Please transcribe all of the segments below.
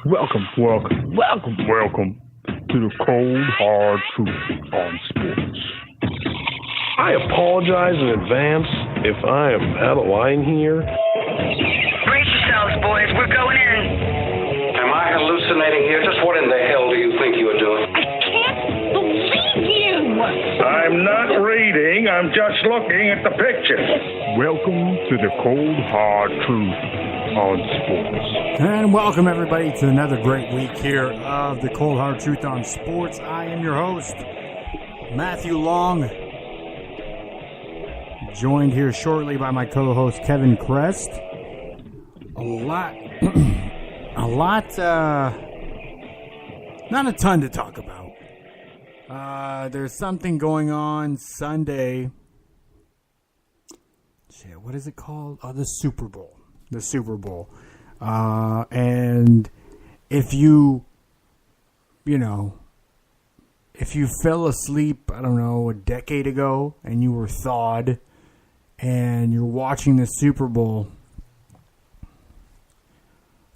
Welcome to the cold, hard truth on sports. I apologize in advance if I am out of line here. Brace yourselves, boys. We're going in. Am I hallucinating here? Just what in the hell do you think you are doing? I can't believe you. I'm not reading, I'm just looking at the pictures. Welcome to the cold, hard truth on sports. And welcome everybody to another great week here of the Cold Hard Truth on Sports. I am your host, Matthew Long, joined here shortly by my co-host Kevin Crest. Not a ton to talk about. There's something going on Sunday. Shit, what is it called? Oh, the Super Bowl. The Super Bowl. And if you fell asleep, I don't know, a decade ago and you were thawed and you're watching the Super Bowl,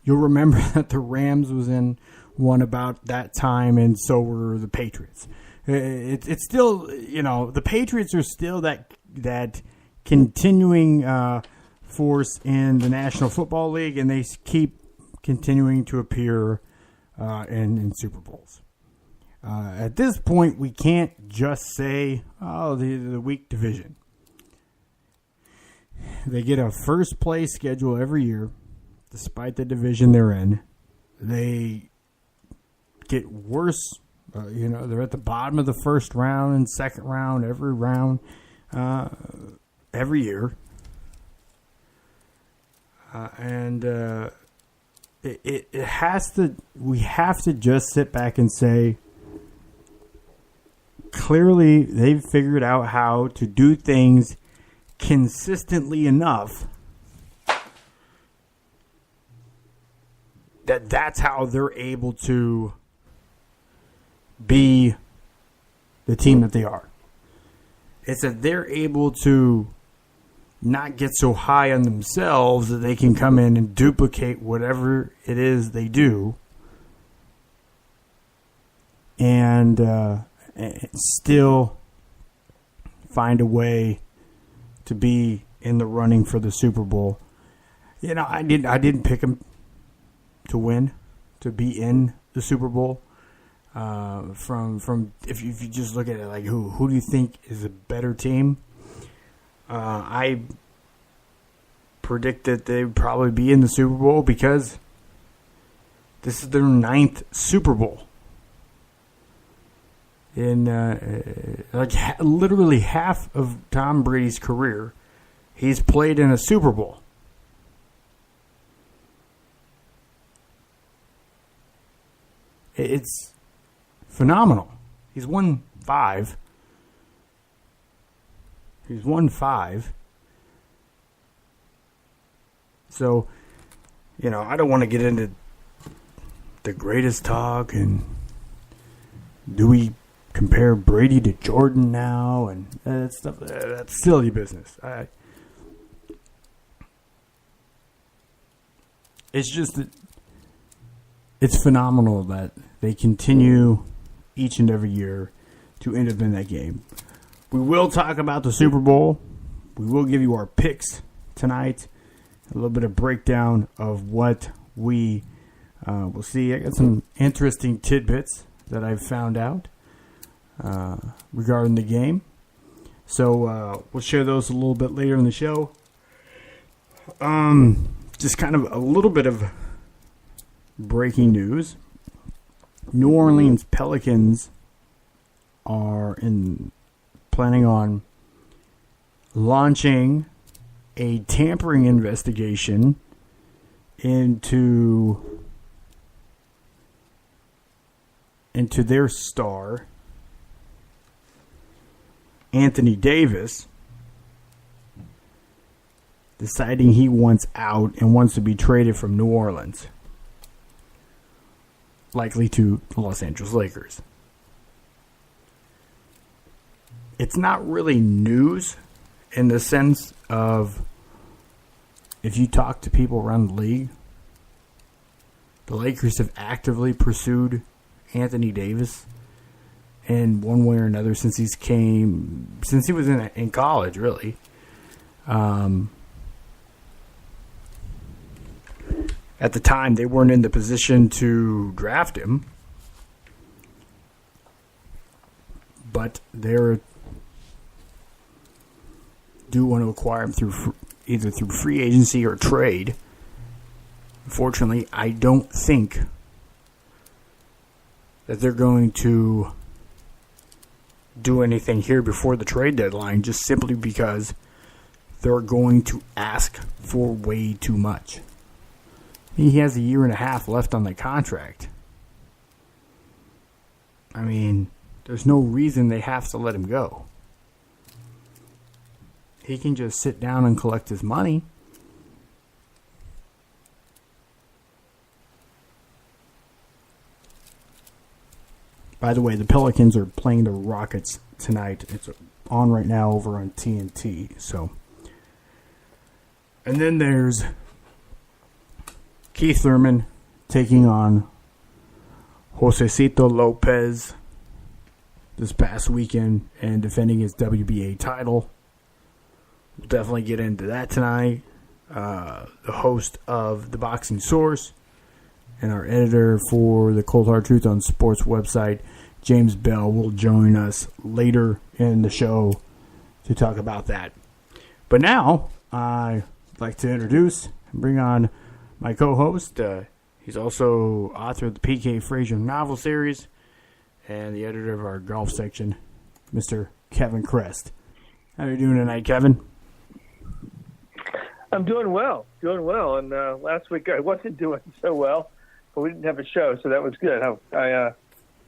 you'll remember that the Rams was in one about that time, and so were the Patriots. It's still, the Patriots are still that continuing force in the National Football League, and they keep continuing to appear in Super Bowls. At this point, we can't just say, the weak division. They get a first place schedule every year, despite the division they're in. They get worse. They're at the bottom of the first round and second round, every round, every year. It has to. We have to just sit back and say, clearly they've figured out how to do things consistently enough that's how they're able to be the team that they are. It's that they're able to not get so high on themselves that they can come in and duplicate whatever it is they do and still find a way to be in the running for the Super Bowl. I didn't pick them to win, to be in the Super Bowl. From if you just look at it like who do you think is a better team? I predict that they would probably be in the Super Bowl because this is their 9th Super Bowl. In literally half of Tom Brady's career, he's played in a Super Bowl. It's phenomenal. He's won 5. So, I don't want to get into the greatest talk and do we compare Brady to Jordan now and that stuff. That's silly business. It's just that it's phenomenal that they continue each and every year to end up in that game. We will talk about the Super Bowl. We will give you our picks tonight. A little bit of breakdown of what we will see. I got some interesting tidbits that I've found out regarding the game. So we'll share those a little bit later in the show. Just kind of a little bit of breaking news. New Orleans Pelicans are planning on launching a tampering investigation into their star, Anthony Davis, deciding he wants out and wants to be traded from New Orleans, likely to the Los Angeles Lakers. It's not really news in the sense of if you talk to people around the league, the Lakers have actively pursued Anthony Davis in one way or another since he was in college, really. At the time, they weren't in the position to draft him, but they do want to acquire him either through free agency or trade. Unfortunately, I don't think that they're going to do anything here before the trade deadline, just simply because they're going to ask for way too much. He has a year and a half left on the contract. I mean, there's no reason they have to let him go. He can just sit down and collect his money. By the way, the Pelicans are playing the Rockets tonight. It's on right now over on TNT. So, and then there's Keith Thurman taking on Josesito Lopez this past weekend and defending his WBA title. We'll definitely get into that tonight. The host of The Boxing Source and our editor for the Cold Hard Truth on Sports website, James Bell, will join us later in the show to talk about that. But now, I'd like to introduce and bring on my co-host. He's also author of the P.K. Frazier novel series and the editor of our golf section, Mr. Kevin Crest. How are you doing tonight, Kevin? I'm doing well. And last week I wasn't doing so well, but we didn't have a show, so that was good. I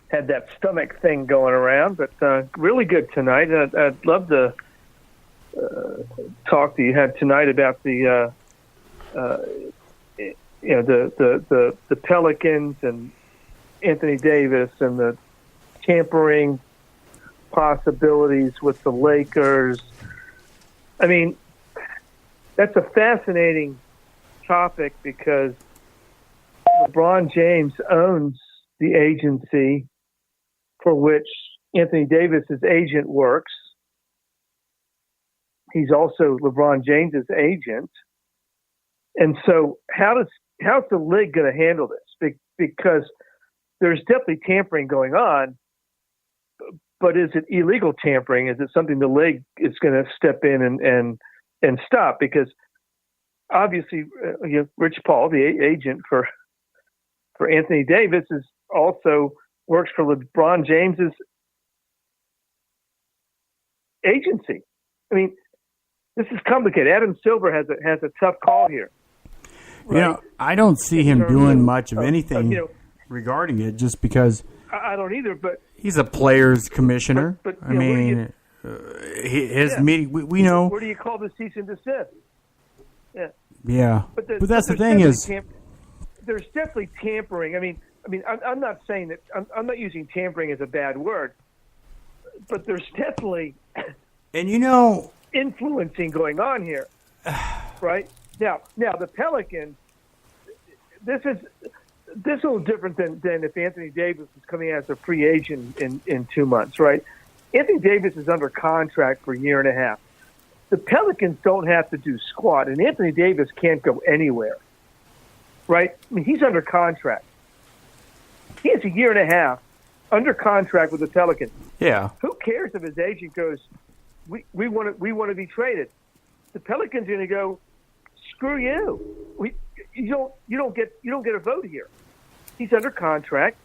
had that stomach thing going around, but really good tonight. I'd love to talk that you had tonight about the Pelicans and Anthony Davis and the tampering possibilities with the Lakers. I mean, that's a fascinating topic because LeBron James owns the agency for which Anthony Davis's agent works. He's also LeBron James's agent. And so how's the league going to handle this? Because there's definitely tampering going on, but is it illegal tampering? Is it something the league is going to step in and stop? Because obviously, Rich Paul, the agent for Anthony Davis, is also works for LeBron James's agency. I mean, this is complicated. Adam Silver has a tough call here. Right? I don't see him doing much of anything regarding it, just because I don't either. But he's a players commissioner. But I mean, his meeting. We know. Where do you call the cease and desist? Yeah. But that's the thing is, there's definitely tampering. I mean, I'm not saying that. I'm not using tampering as a bad word, but there's definitely influencing going on here, right? Now the Pelicans. This is a little different than if Anthony Davis is coming as a free agent in 2 months, right? Anthony Davis is under contract for a year and a half. The Pelicans don't have to do squat, and Anthony Davis can't go anywhere, right? I mean, he's under contract. He has a year and a half under contract with the Pelicans. Yeah. Who cares if his agent goes, we want to be traded? The Pelicans are going to go, screw you. You don't get a vote here. He's under contract,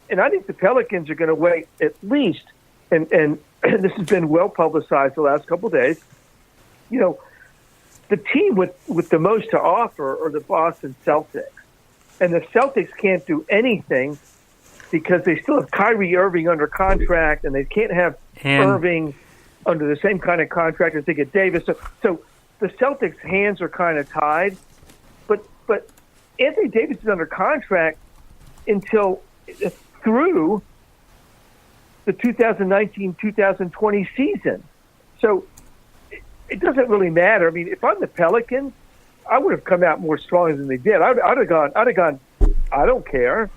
and I think the Pelicans are going to wait at least, and this has been well publicized the last couple of days. The team with the most to offer are the Boston Celtics, and the Celtics can't do anything because they still have Kyrie Irving under contract, and they can't have Irving under the same kind of contract as they get Davis. So the Celtics' hands are kind of tied, but Anthony Davis is under contract until through the 2019-2020 season. So it doesn't really matter. I mean, if I'm the Pelicans, I would have come out more strongly than they did. I'd have gone I don't care.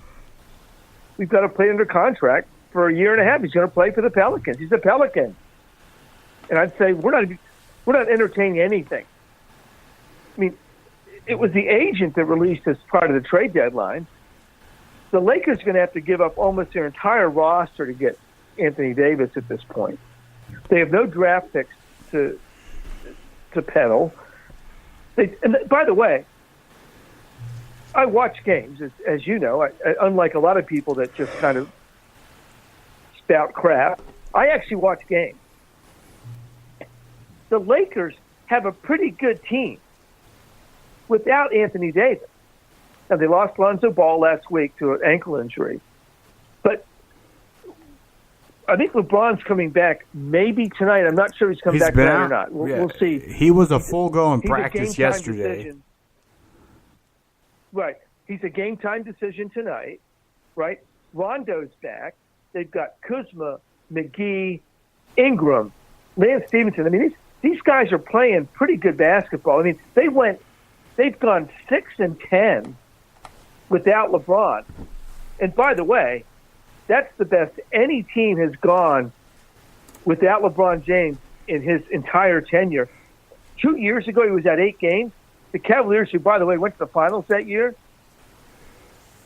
We've got to play under contract for a year and a half. He's going to play for the Pelicans. He's a Pelican. And I'd say we're not entertaining anything. I mean, it was the agent that released as part of the trade deadline. The Lakers are going to have to give up almost their entire roster to get Anthony Davis at this point. They have no draft picks to peddle. And by the way, I watch games, as you know. Unlike a lot of people that just kind of spout crap, I actually watch games. The Lakers have a pretty good team without Anthony Davis. Now, they lost Lonzo Ball last week to an ankle injury. But I think LeBron's coming back maybe tonight. I'm not sure he's coming back tonight or not. We'll see. He was a full go in practice yesterday. Decision. Right. He's a game-time decision tonight, right? Rondo's back. They've got Kuzma, McGee, Ingram, Lance Stevenson. I mean, these guys are playing pretty good basketball. I mean, they've gone 6-10 without LeBron. And by the way, that's the best any team has gone without LeBron James in his entire tenure. 2 years ago, he was at 8 games. The Cavaliers, who, by the way, went to the finals that year,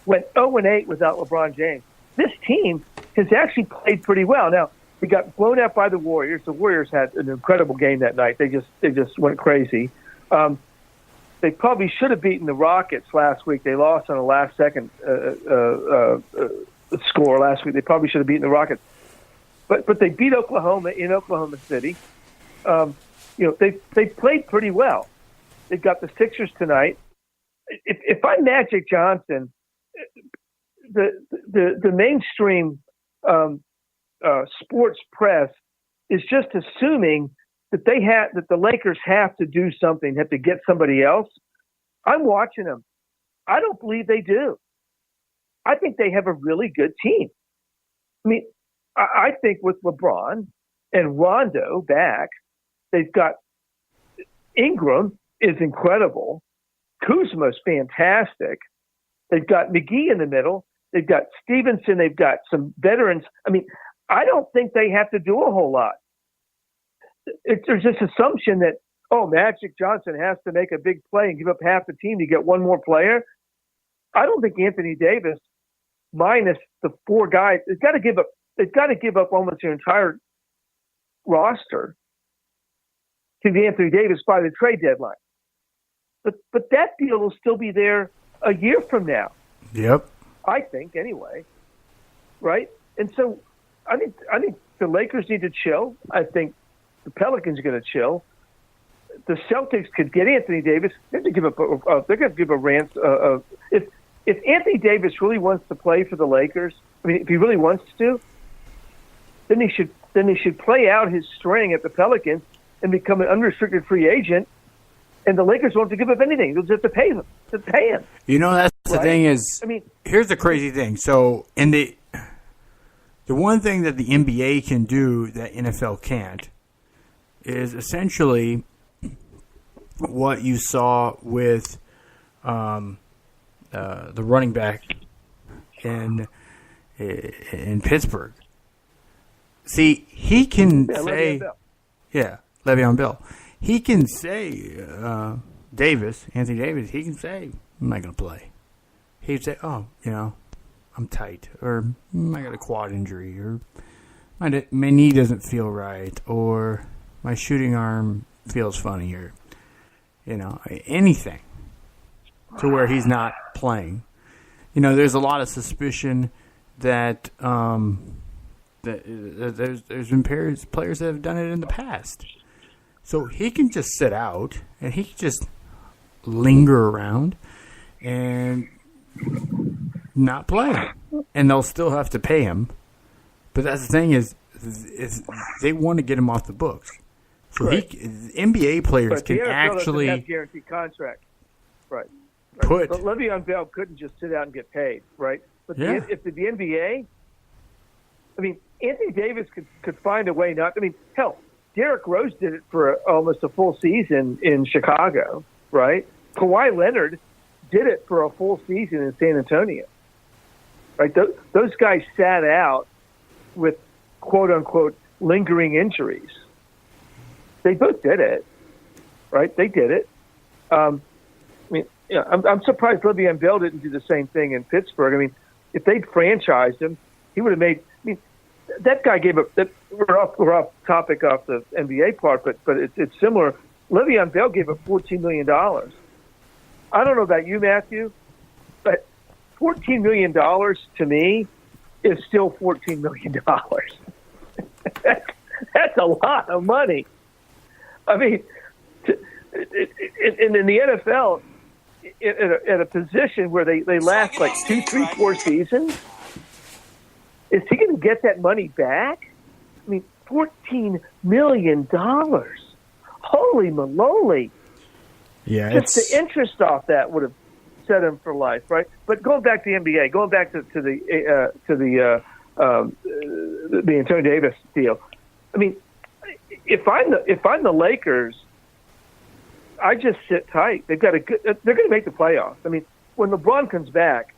went 0-8 without LeBron James. This team has actually played pretty well. Now, they got blown out by the Warriors. The Warriors had an incredible game that night. They just went crazy. They probably should have beaten the Rockets last week. They lost on a last-second score last week. They probably should have beaten the Rockets. But they beat Oklahoma in Oklahoma City. They played pretty well. They've got the Sixers tonight. If I'm Magic Johnson, the mainstream sports press is just assuming that the Lakers have to do something, have to get somebody else. I'm watching them. I don't believe they do. I think they have a really good team. I mean, I think with LeBron and Rondo back, they've got Ingram is incredible. Kuzma's fantastic. They've got McGee in the middle. They've got Stevenson. They've got some veterans. I mean, I don't think they have to do a whole lot. There's this assumption that, Magic Johnson has to make a big play and give up half the team to get one more player. I don't think Anthony Davis, minus the 4 guys, they've got to give up almost their entire roster to the Anthony Davis by the trade deadline. But that deal will still be there a year from now. Yep. I think, anyway. Right? And so I think the Lakers need to chill. I think the Pelicans are going to chill. The Celtics could get Anthony Davis. They have to give up. They're going to give a ransom. If Anthony Davis really wants to play for the Lakers, I mean, if he really wants to, then he should play out his string at the Pelicans and become an unrestricted free agent. And the Lakers won't have to give up anything. They'll just have to pay him. You know, that's right? The thing is, here's the crazy thing. So, in the one thing that the NBA can do that NFL can't is essentially what you saw with the running back in Pittsburgh. See, he can say, Le'Veon Bell. He can say, Anthony Davis, he can say, I'm not going to play. He'd say, I'm tight, or I got a quad injury, or my knee doesn't feel right, or my shooting arm feels funny, or, anything to where he's not playing. There's a lot of suspicion that there's been players that have done it in the past. So he can just sit out, and he can just linger around and not play. And they'll still have to pay him. But that's the thing is they want to get him off the books. So NBA players can actually have guaranteed contract. Right. But Le'Veon Bell couldn't just sit out and get paid, right? But if the NBA, Anthony Davis could find a way not. Hell, Derrick Rose did it for almost a full season in Chicago, right? Kawhi Leonard did it for a full season in San Antonio. Right? Those guys sat out with quote unquote lingering injuries. They both did it. Right? They did it. I mean, yeah, I'm surprised Le'Veon Bell didn't do the same thing in Pittsburgh. I mean, if they'd franchised him, he would have made. I mean, that guy gave up. We're off topic off the NBA part, but it's similar. Le'Veon Bell gave up $14 million. I don't know about you, Matthew, but $14 million to me is still $14 million. That's a lot of money. I mean, in the NFL, at a position where they last like 2, 3, 4 seasons, is he going to get that money back? I mean, $14 million. Holy moly. Yeah, just the interest off that would have set him for life, right? But going back to the NBA, going back to the Antonio Davis deal. I mean, if I'm the Lakers, I just sit tight. They've got they're going to make the playoffs. I mean, when LeBron comes back,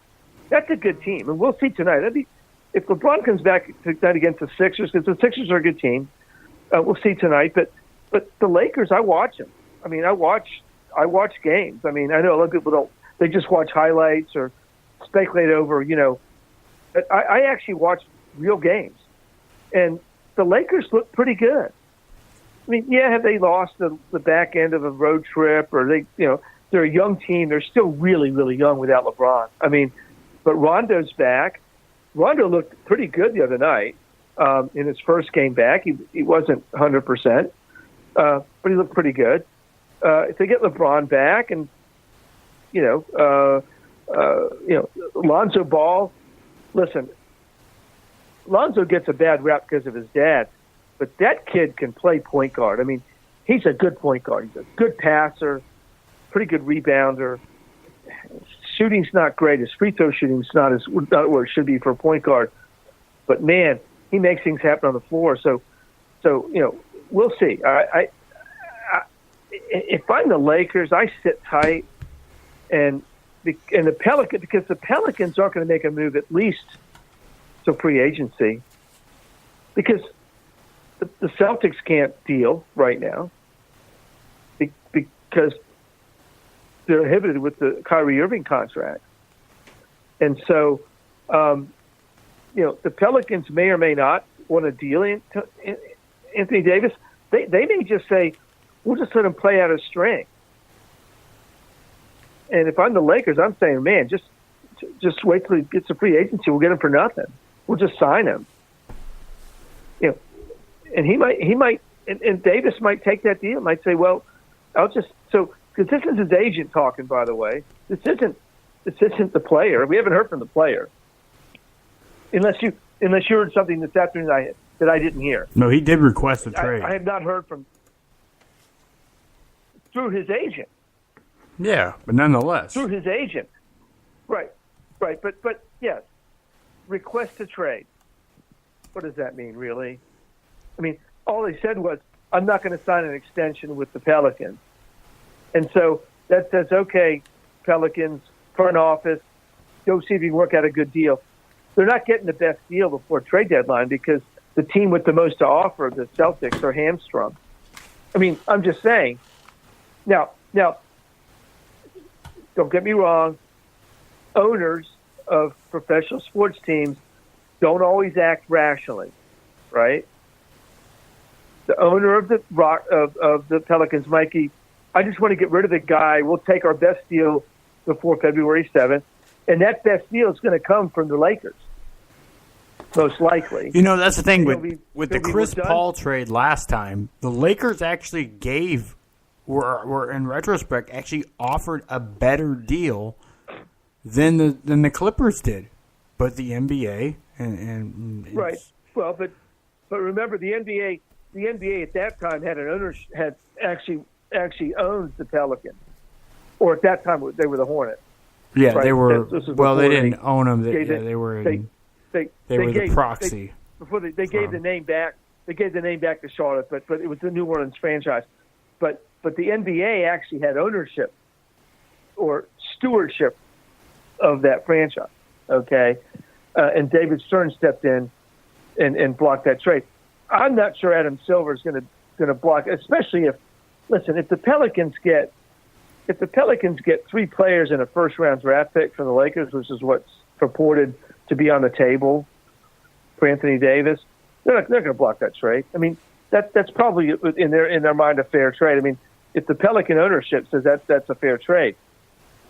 that's a good team, and we'll see tonight. If LeBron comes back tonight against the Sixers, because the Sixers are a good team, we'll see tonight. But the Lakers, I watch them. I mean, I watch games. I mean, I know a lot of people don't. They just watch highlights or speculate over, But I actually watch real games, and the Lakers look pretty good. I mean, yeah, have they lost the back end of a road trip, or they're a young team. They're still really, really young without LeBron. I mean, but Rondo's back. Rondo looked pretty good the other night in his first game back. He wasn't 100%, but he looked pretty good. If they get LeBron back, and Lonzo Ball, listen, Lonzo gets a bad rap because of his dad, but that kid can play point guard. I mean, he's a good point guard. He's a good passer, pretty good rebounder. Shooting's not great. His free throw shooting's not where it should be for a point guard. But man, he makes things happen on the floor. So we'll see. If I'm the Lakers, I sit tight, and the Pelicans, because the Pelicans aren't going to make a move at least to free agency, because the Celtics can't deal right now because they're inhibited with the Kyrie Irving contract. And so, the Pelicans may or may not want to deal Anthony Davis. They may just say, we'll just let him play out of string. And if I'm the Lakers, I'm saying, man, just wait till he gets a free agency. We'll get him for nothing. We'll just sign him. And he might, and Davis might take that deal. Might say, well, because this is his agent talking, by the way. This isn't the player. We haven't heard from the player, unless you heard something this afternoon that I didn't hear. No, he did request a trade. I have not heard from through his agent. Yeah, but nonetheless, through his agent, right. But yes, request a trade. What does that mean, really? I mean, all he said was, I'm not going to sign an extension with the Pelicans. And so that says, okay, Pelicans, front office, go see if you can work out a good deal. They're not getting the best deal before trade deadline because the team with the most to offer, the Celtics, are hamstrung. I mean, I'm just saying. Now, don't get me wrong. Owners of professional sports teams don't always act rationally, right? The owner of the Pelicans, Mikey, I just want to get rid of the guy. We'll take our best deal before February 7th, and that best deal is going to come from the Lakers, most likely. That's the thing with the Chris Paul trade last time. The Lakers actually were in retrospect actually offered a better deal than the Clippers did, but the NBA and right. Well, but remember the NBA at that time had actually owned the Pelicans, or at that time they were the Hornets. Yeah, right? they were. Well, they didn't own them. They were. They were the proxy. They gave the name back. They gave the name back to Charlotte, but it was the New Orleans franchise. But the NBA actually had ownership or stewardship of that franchise. Okay, and David Stern stepped in and blocked that trade. I'm not sure Adam Silver is going to block, especially if the Pelicans get 3 players and a first-round draft pick from the Lakers, which is what's purported to be on the table for Anthony Davis. They're not going to block that trade. I mean, that's probably in their mind a fair trade. I mean, if the Pelican ownership says that's a fair trade,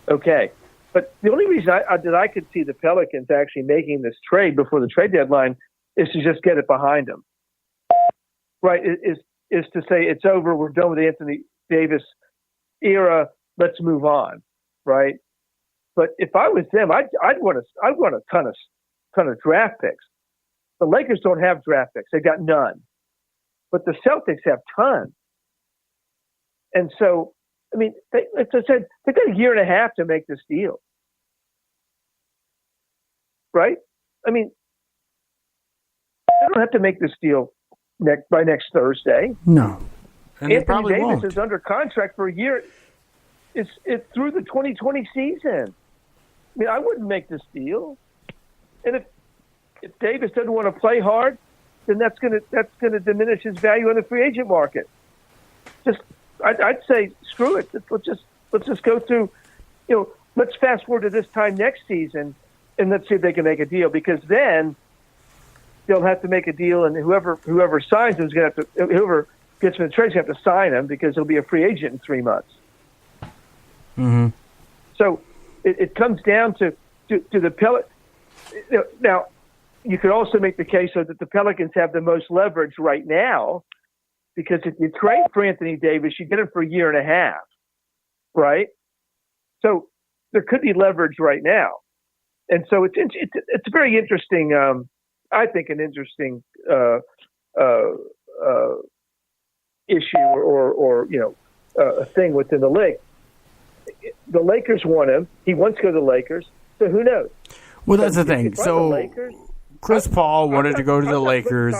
okay. But the only reason I could see the Pelicans actually making this trade before the trade deadline is to just get it behind them, right? Is to say it's over. We're done with the Anthony Davis era. Let's move on, right? But if I was them, I'd want a ton of draft picks. The Lakers don't have draft picks; they got none. But the Celtics have tons, and so I mean, as I said, they've got a year and a half to make this deal, right? I mean, they don't have to make this deal by next Thursday. No, and Anthony Davis won't. is under contract for a year. It's through the 2020 season. I mean, I wouldn't make this deal, and if Davis doesn't want to play hard, then that's going to diminish his value on the free agent market. I'd say screw it. Let's just go through. Let's fast forward to this time next season, and let's see if they can make a deal. Because then they'll have to make a deal, and whoever signs him is going to have to. Whoever gets him in the trade is going to have to sign him because he'll be a free agent in 3 months. Mm-hmm. So it comes down to the Pelicans. Now, you could also make the case so that the Pelicans have the most leverage right now, because if you trade for Anthony Davis, you get him for a year and a half, right? So there could be leverage right now, and so it's very interesting. I think an interesting issue or a thing within the league. The Lakers want him. He wants to go to the Lakers. So who knows? Well, that's the thing. So Chris Paul wanted to go to the Lakers.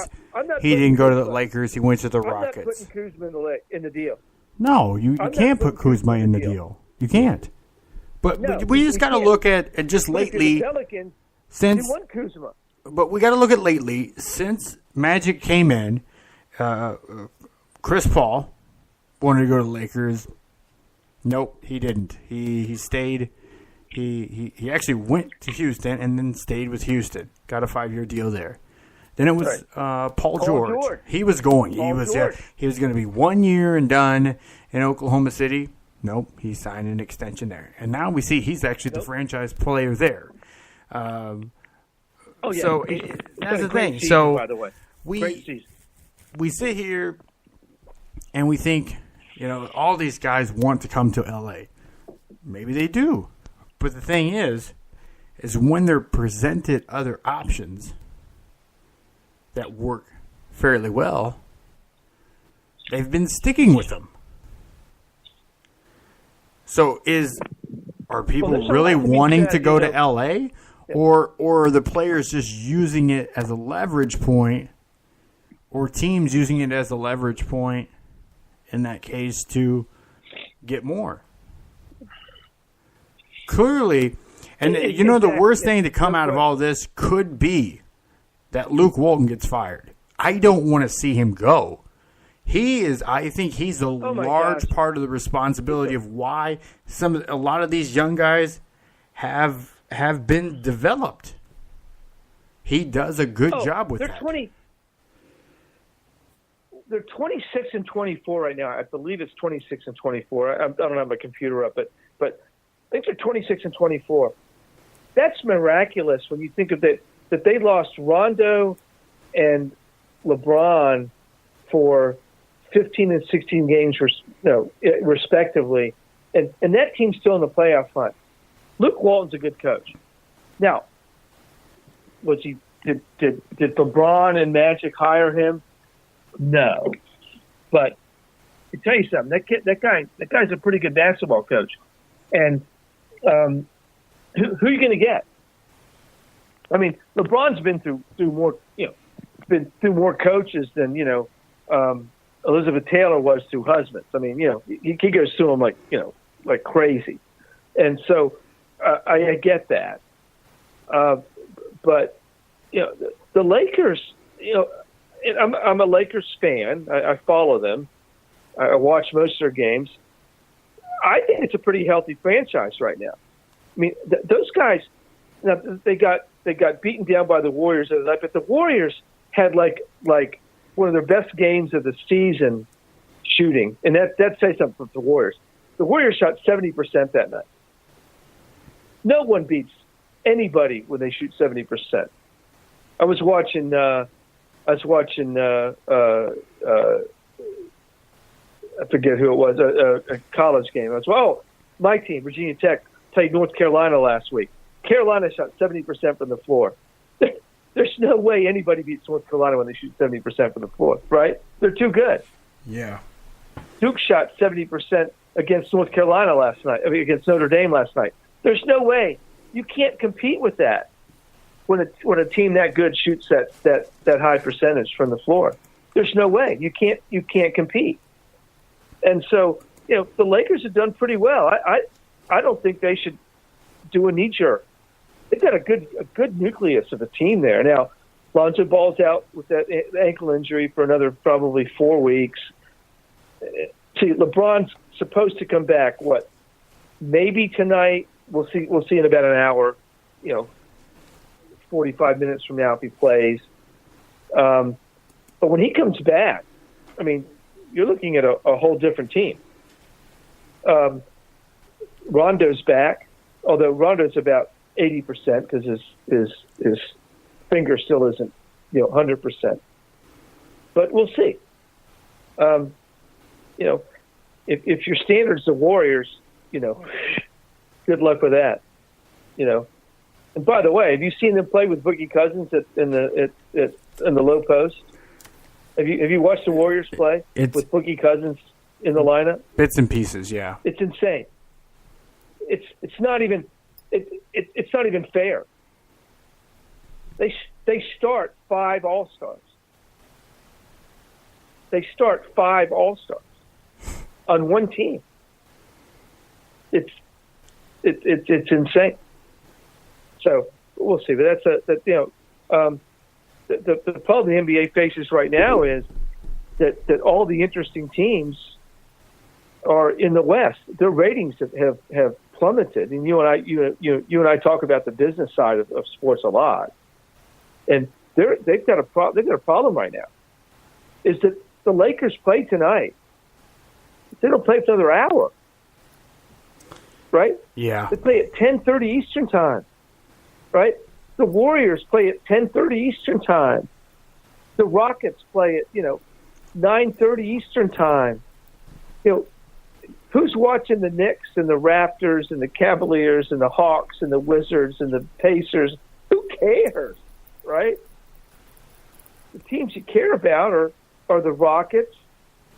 He didn't go to the Lakers. He went to the Rockets. I'm not putting Kuzma in the deal. No, you can't put Kuzma in the deal. You can't. But we just got to look at just lately. Since you want Kuzma. But we got to look at lately since Magic came in. Chris Paul wanted to go to the Lakers. Nope, he didn't. He stayed. He actually went to Houston and then stayed with Houston. Got a 5-year deal there. Then it was Paul George. He was going. He was going to be 1 year and done in Oklahoma City. Nope, he signed an extension there. And now we see he's actually the franchise player there. So that's the thing. So by the way, we sit here and we think, all these guys want to come to L.A. Maybe they do. But the thing is when they're presented other options that work fairly well, they've been sticking with them. So are people really wanting to go to L.A.? Or are the players just using it as a leverage point, or teams using it as a leverage point in that case to get more? Clearly, and the worst thing to come out of all this could be that Luke Walton gets fired. I don't want to see him go. I think he's a large part of the responsibility of why a lot of these young guys have been developed. He does a good job with that. They're 26 and 24 right now. I believe it's 26 and 24. I don't have my computer up, but I think they're 26 and 24. That's miraculous when you think of that they lost Rondo and LeBron for 15 and 16 games, respectively, and that team's still in the playoff hunt. Luke Walton's a good coach. Now, did LeBron and Magic hire him? No, but I tell you something. That guy's a pretty good basketball coach. And who are you going to get? I mean, LeBron's been through more coaches than Elizabeth Taylor was through husbands. I mean, he goes through them like crazy. And so I get that. But, the Lakers, and I'm a Lakers fan. I follow them. I watch most of their games. I think it's a pretty healthy franchise right now. I mean, those guys, they got beaten down by the Warriors the other night, but the Warriors had like one of their best games of the season shooting, and that says something for the Warriors. The Warriors shot 70% that night. No one beats anybody when they shoot 70%. I was watching I forget who it was, a college game. I was, my team, Virginia Tech, played North Carolina last week. Carolina shot 70% from the floor. There's no way anybody beats North Carolina when they shoot 70% from the floor, right? They're too good. Yeah. Duke shot 70% against North Carolina last night, against Notre Dame last night. There's no way. You can't compete with that when a team that good shoots that high percentage from the floor. There's no way. You can't compete. And so, the Lakers have done pretty well. I don't think they should do a knee jerk. They've got a good nucleus of a team there. Now, Lonzo Ball's out with that ankle injury for another probably 4 weeks. See, LeBron's supposed to come back, maybe tonight. We'll see in about an hour, 45 minutes from now if he plays. But when he comes back, I mean, you're looking at a whole different team. Rondo's back, although Rondo's about 80% because his finger still isn't 100%. But we'll see. If your standard's the Warriors, good luck with that. And by the way, have you seen them play with Boogie Cousins in the low post? Have you watched the Warriors play with Boogie Cousins in the lineup? Bits and pieces, yeah. It's insane. It's not even fair. They start 5 All-Stars. They start 5 All-Stars on one team. It's insane. So we'll see. But the problem the NBA faces right now is that all the interesting teams are in the West. Their ratings have plummeted. And you and I talk about the business side of sports a lot. And they've got a problem right now. Is that the Lakers play tonight? They don't play for another hour, right? Yeah. They play at 10:30 Eastern time, right? The Warriors play at 10:30 Eastern time. The Rockets play at 9:30 Eastern time. Who's watching the Knicks and the Raptors and the Cavaliers and the Hawks and the Wizards and the Pacers? Who cares, right? The teams you care about are the Rockets,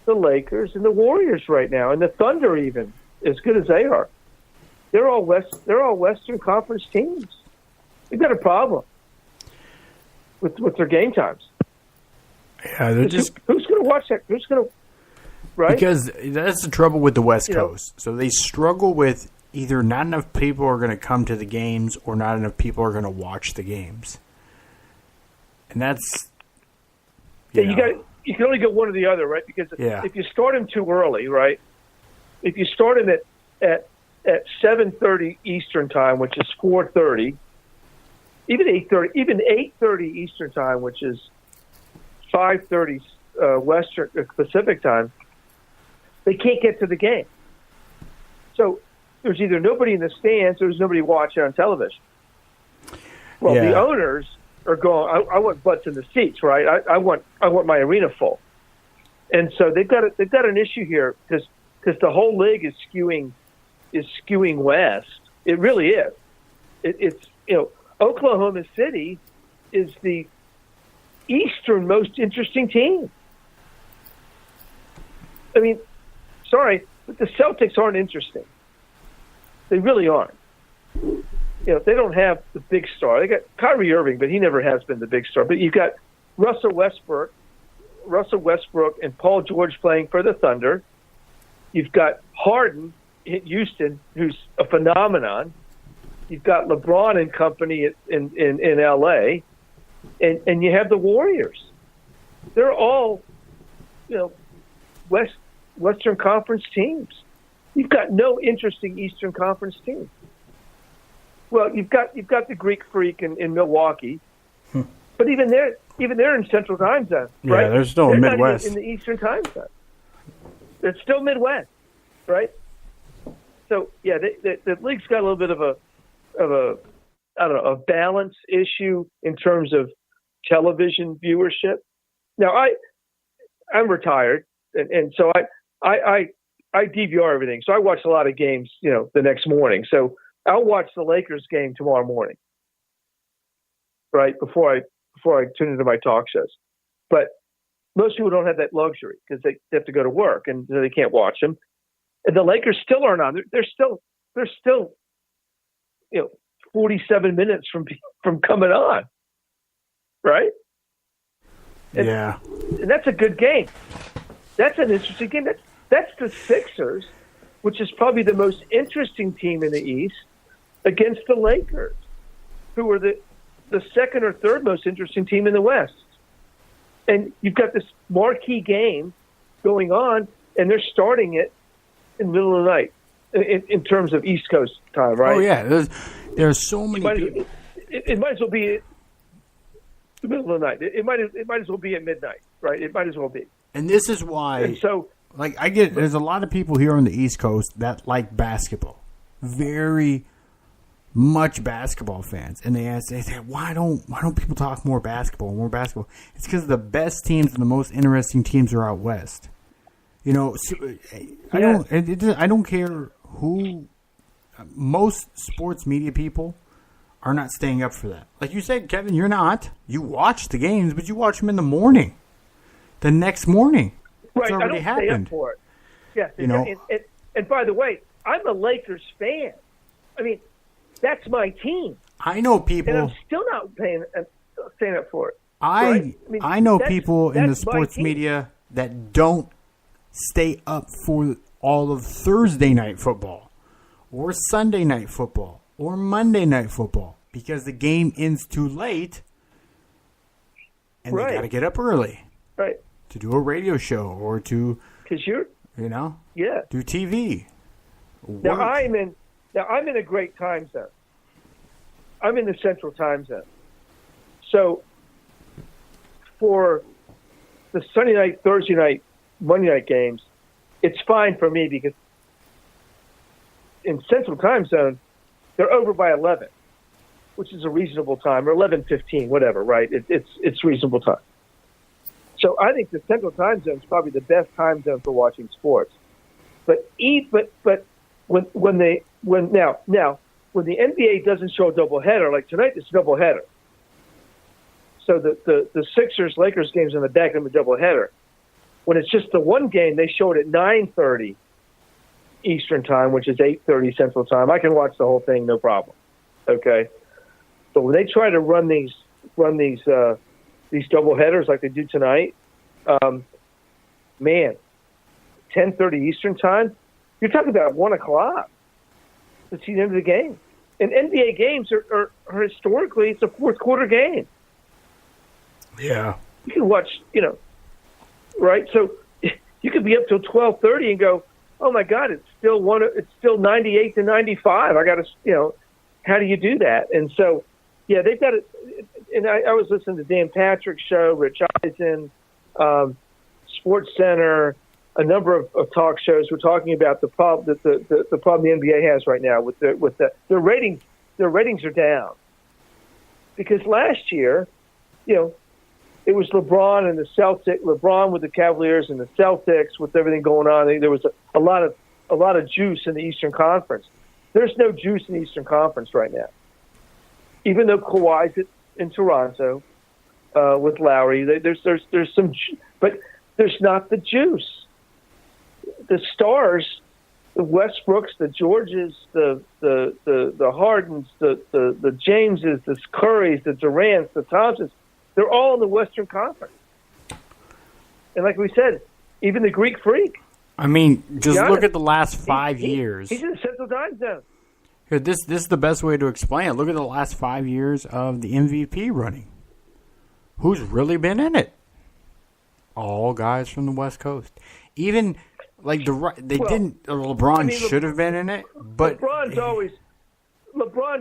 the Lakers, and the Warriors right now, and the Thunder even, as good as they are. They're all Western Conference teams. They've got a problem with their game times. Yeah, they're just who's going to watch that? Who's going to right? Because that's the trouble with the West Coast. So they struggle with either not enough people are going to come to the games or not enough people are going to watch the games, and that's you can only go one or the other, right? Because if you start them too early, right? If you start them at 7:30 Eastern time, which is 4:30, even 8:30 Eastern time, which is 5:30 Western Pacific time, they can't get to the game. So there's either nobody in the stands or there's nobody watching on television. Well, the owners are going, I want butts in the seats, right? I want my arena full. And so they've got an issue here because the whole league is skewing west. It really is. It's Oklahoma City is the Eastern most interesting team. I mean, sorry, but the Celtics aren't interesting. They really aren't. They don't have the big star. They got Kyrie Irving, but he never has been the big star. But you've got Russell Westbrook and Paul George playing for the Thunder. You've got Harden, hit Houston, who's a phenomenon. You've got LeBron and company in L.A., and you have the Warriors. They're all, Western Conference teams. You've got no interesting Eastern Conference teams. Well, you've got the Greek Freak in Milwaukee, but even they're in Central Time Zone. Right? Yeah, they're still in Midwest. Not even in the Eastern Time Zone. It's still Midwest, right? So yeah, the league's got a little bit of a balance issue in terms of television viewership. Now I'm retired, and so I DVR everything. So I watch a lot of games, the next morning. So I'll watch the Lakers game tomorrow morning, right before I tune into my talk shows. But most people don't have that luxury because they have to go to work and they can't watch them. And the Lakers still aren't on. They're still 47 minutes from coming on, right? And, yeah, and that's a good game. That's an interesting game. That's the Sixers, which is probably the most interesting team in the East, against the Lakers, who are the second or third most interesting team in the West. And you've got this marquee game going on, and they're starting it in the middle of the night in terms of East Coast time, right? Oh, yeah. There's so many people. It might as well be the middle of the night. It might as well be at midnight, right? It might as well be. And this is why, and so, there's a lot of people here on the East Coast that like basketball, very much basketball fans, and they say, why don't people talk more basketball? It's because the best teams and the most interesting teams are out west. I don't care who. Most sports media people are not staying up for that. Like you said, Kevin, you're not. You watch the games, but you watch them in the morning. The next morning. Right, It's already happened. Stay up for it. Yeah, and by the way, I'm a Lakers fan. I mean, that's my team. I know people. And I'm still not staying up for it. I know people in the sports media that don't stay up for all of Thursday night football or Sunday night football or Monday night football because the game ends too late and they got to get up early. Right. To do a radio show or to do TV. Now I'm in a great time zone. I'm in the Central Time Zone. So for the Sunday night, Thursday night, Monday night games, it's fine for me because in Central Time Zone, they're over by 11, which is a reasonable time, or 11:15, whatever, right? It's reasonable time. So I think the Central Time Zone is probably the best time zone for watching sports. But when the NBA doesn't show a doubleheader, like tonight, it's a doubleheader. So the Sixers Lakers games in the back of a doubleheader. When it's just the one game, they show it at 9:30 Eastern time, which is 8:30 Central time. I can watch the whole thing, no problem. Okay. But when they try to run these doubleheaders like they do tonight, 10:30 Eastern time, you're talking about 1 o'clock to see the end of the game. And NBA games are historically, it's a fourth quarter game. Yeah. You can watch, right? So you could be up till 12:30 and go, oh my God, it's still 98 to 95. I got to, how do you do that? And so, yeah, they've got it. And I was listening to Dan Patrick's show, Rich Eisen, Sports Center, a number of talk shows. We're talking about the problem that the problem the NBA has right now with their ratings. Their ratings are down because last year, it was LeBron and the Celtics. LeBron with the Cavaliers and the Celtics with everything going on. There was a lot of juice in the Eastern Conference. There's no juice in the Eastern Conference right now. Even though Kawhi's in Toronto with Lowry, there's some, but there's not the juice. The stars, the Westbrooks, the Georges, the Hardens, the Jameses, the Currys, the Durants, the Thompsons, they're all in the Western Conference. And like we said, even the Greek Freak I mean, just look at the last 5 years. He's in the Central Time Zone. Here, this is the best way to explain it. Look at the last 5 years of the MVP running. Who's really been in it? All guys from the West Coast. Even like LeBron should have been in it, but LeBron's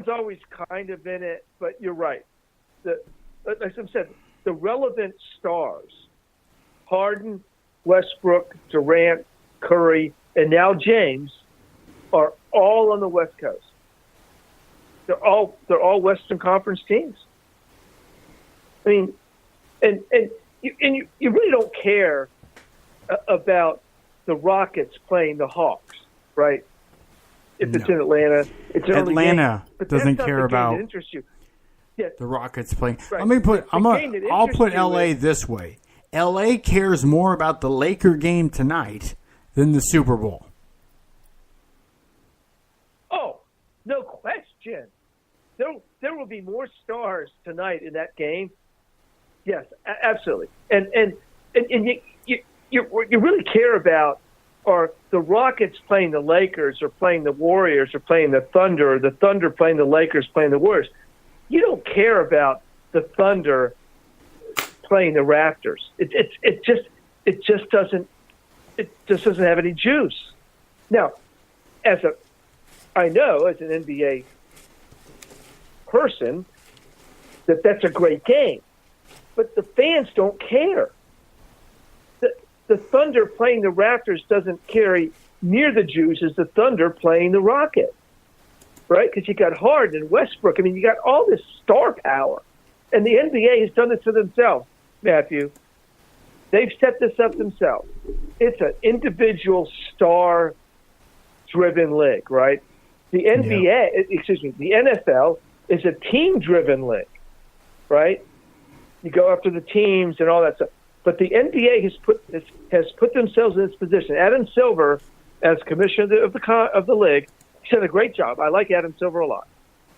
always kind of in it. But you're right. As I said, the relevant stars: Harden, Westbrook, Durant, Curry, and now James are all on the West Coast. They're all Western Conference teams. I mean, and you really don't care about the Rockets playing the Hawks, right? If it's in Atlanta, it's an Atlanta doesn't care about the Rockets playing. Right. I'll put LA this way. LA cares more about the Laker game tonight than the Super Bowl. Oh, no question. There will be more stars tonight in that game. Yes, absolutely. And you really care about are the Rockets playing the Lakers or playing the Warriors or playing the Thunder or the Thunder playing the Lakers playing the Warriors. You don't care about the Thunder playing the Raptors. It just doesn't have any juice. Now, I know as an NBA person that's a great game, but the fans don't care. The Thunder playing the Raptors doesn't carry near the juice as the Thunder playing the Rockets, right? Because you got Harden and Westbrook. I mean, you got all this star power. And the NBA has done this to themselves, Matthew. They've set this up themselves. It's an individual star-driven league, right? The the NFL is a team-driven league, right? You go after the teams and all that stuff. But the NBA has put themselves in this position. Adam Silver, as commissioner of the league, he's done a great job. I like Adam Silver a lot.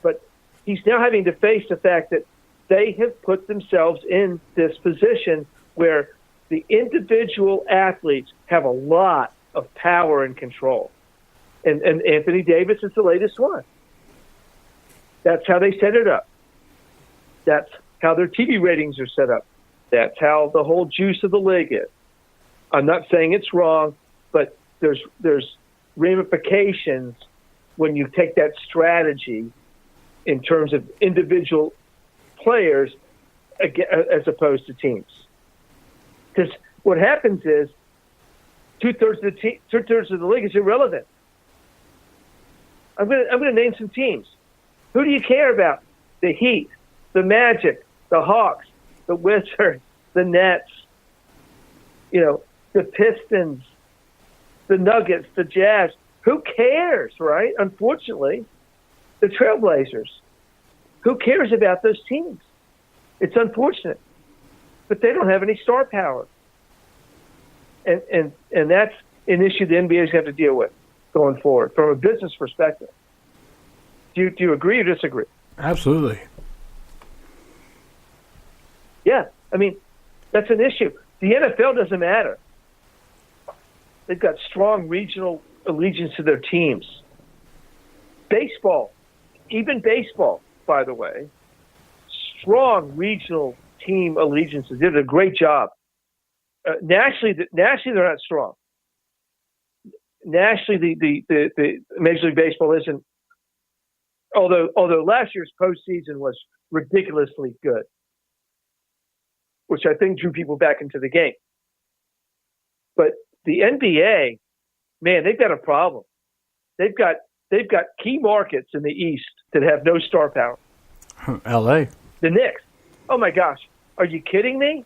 But he's now having to face the fact that they have put themselves in this position where the individual athletes have a lot of power and control. And Anthony Davis is the latest one. That's how they set it up. That's how their TV ratings are set up. That's how the whole juice of the league is. I'm not saying it's wrong, but there's ramifications when you take that strategy in terms of individual players as opposed to teams. Because what happens is two-thirds of the league is irrelevant. I'm going to name some teams. Who do you care about? The Heat, the Magic, the Hawks, the Wizards, the Nets, the Pistons, the Nuggets, the Jazz. Who cares, right? Unfortunately, the Trailblazers. Who cares about those teams? It's unfortunate. But they don't have any star power. And that's an issue the NBA is going to have to deal with going forward from a business perspective. Do you agree or disagree? Absolutely. Yeah, I mean, that's an issue. The NFL doesn't matter. They've got strong regional allegiance to their teams. Baseball, even baseball, by the way, strong regional team allegiances. They did a great job. Nationally, they're not strong. Nationally, the Major League Baseball isn't. Although last year's postseason was ridiculously good, which I think drew people back into the game. But the NBA, man, they've got a problem. They've got key markets in the East that have no star power. L.A. The Knicks. Oh my gosh, are you kidding me?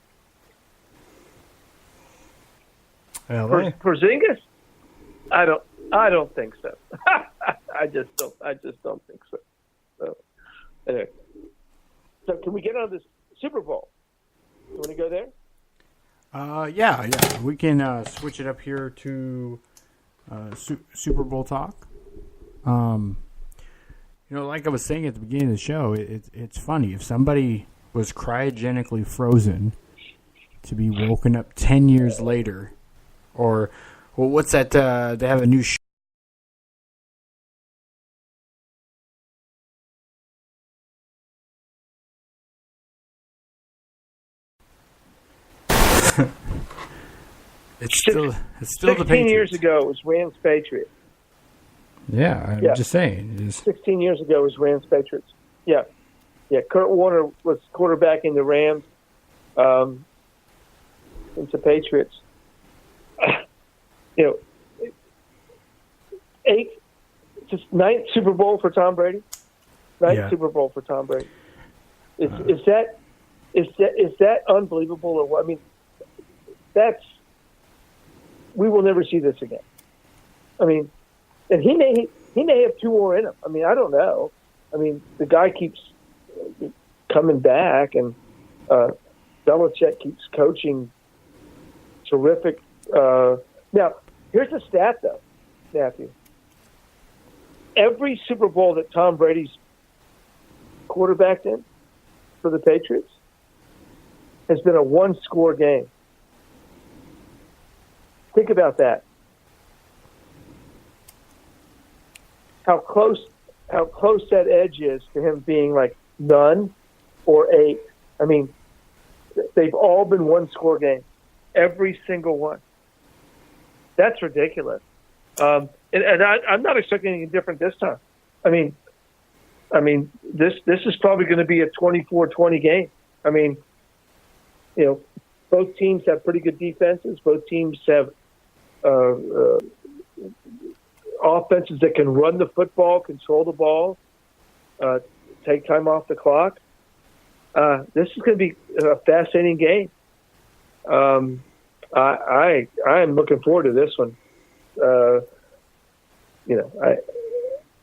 L.A. Porzingis? I don't think so. I just don't think so. So, anyway. So can we get on this Super Bowl? You want to go there? Yeah. We can switch it up here to Super Bowl talk. Like I was saying at the beginning of the show, it's funny. If somebody was cryogenically frozen to be woken up 10 years later, or Well, what's that? They have a new show. It's still the 16 Patriots. years ago, it was Rams Patriots. Yeah, I'm just saying. 16 years ago, it was Rams Patriots. Yeah. Kurt Warner was quarterbacking the Rams into Patriots. Ninth Super Bowl for Tom Brady. Super Bowl for Tom Brady. Is that unbelievable or what? I mean, we will never see this again. I mean, and he may have 2 more in him. I mean, I don't know. I mean, the guy keeps coming back, and Belichick keeps coaching terrific. Now, here's the stat, though, Matthew. Every Super Bowl that Tom Brady's quarterbacked in for the Patriots has been a 1-score game. Think about that. How close that edge is to him being like none or 8. I mean, they've all been 1-score games. Every single one. That's ridiculous. And I'm not expecting anything different this time. I mean, this is probably going to be a 24-20 game. I mean, both teams have pretty good defenses. Both teams have offenses that can run the football, control the ball, take time off the clock. This is going to be a fascinating game. I am looking forward to this one.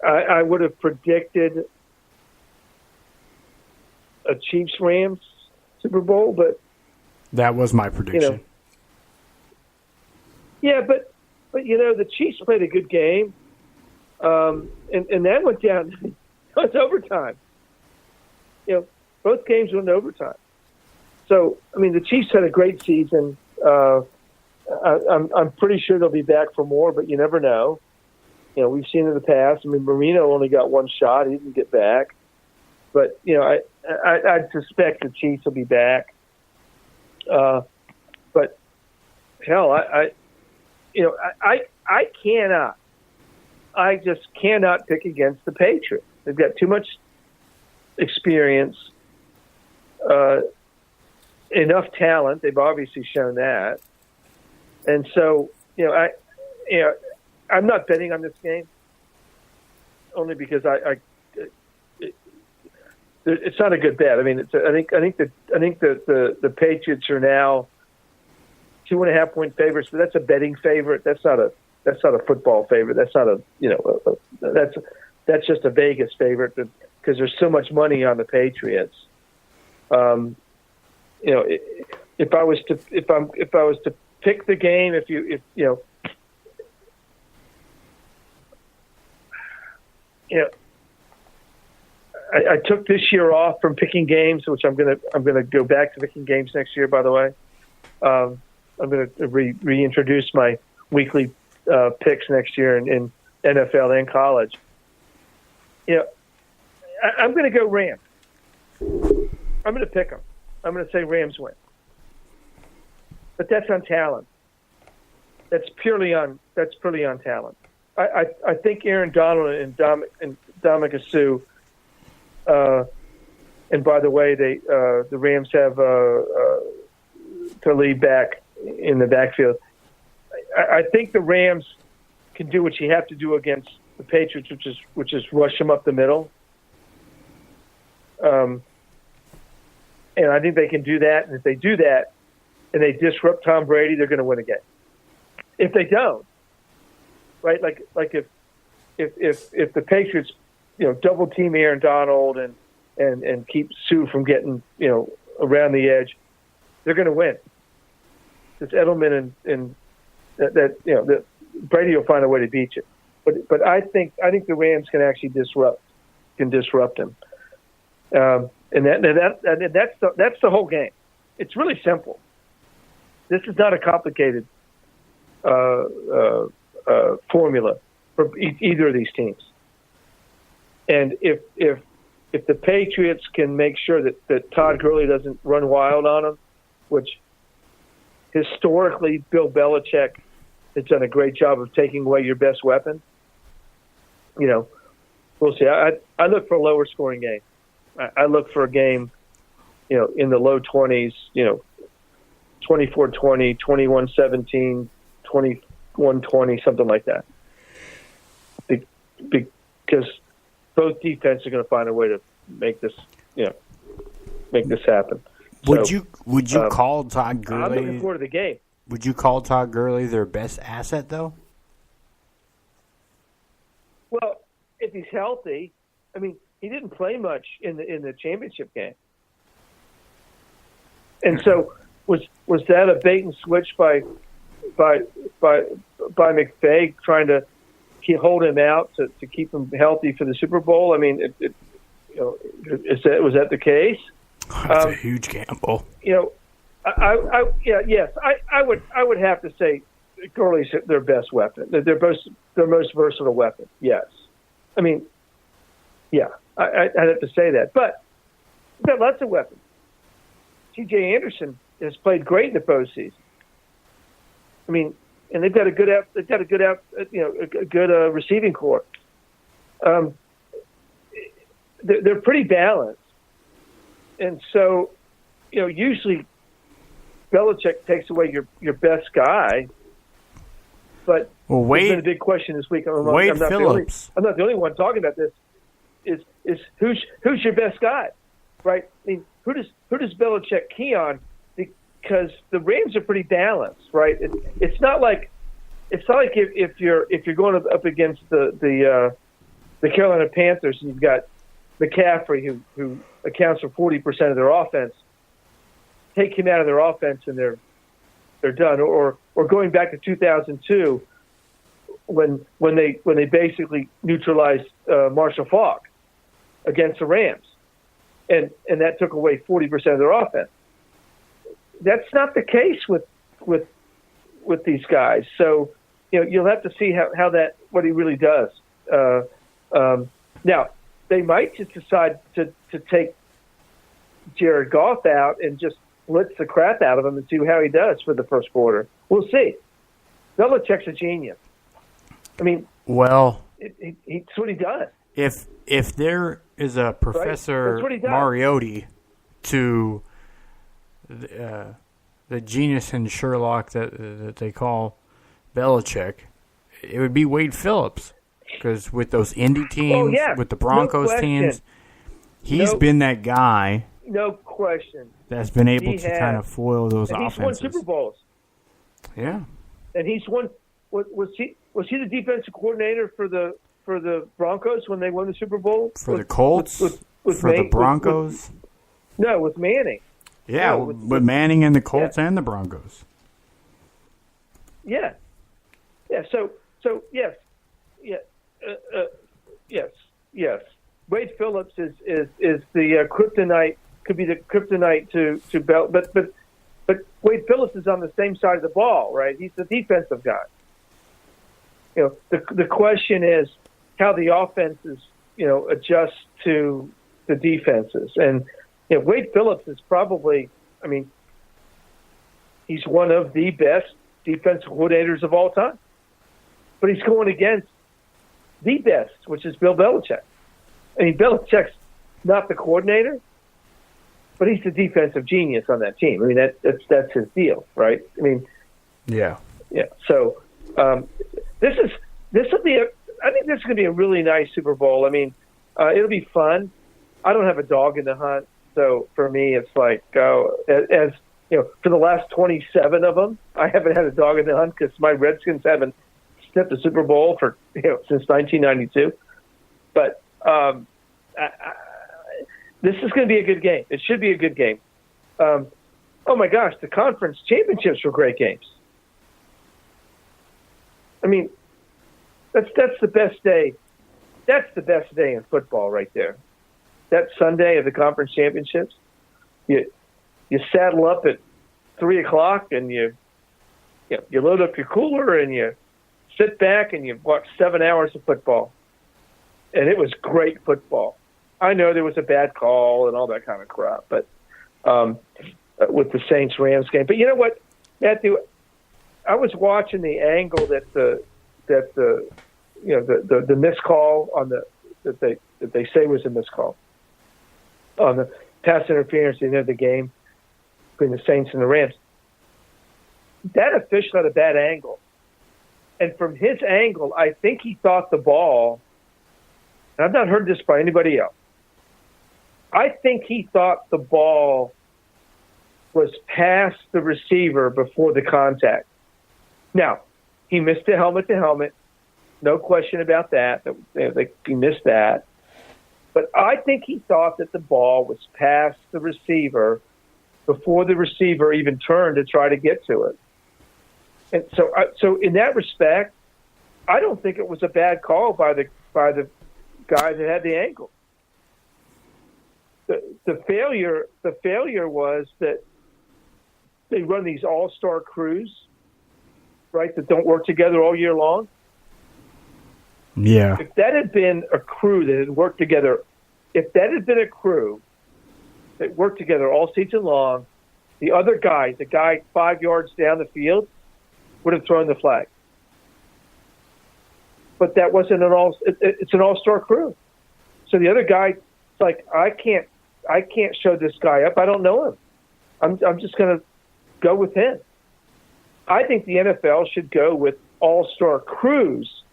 I would have predicted a Chiefs-Rams Super Bowl, but that was my prediction. But the Chiefs played a good game, and that went down. It's overtime. Both games went in overtime. So, I mean, the Chiefs had a great season. I'm pretty sure they'll be back for more, but you never know. We've seen in the past. I mean, Marino only got 1 shot; he didn't get back. But I suspect the Chiefs will be back. But hell, I cannot. I just cannot pick against the Patriots. They've got too much experience, enough talent. They've obviously shown that, and so I'm not betting on this game only because it's not a good bet. I mean, I think the Patriots are now 2.5-point favorites, but that's a betting favorite. That's not a football favorite. That's not that's just a Vegas favorite because there's so much money on the Patriots. If I was to pick the game, I took this year off from picking games, which I'm gonna go back to picking games next year. By the way, I'm gonna reintroduce my weekly picks next year in NFL and college. I'm gonna go Rams. I'm gonna pick them. I'm gonna say Rams win, but that's on talent. That's purely on talent. I think Aaron Donald and Dominic Sue. And by the way, the Rams have to lead back in the backfield. I think the Rams can do what you have to do against the Patriots, which is rush them up the middle. And I think they can do that. And if they do that, and they disrupt Tom Brady, they're going to win a game. If they don't, right? Like if the Patriots, double team Aaron Donald and keep Sue from getting, around the edge, they're going to win. It's Edelman and that Brady will find a way to beat you. But I think the Rams can actually disrupt him. And that's the whole game. It's really simple. This is not a complicated formula for either of these teams. And if the Patriots can make sure that Todd Gurley doesn't run wild on them, which historically Bill Belichick has done a great job of taking away your best weapon, we'll see. I look for a lower scoring game. I look for a game, in the low 20s, 24-20, 21-17, 21-20, something like that. Because both defenses are going to find a way to make this happen. Would you call Todd Gurley? I'm looking forward to the game. Would you call Todd Gurley their best asset, though? Well, if he's healthy, he didn't play much in the championship game, and so was that a bait and switch by McVay trying to hold him out to keep him healthy for the Super Bowl? Was that the case? That's a huge gamble. I would have to say Gurley's their best weapon. They're both their most versatile weapon. Yes, I'd have to say that. But they've got lots of weapons. C.J. Anderson has played great in the postseason. And they've got a good receiving corps. They're pretty balanced, and so usually Belichick takes away your best guy. But Wade, it's been a big question this week. Wade Phillips. I'm not the only one talking about this. Is who's your best guy, right? Who does Belichick key on? Because the Rams are pretty balanced, right? It's not like if you're going up against the Carolina Panthers and you've got McCaffrey who accounts for 40% of their offense. Take him out of their offense and they're done. Or going back to 2002 when they basically neutralized Marshall Faulk against the Rams, and that took away 40% of their offense. That's not the case with these guys. So you'll have to see what he really does. Now they might just decide to take Jared Goff out and just blitz the crap out of him and see how he does for the first quarter. We'll see. Belichick's a genius. It's what he does. If there is a Professor Mariotti to the genius in Sherlock that they call Belichick, it would be Wade Phillips. Because with those Indy teams, with the Broncos teams, he's been that guy. No question. That's been able to kind of foil those offenses. He's won Super Bowls. Yeah. And he's won. Was he the defensive coordinator for the Broncos when they won the Super Bowl? For the Colts? The Broncos? With Manning. Yeah, with Manning and the Colts and the Broncos. Yeah. Yeah. So yes. Yeah. Yes. Wade Phillips is the kryptonite. Could be the kryptonite to Bell, but Wade Phillips is on the same side of the ball, right? He's the defensive guy. The question is how the offenses adjust to the defenses, and Wade Phillips is probably, he's one of the best defensive coordinators of all time, but he's going against the best, which is Bill Belichick. Belichick's not the coordinator, but he's the defensive genius on that team. That's his deal, right? Yeah. So this will be I think this is going to be a really nice Super Bowl. It'll be fun. I don't have a dog in the hunt, so for me, it's like for the last 27 of them, I haven't had a dog in the hunt because my Redskins haven't sniffed the Super Bowl for since 1992. But this is going to be a good game. It should be a good game. Oh my gosh, the conference championships were great games. That's the best day. That's the best day in football right there. That Sunday of the conference championships. You saddle up at 3:00 and you You load up your cooler and you sit back and you watch 7 hours of football. And it was great football. I know there was a bad call and all that kind of crap, but with the Saints-Rams game. But you know what, Matthew? I was watching the angle that the missed call on that they say was a missed call on the pass interference at the end of the game between the Saints and the Rams. That official had a bad angle. And from his angle, I think he thought the ball, and I've not heard this by anybody else, I think he thought the ball was past the receiver before the contact. Now, he missed the helmet to helmet. No question about that. He missed that. But I think he thought that the ball was past the receiver before the receiver even turned to try to get to it. And so in that respect, I don't think it was a bad call by the guy that had the angle. The failure was that they run these all-star crews, right, that don't work together all year long. Yeah. If that had been a crew that had worked together, all season long, the other guy, the guy 5 yards down the field, would have thrown the flag. But that wasn't it's an all-star crew. So the other guy, it's like, I can't show this guy up. I don't know him. I'm just going to go with him. I think the NFL should go with all-star crews,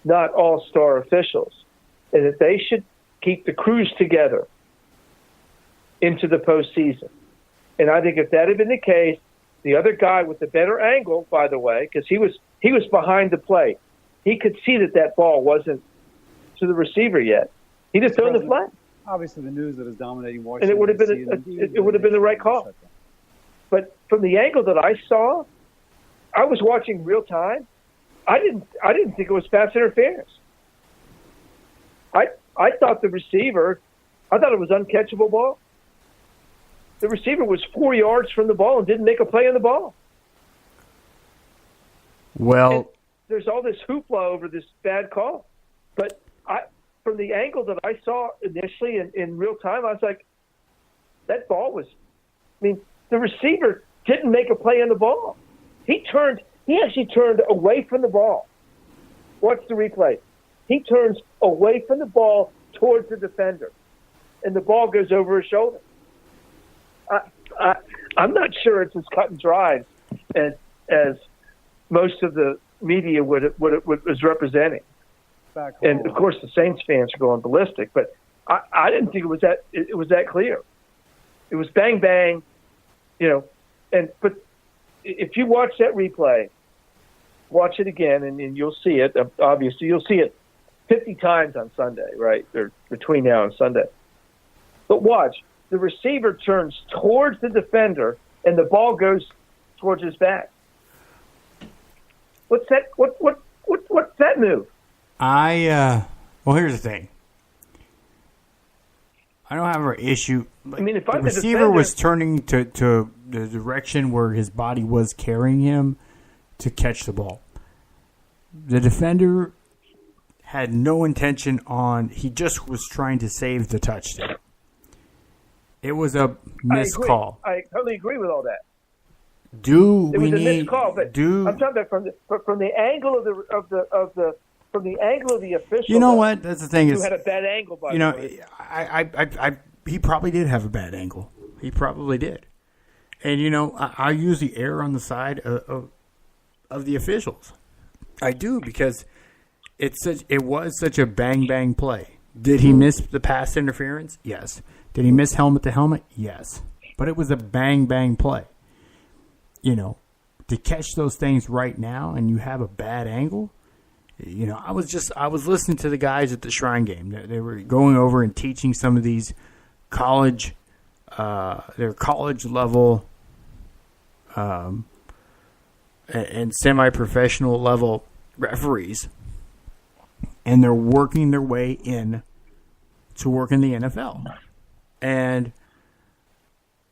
not all-star officials, and that they should keep the crews together into the postseason. And I think if that had been the case, the other guy with the better angle, by the way, because he was behind the play, he could see that ball wasn't to the receiver yet. He'd have thrown the flag. Obviously, the news that is dominating Washington, and it would have been the right call. But from the angle that I saw, I was watching real time. I didn't think it was pass interference. I thought the receiver, I thought it was uncatchable ball. The receiver was 4 yards from the ball and didn't make a play on the ball. Well, and there's all this hoopla over this bad call. But from the angle that I saw initially in real time, I was like, that ball was, the receiver didn't make a play on the ball. He actually turned away from the ball. Watch the replay. He turns away from the ball towards the defender, and the ball goes over his shoulder. I'm not sure it's as cut and dried as most of the media was representing. And of course, the Saints fans are going ballistic. But I didn't think it was that clear. It was bang bang, But if you watch that replay, watch it again, and you'll see it. Obviously, you'll see it 50 times on Sunday, right? Or between now and Sunday. But watch. The receiver turns towards the defender, and the ball goes towards his back. What's that? What's that move? Well, here's the thing. I don't have an issue. If the receiver was turning to the direction where his body was carrying him to catch the ball. The defender had no intention he just was trying to save the touchdown. It was a missed call. I totally agree with all that. It was a missed call, but I'm talking about from the angle of the official. You know what? That's the thing. Who had a bad angle, by the way. He probably did have a bad angle. He probably did. And I usually err on the side of the officials. I do, because it was such a bang bang play. Did he miss the pass interference? Yes. Did he miss helmet to helmet? Yes. But it was a bang bang play. To catch those things right now and you have a bad angle. I was listening to the guys at the Shrine game. They were going over and teaching some of these their college level and semi-professional level referees, and they're working their way in to work in the NFL. And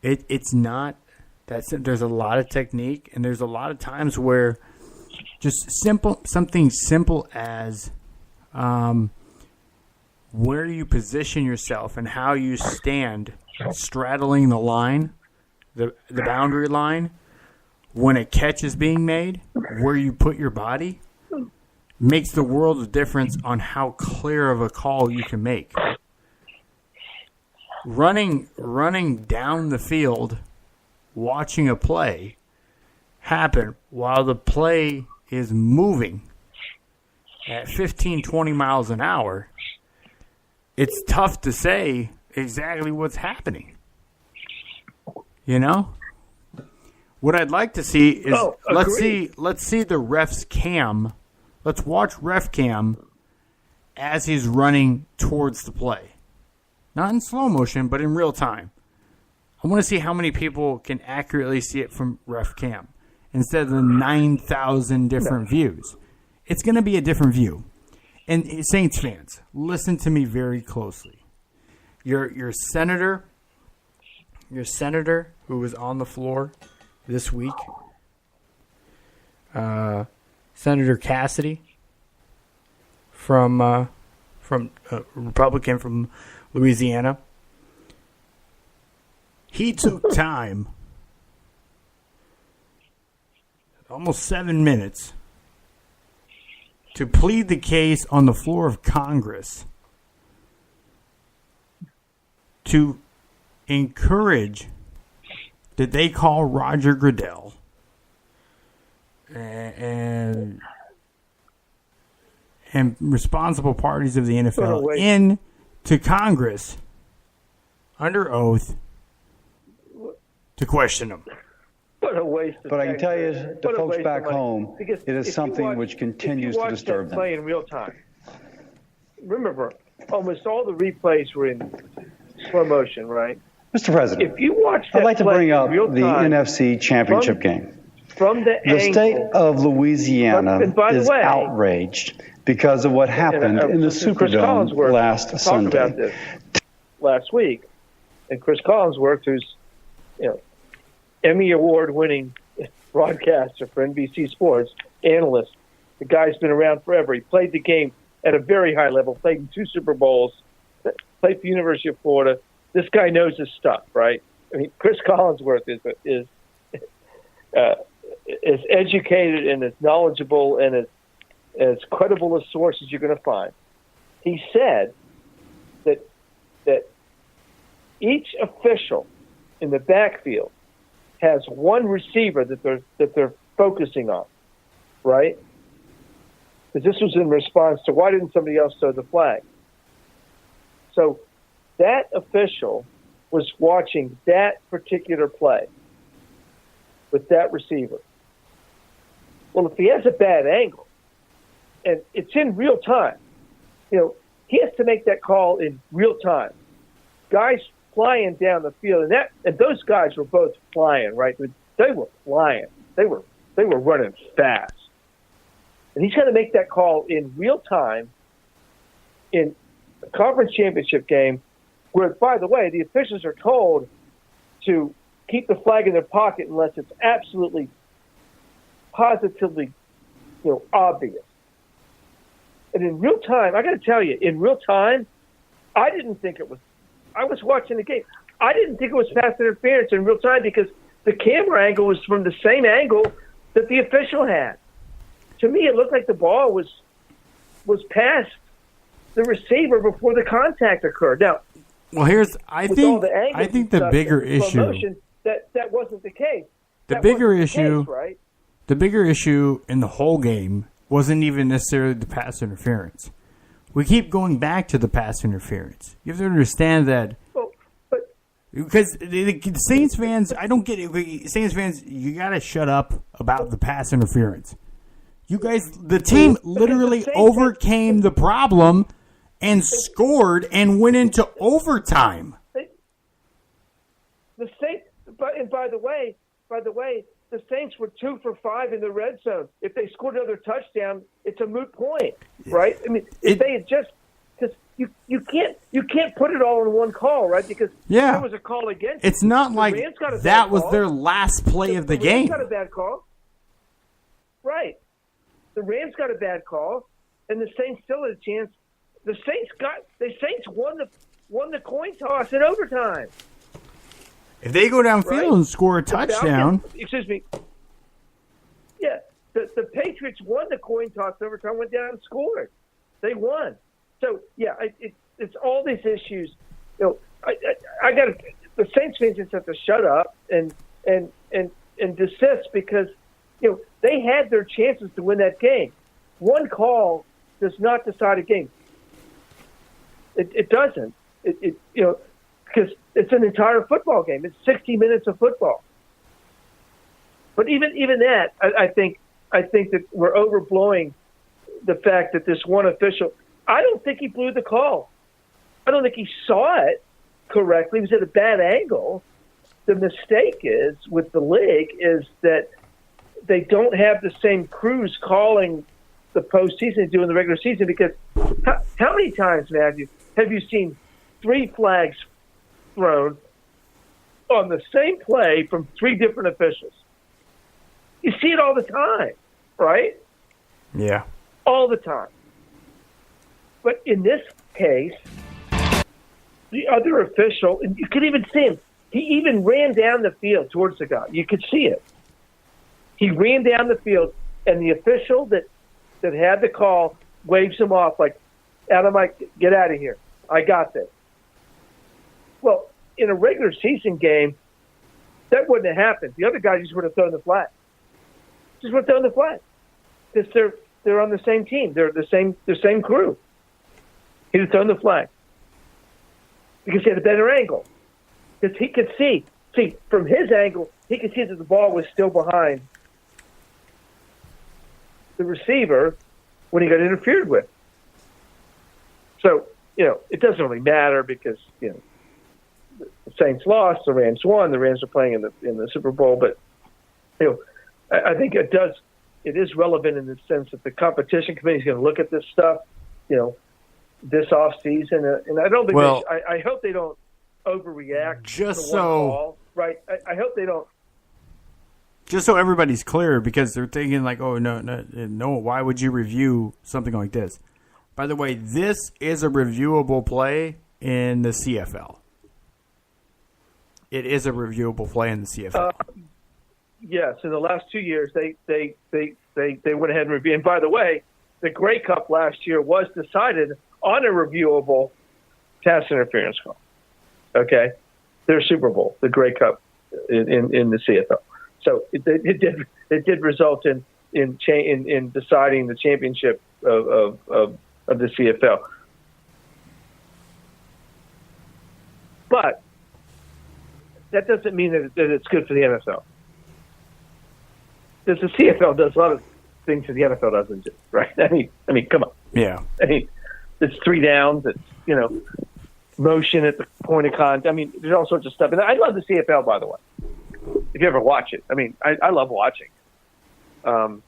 it's not There's a lot of technique, and there's a lot of times where just something simple as where you position yourself and how you stand straddling the line, the boundary line, when a catch is being made, where you put your body, makes the world of difference on how clear of a call you can make. Running down the field, watching a play happen while the play is moving at 15, 20 miles an hour, it's tough to say exactly what's happening. You know? What I'd like to see is let's see the ref's cam. Let's watch ref cam as he's running towards the play. Not in slow motion, but in real time. I want to see how many people can accurately see it from ref cam instead of the 9,000 different views. It's going to be a different view. And Saints fans, listen to me very closely. Your senator who was on the floor this week, Senator Cassidy from Republican from Louisiana. He took time, almost 7 minutes, to plead the case on the floor of Congress to encourage that they call Roger Goodell and responsible parties of the NFL in to Congress under oath to question them. What a waste of But I can tell you, the folks back of money. home, Because it is something which continues to disturb them. Play in real time. Remember, almost all the replays were in slow motion, right? Mr. President, If you watch that I'd like to play bring up in real the time, NFC Championship game. From the state of Louisiana and by the is way, outraged because of what happened in the Superdome last Sunday. About this last week, and Chris Collinsworth, who's Emmy Award-winning broadcaster for NBC Sports, analyst, the guy's been around forever. He played the game at a very high level, played in 2 Super Bowls, played for the University of Florida. This guy knows his stuff, right? I mean, Chris Collinsworth is educated and as knowledgeable and as credible a source as you're going to find. He said that each official in the backfield has one receiver that they're focusing on, right? Because this was in response to why didn't somebody else throw the flag? So that official was watching that particular play with that receiver. Well, if he has a bad angle and it's in real time, he has to make that call in real time. Guys flying down the field, and those guys were both flying, right? They were flying. They were running fast. And he's going to make that call in real time in a conference championship game where, by the way, the officials are told to keep the flag in their pocket unless it's absolutely, positively, obvious. And in real time, I got to tell you, in real time, I didn't think it was. I was watching the game. I didn't think it was pass interference in real time because the camera angle was from the same angle that the official had. To me, it looked like the ball was past the receiver before the contact occurred. Now, well, I think the bigger issue that wasn't the case. The bigger issue, right? The bigger issue in the whole game wasn't even necessarily the pass interference. We keep going back to the pass interference. You have to understand that. Because the Saints fans, I don't get it. Saints fans, you got to shut up about the pass interference. You guys, the team literally overcame the problem and scored and went into overtime. The Saints, and by the way, the Saints were 2 for 5 in the red zone. If they scored another touchdown, it's a moot point, right? I mean, if they had just because you can't put it all in one call, right? Because there was a call against. It's not like that was their last play of the game. The Rams got a bad call, right? The Rams got a bad call, and the Saints still had a chance. The Saints won the coin toss in overtime. If they go downfield and score a touchdown, excuse me. Yeah, the Patriots won the coin toss in overtime. Went down and scored. They won. So yeah, it's all these issues. I got the Saints fans just have to shut up and desist because they had their chances to win that game. One call does not decide a game. It doesn't. Because it's an entire football game. It's 60 minutes of football. But even that, I think that we're overblowing the fact that this one official. I don't think he blew the call. I don't think he saw it correctly. He was at a bad angle. The mistake is with the league is that they don't have the same crews calling the postseason as do in the regular season. Because how many times, Matthew, have you seen 3 flags thrown on the same play from 3 different officials? You see it all the time, right? Yeah. All the time. But in this case, the other official, and you could even see him, he even ran down the field towards the guy. You could see it. He ran down the field, and the official that had the call waves him off like, Adam, get out of here. I got this. Well, in a regular season game, that wouldn't have happened. The other guy just would have thrown the flag. Just would have thrown the flag. Because they're on the same team. They're the same crew. He would have thrown the flag. Because he had a better angle. Because he could see from his angle, he could see that the ball was still behind the receiver when he got interfered with. So, it doesn't really matter because, the Saints lost, the Rams won, the Rams are playing in the Super Bowl, but, I think it is relevant in the sense that the competition committee is going to look at this stuff, this off season, and I don't think I hope they don't overreact. Just to one call, right? I hope they don't. Just so everybody's clear, because they're thinking like, oh no, why would you review something like this? By the way, this is a reviewable play in the CFL. It is a reviewable play in the CFL. Yes, in the last 2 years, they went ahead and reviewed. And by the way, the Grey Cup last year was decided on a reviewable pass interference call. Okay, their Super Bowl, the Grey Cup in the CFL. So it did result in deciding the championship of the CFL. But that doesn't mean that it's good for the NFL. Because the CFL does a lot of things that the NFL doesn't do, right? I mean, come on. Yeah. I mean, it's 3 downs. It's motion at the point of contact. I mean, there's all sorts of stuff. And I love the CFL, by the way. If you ever watch it, I mean, I love watching. But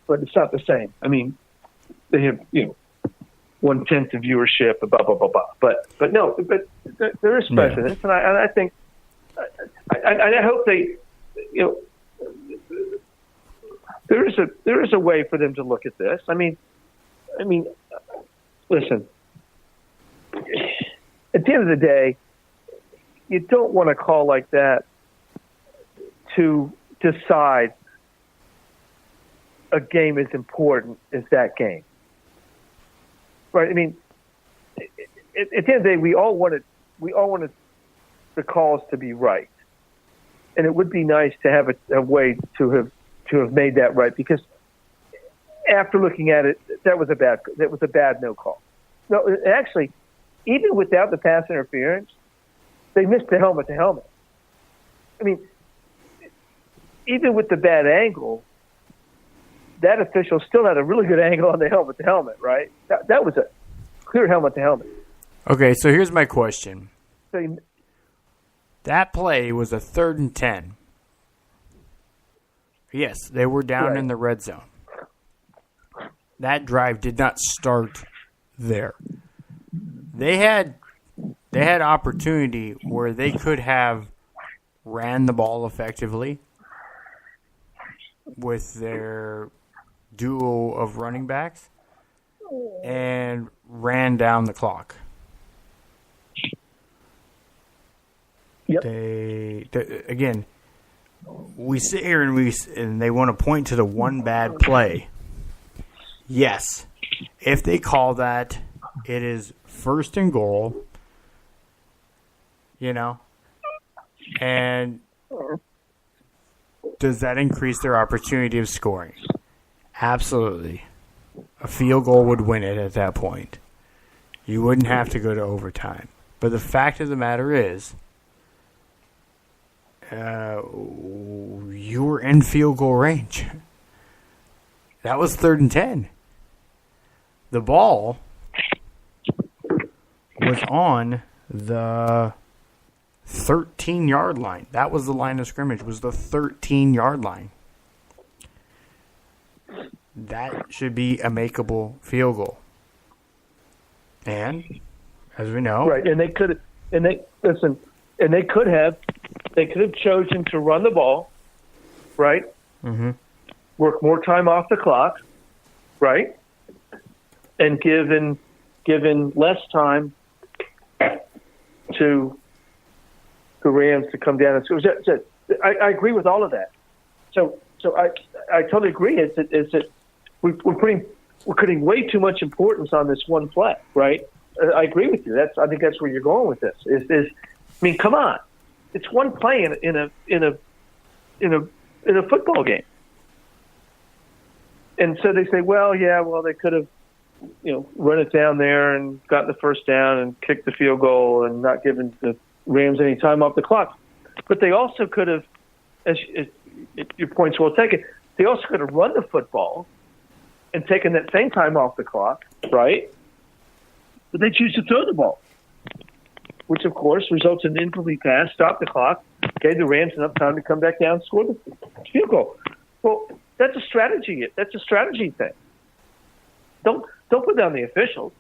it's not the same. I mean, they have 1/10 of viewership, blah blah blah blah. But there is precedence, and I think. I hope they, there is a way for them to look at this. I mean, listen. At the end of the day, you don't want a call like that to decide a game as important as that game, right? I mean, at the end of the day, we all wanted the calls to be right, and it would be nice to have a way to have made that right. Because after looking at it, that was a bad no call. No, actually, even without the pass interference, they missed the helmet to helmet. I mean, even with the bad angle, that official still had a really good angle on the helmet to helmet, right? That was a clear helmet to helmet. Okay, so here's my question. So that play was a 3rd and 10. Yes, they were down in the red zone. that drive did not start there. They had opportunity where they could have ran the ball effectively with their duo of running backs and ran down the clock. Yep. Again, we sit here and they want to point to the one bad play. Yes, if they call that, it is first and goal, and does that increase their opportunity of scoring? Absolutely. A field goal would win it at that point. You wouldn't have to go to overtime. But the fact of the matter is, you were in field goal range. That was 3rd and 10. The ball was on the 13-yard line. That was the line of scrimmage, was the 13-yard line. That should be a makeable field goal. And, as we know... Right, and they could have chosen to run the ball, right? Mm-hmm. Work more time off the clock, right? And given less time to the Rams to come down and score. I agree with all of that. So I totally agree. Is that we're putting way too much importance on this one play, right? I agree with you. I think that's where you're going with this. Come on, it's one play in a football game, and so they say, they could have, run it down there and gotten the first down and kicked the field goal and not given the Rams any time off the clock. But they also could have, as your point's well taken, they also could have run the football and taken that same time off the clock, right? But they choose to throw the ball, which, of course, results in an incomplete pass, stop the clock, gave the Rams enough time to come back down and score the field goal. Well, that's a strategy. That's a strategy thing. Don't put down the officials.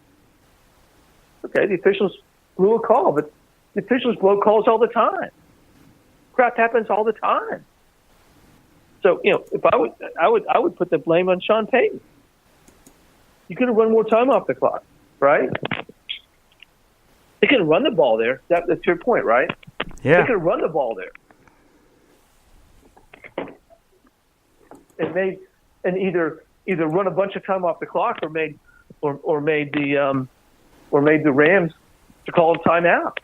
Okay, the officials blew a call, but the officials blow calls all the time. Crap happens all the time. So, if I would put the blame on Sean Payton. You could have run more time off the clock, right? They could have run the ball there. That's your point, right? Yeah. They could have run the ball there, and either run a bunch of time off the clock or made the Rams to call a timeout.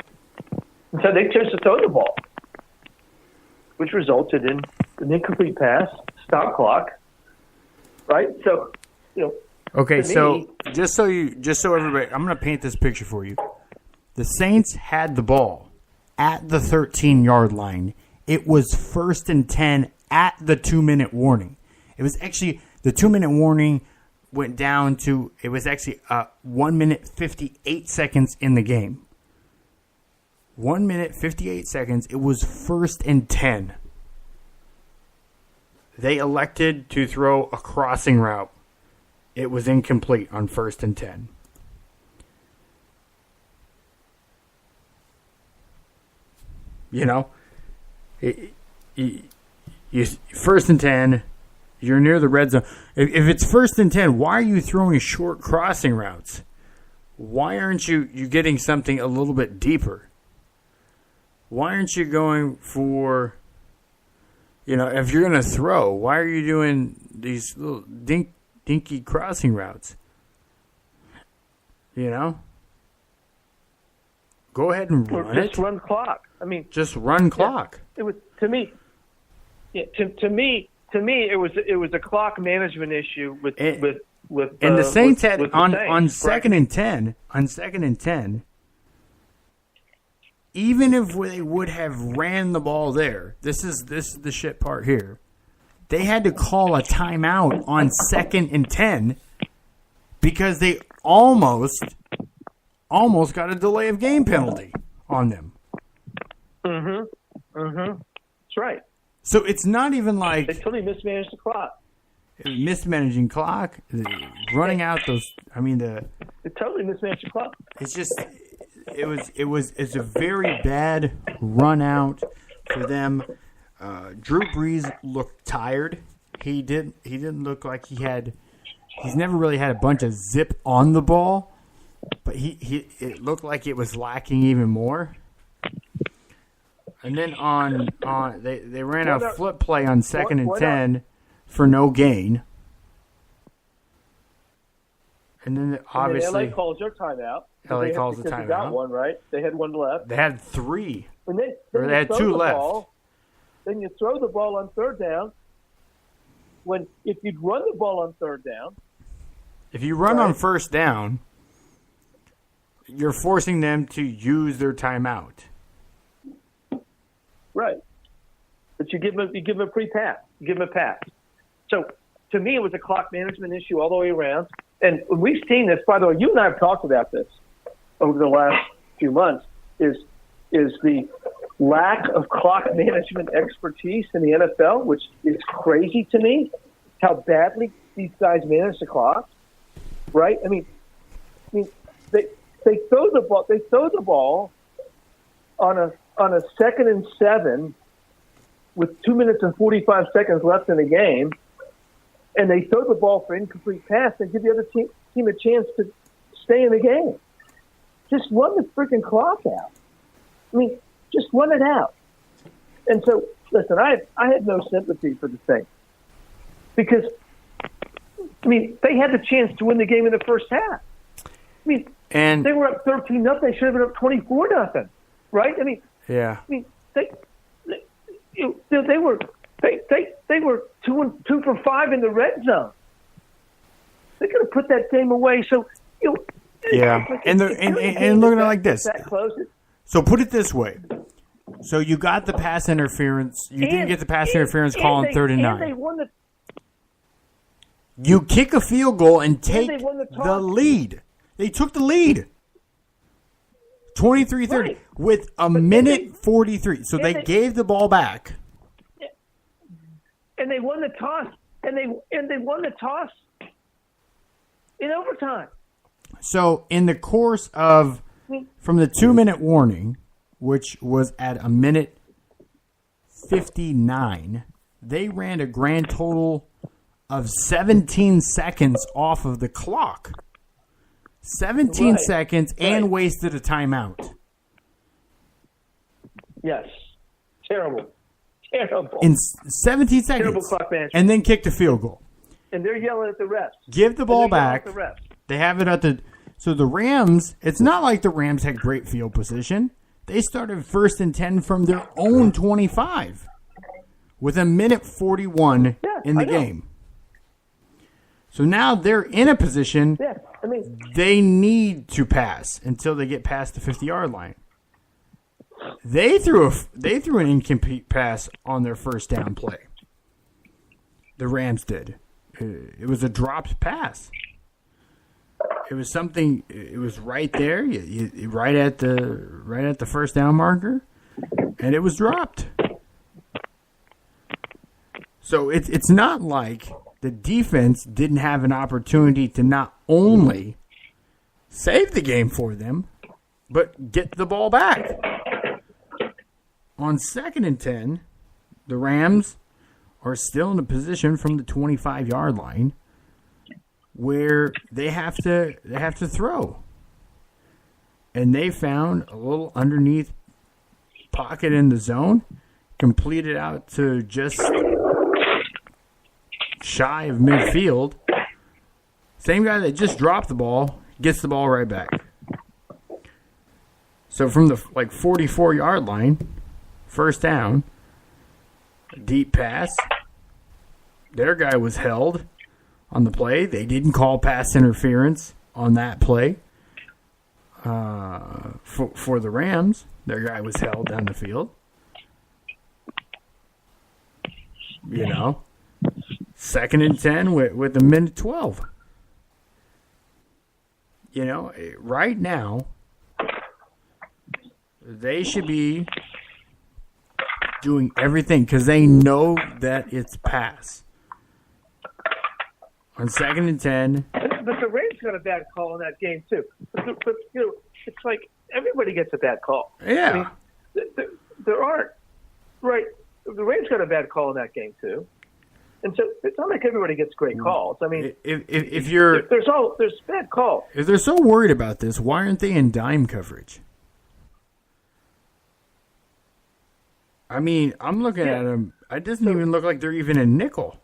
And so they chose to throw the ball, which resulted in an incomplete pass, stop clock, right? So, Okay, so just so everybody, I'm going to paint this picture for you. The Saints had the ball at the 13-yard line. It was 1st and 10 at the 2-minute warning. It was actually, the 2-minute warning went down to, it was actually 1 minute 58 seconds in the game. 1 minute 58 seconds. It was 1st and 10. They elected to throw a crossing route. It was incomplete on 1st and 10. You 1st and 10, you're near the red zone. If it's 1st and 10, why are you throwing short crossing routes? Why aren't you getting something a little bit deeper? Why aren't you going for, if you're going to throw, why are you doing these little dinky crossing routes? Go ahead and run it. Just run clock. Just run clock. It was to me. It was a clock management issue with. And the Saints had with on Saints, 2nd and 10. On 2nd and 10. Even if they would have ran the ball there, this is the shit part here. They had to call a timeout on 2nd and 10 because they almost got a delay of game penalty on them. That's right. So it's not even like they totally mismanaged the clock. mismanaging clock, running out those. I mean, it totally mismanaged the clock. It's just it's a very bad run out for them. Drew Brees looked tired. He didn't look like he's never really had a bunch of zip on the ball, but it looked like it was lacking even more. And then they ran a flip play on 2nd and 10 for no gain. And then obviously LA calls their timeout. LA calls the timeout. They got one, right? They had one left. They had 3. They had 2 left. Then you throw the ball on 3rd down. If you'd run the ball on 3rd down. If you run on 1st down, you're forcing them to use their timeout. Right. But you give them a pre-pass. You give them a pass. So, to me, it was a clock management issue all the way around. And we've seen this, by the way, you and I have talked about this over the last few months, is the lack of clock management expertise in the NFL, which is crazy to me, how badly these guys manage the clock, right? I mean, they throw the ball on a 2nd and 7 with 2 minutes and 45 seconds left in the game, and they throw the ball for incomplete pass and give the other team a chance to stay in the game. Just run the freaking clock out. I mean, just run it out. And so, listen, I had no sympathy for the thing because, I mean, they had the chance to win the game in the first half. I mean, they were up 13-0. They should have been up 24-0, right? I mean, yeah. I mean, they were 2 for 5 in the red zone. They could have put that game away. So, yeah, and looking at it like this. That close. So put it this way. So you got the pass interference. You didn't get the pass interference call on 3rd and 9. You kick a field goal and take the lead. They took the lead. 23-30 right. with a minute 43. So they gave the ball back. And they won the toss. And they won the toss in overtime. So in the course of from the 2-minute warning, which was at a minute 59, they ran a grand total of 17 seconds off of the clock. 17 seconds and wasted a timeout. Yes. Terrible. In 17 seconds. Terrible clock management. And then kicked a field goal. And they're yelling at the refs. Give the ball back. They have it at the... So the Rams, it's not like the Rams had great field position. They started 1st and 10 from their own 25 with a minute 41 in the game. So now they're in a position they need to pass until they get past the 50-yard line. They threw an incomplete pass on their 1st down play. The Rams did. It was a dropped pass. It was something. It was right there, right at the 1st down marker, and it was dropped. So it's not like the defense didn't have an opportunity to not only save the game for them, but get the ball back. On 2nd and 10, the Rams are still in a position from the 25-yard line where they have to throw. And they found a little underneath pocket in the zone, completed out to just shy of midfield. Same guy that just dropped the ball gets the ball right back. So from the 44-yard line, 1st down, deep pass. Their guy was held on the play. They didn't call pass interference on that play. For the Rams, their guy was held down the field. 2nd and 10 with a minute 12. Right now, they should be doing everything because they know that it's pass. On 2nd and 10. But the Rams got a bad call in that game too. But it's like everybody gets a bad call. Yeah. I mean, there aren't right. The Rams got a bad call in that game too, and so it's not like everybody gets great calls. I mean, if there's bad calls. If they're so worried about this, why aren't they in dime coverage? I mean, I'm looking at them. It doesn't even look like they're even in nickel.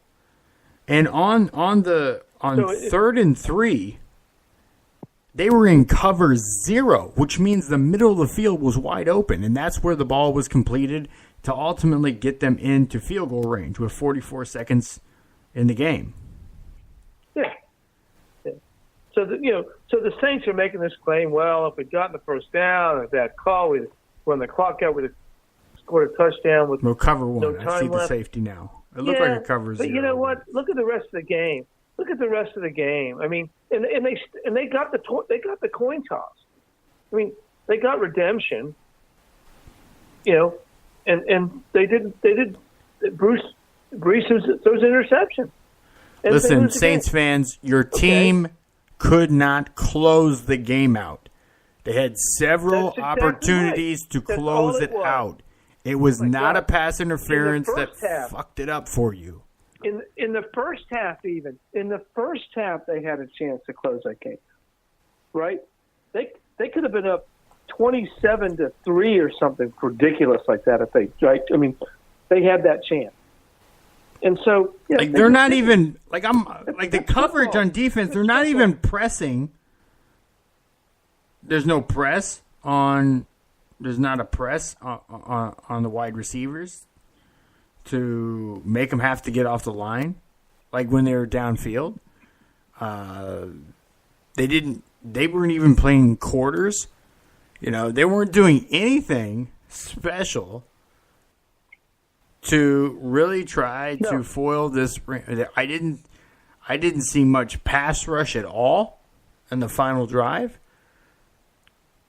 And on 3rd and 3, they were in cover 0, which means the middle of the field was wide open, and that's where the ball was completed to ultimately get them into field goal range with 44 seconds in the game. Yeah. So the Saints are making this claim. Well, if we'd gotten the first down, if that call, we'd run the clock out, we'd have scored a touchdown with cover 1. No time I see left. The safety now. It looked like a cover 0. But you know what? Look at the rest of the game. I mean, and they got the coin toss. I mean, they got redemption. And they did. Bruce throws interception. Listen, Saints fans, your team could not close the game out. They had several opportunities to close it out. It was not a pass interference that fucked it up for you. In the first half, they had a chance to close that game. Right? They could have been up 27-3 or something ridiculous like that if they. Right? I mean, they had that chance. And so, they're not even the coverage on defense. They're not even pressing. There's no press on. There's not a press on the wide receivers to make them have to get off the line, like when they were downfield. They weren't even playing quarters. They weren't doing anything special to really try to foil this. I didn't see much pass rush at all in the final drive.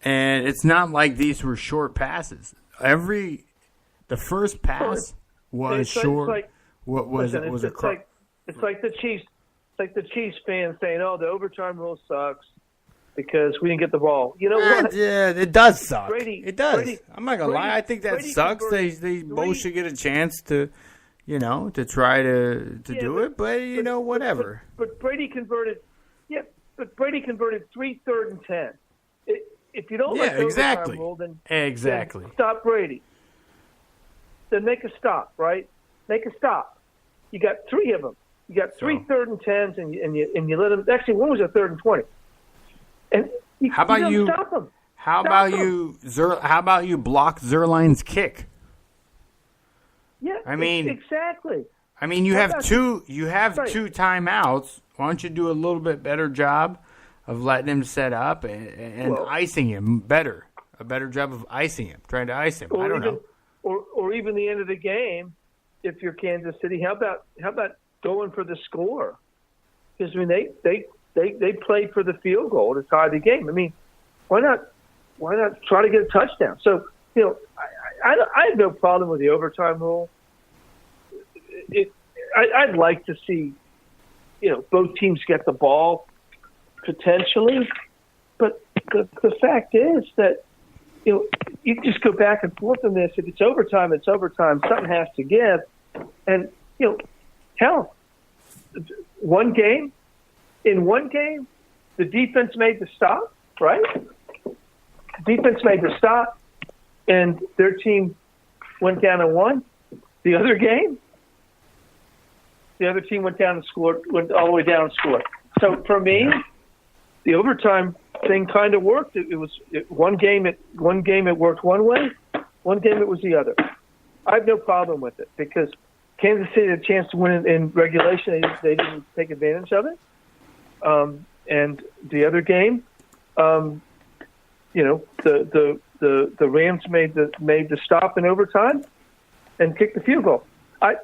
And it's not like these were short passes. The first pass was short. It's like the Chiefs. It's like the Chiefs fans saying, "Oh, the overtime rule sucks because we didn't get the ball." You know what? Yeah, it does suck. It does. I'm not gonna lie. I think that sucks. They both should get a chance to, to try to do it. But whatever. But Brady converted. Yeah, but Brady converted 3 3rd and 10. If you don't like the overtime rule, then stop Brady. Then make a stop, right? Make a stop. You got 3 of them. You got 3 3rd and 10s, and you let them. Actually, one was a 3rd and 20. And how about you stop them? How about you block Zerline's kick? Yeah, exactly. I mean, you have two timeouts. Why don't you do a little bit better job of letting him set up and icing him better? A better job of icing him, trying to ice him. I don't know. Or even the end of the game, if you're Kansas City, how about going for the score? Because I mean, they played for the field goal to tie the game. I mean, why not try to get a touchdown? So I have no problem with the overtime rule. I'd like to see both teams get the ball potentially, but the fact is that you just go back and forth on this. If it's overtime, it's overtime. Something has to give. And, hell, in one game, the defense made the stop, right? Defense made the stop, and their team went down and won. The other game, the other team went down and scored, went all the way down and scored. So for me, the overtime thing kind of worked. One game it worked one way, one game it was the other. I have no problem with it because Kansas City had a chance to win in regulation. They didn't take advantage of it. And the other game, the Rams made the stop in overtime and kicked the field goal. I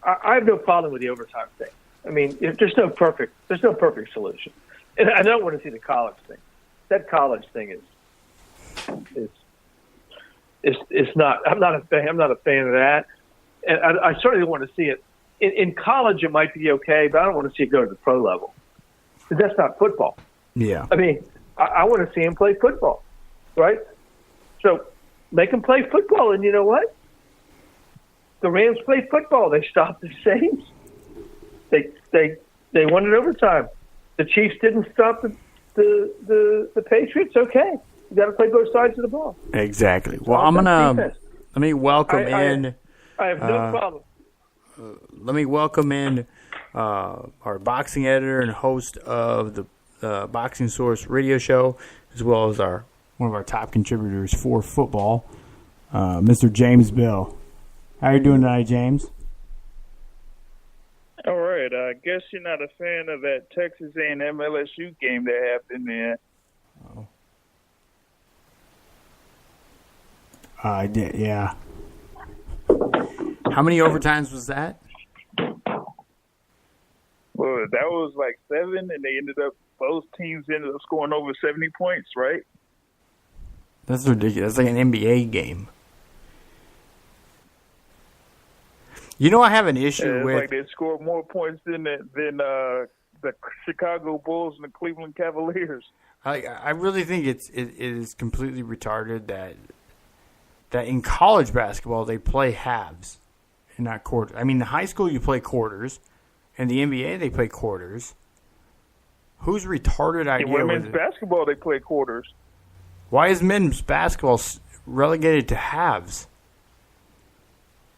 have no problem with the overtime thing. I mean, there's no perfect solution. And I don't want to see the college thing. That college thing is not. I'm not a fan of that, and I certainly want to see it in college it might be okay, but I don't want to see it go to the pro level. Because that's not football. Yeah. I mean, I want to see him play football, right? So make him play football, and you know what? The Rams played football. They stopped the Saints. They won it overtime. The Chiefs didn't stop the Patriots. Okay, you got to play both sides of the ball. Exactly. Well, I'm gonna let me welcome in. I have no problem. Let me welcome in our boxing editor and host of the Boxing Source radio show, as well as one of our top contributors for football, Mr. James Bill. How are you doing tonight, James? All right. I guess you're not a fan of that Texas A&M LSU game that happened there. Oh. I did, yeah. How many overtimes was that? Well, that was like 7, and both teams ended up scoring over 70 points, right? That's ridiculous. That's like an NBA game. You know, I have an issue with. Like they scored more points than the Chicago Bulls and the Cleveland Cavaliers. I really think it is completely retarded that in college basketball they play halves and not quarters. I mean, in high school you play quarters, and the NBA they play quarters. Whose retarded idea? In women's basketball they play quarters. Why is men's basketball relegated to halves?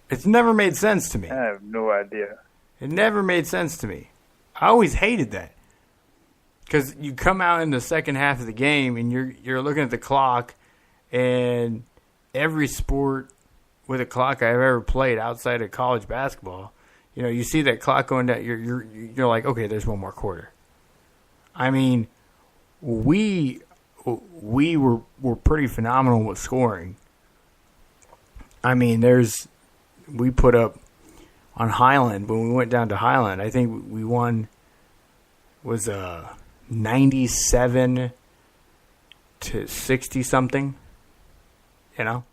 It's never made sense to me. I have no idea. It never made sense to me. I always hated that. Because you come out in the second half of the game and you're looking at the clock, and every sport with a clock I've ever played outside of college basketball, you know, you see that clock going down, you're like, okay, there's one more quarter. I mean, we were pretty phenomenal with scoring. I mean, we put up on Highland, when we went down to Highland, I think we won, was 97 to 60 something, you know?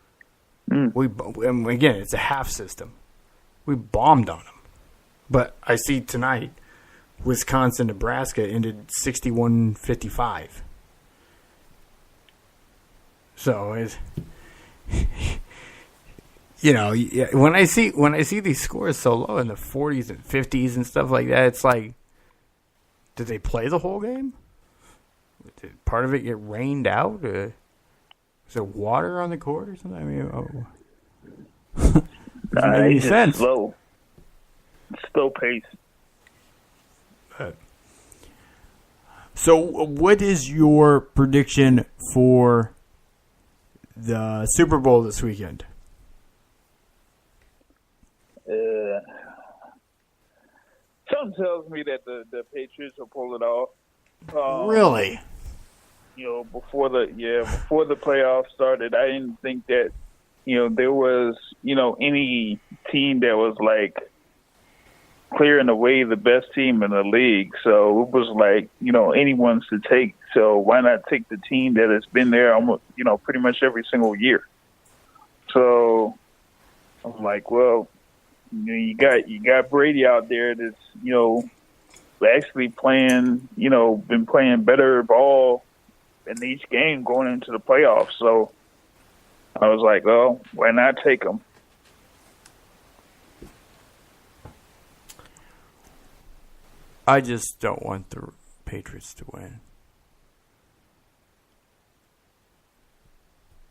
And again, it's a half system. We bombed on them. But I see tonight, Wisconsin, Nebraska ended 61-55. So it's... You know, when I see these scores so low in the 40s and 50s and stuff like that, it's like, did they play the whole game? Did part of it get rained out? Is there water on the court or something? I mean, doesn't make any sense. Slow pace. So, what is your prediction for the Super Bowl this weekend? Something tells me that the Patriots will pull it off. Really? You know, before the playoffs started, I didn't think that, you know, there was, you know, any team that was like clearing away the best team in the league. So it was like, you know, anyone's to take. So why not take the team that has been there almost, you know, pretty much every single year? So I'm like, well, you got Brady out there that's, you know, actually playing, you know, been playing better ball in each game going into the playoffs. So I was like, well, why not take them? I just don't want the Patriots to win.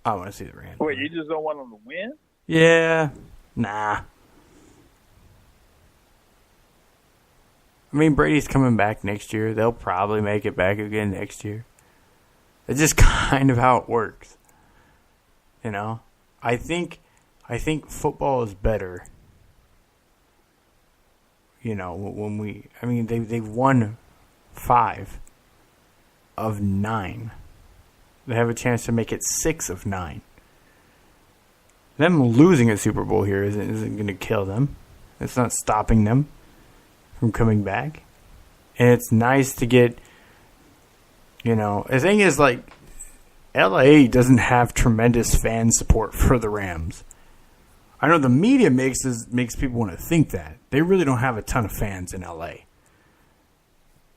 I want to see the Rams. Wait, you just don't want them to win? Yeah. Nah. I mean, Brady's coming back next year. They'll probably make it back again next year. It's just kind of how it works. You know? I think football is better. You know, when they've won 5 of 9. They have a chance to make it 6 of 9. Them losing a Super Bowl here isn't going to kill them. It's not stopping them from coming back. And it's nice to get, you know, the thing is, like, LA doesn't have tremendous fan support for the Rams. I know the media makes people want to think that. They really don't have a ton of fans in L.A.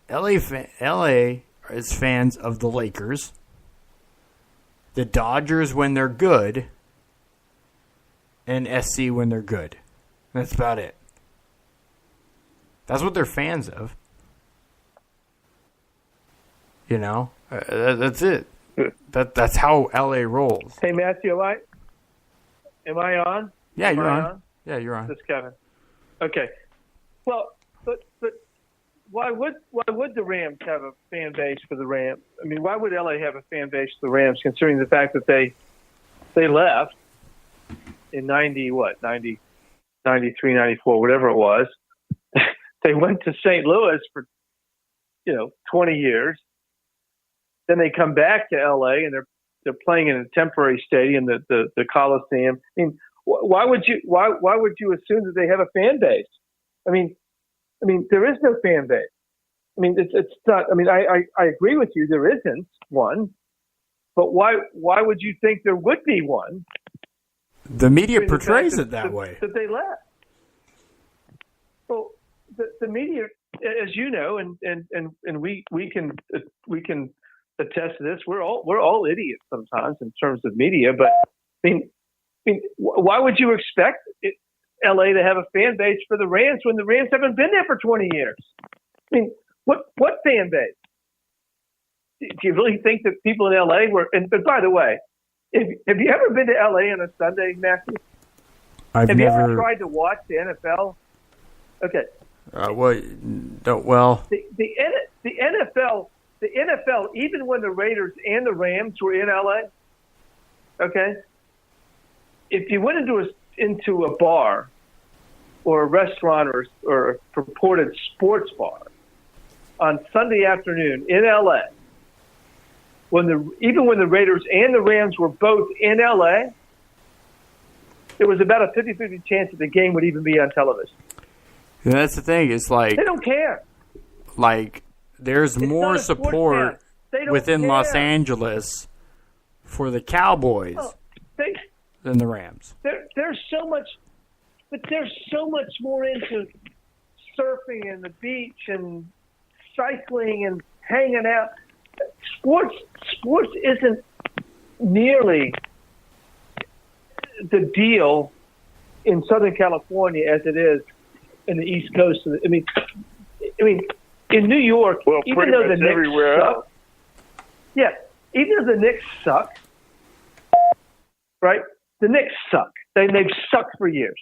L.A. is fans of the Lakers, the Dodgers when they're good, and SC when they're good. That's about it. That's what they're fans of. You know, that's it. That's how LA rolls. Hey, Matthew, am I on? Yeah, you're on. Yeah, you're on. This is Kevin. Okay. Well, but why would the Rams have a fan base for the Rams? I mean, why would LA have a fan base for the Rams, considering the fact that they left in 93, 94, whatever it was. They went to St. Louis for 20 years. Then they come back to LA and they're playing in a temporary stadium, the Coliseum. I mean, why would you assume that they have a fan base? I mean, there is no fan base. I mean, it's not. I mean, I agree with you. There isn't one, but why would you think there would be one? The media portrays it that way. That they left. Well, the media, as you know, and we can attest to this. We're all idiots sometimes in terms of media, but I mean, why would you expect LA to have a fan base for the Rams when the Rams haven't been there for 20 years? I mean, what fan base? Do you really think that people in LA were? But by the way, have you ever been to LA on a Sunday, Matthew? Have you ever tried to watch the NFL? Okay. The NFL, even when the Raiders and the Rams were in LA, okay, if you went into a bar or a restaurant or a purported sports bar on Sunday afternoon in LA, even when the Raiders and the Rams were both in LA, there was about a 50-50 chance that the game would even be on television. And that's the thing. It's like they don't care. Like there's more support within Los Angeles for the Cowboys than the Rams. There's so much more into surfing and the beach and cycling and hanging out. Sports isn't nearly the deal in Southern California as it is in the East Coast. I mean, in New York, even though the Knicks suck, even though the Knicks suck, right? The Knicks suck. They've sucked for years.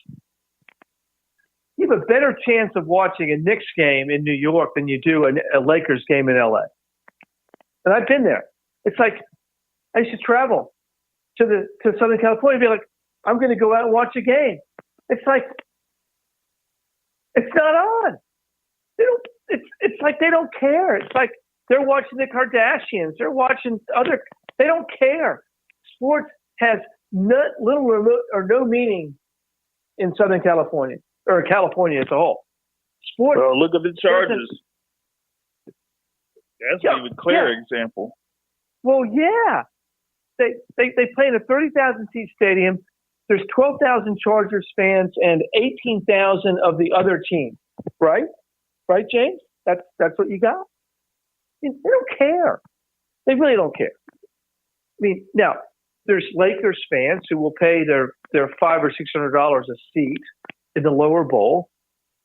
You have a better chance of watching a Knicks game in New York than you do a Lakers game in LA. And I've been there. It's like I used to travel to Southern California and be like, I'm going to go out and watch a game. It's like it's not on. It's like they don't care. It's like they're watching the Kardashians. They're watching other. They don't care. Sports has little or no meaning in Southern California or California as a whole. Sports. Well, look at the Chargers. That's an even clearer example. Well, yeah, they play in a 30,000 seat stadium. There's 12,000 Chargers fans and 18,000 of the other teams. Right, James? That's what you got. I mean, they don't care. They really don't care. I mean, now there's Lakers fans who will pay their $500 or $600 a seat in the lower bowl,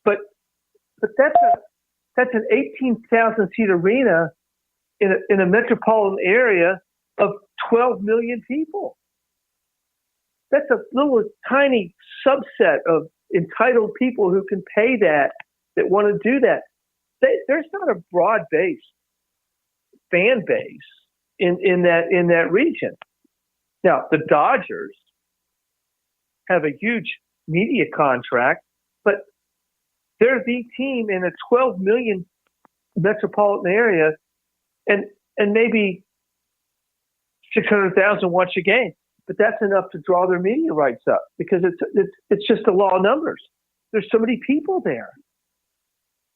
but that's an 18,000 seat arena in a metropolitan area of 12 million people. That's a little tiny subset of entitled people who can pay that want to do that. There's not a broad-based fan base in that region. Now, the Dodgers have a huge media contract, but they're the team in a 12 million metropolitan area, and maybe 600,000 watch a game. But that's enough to draw their media rights up because it's just the law of numbers. There's so many people there.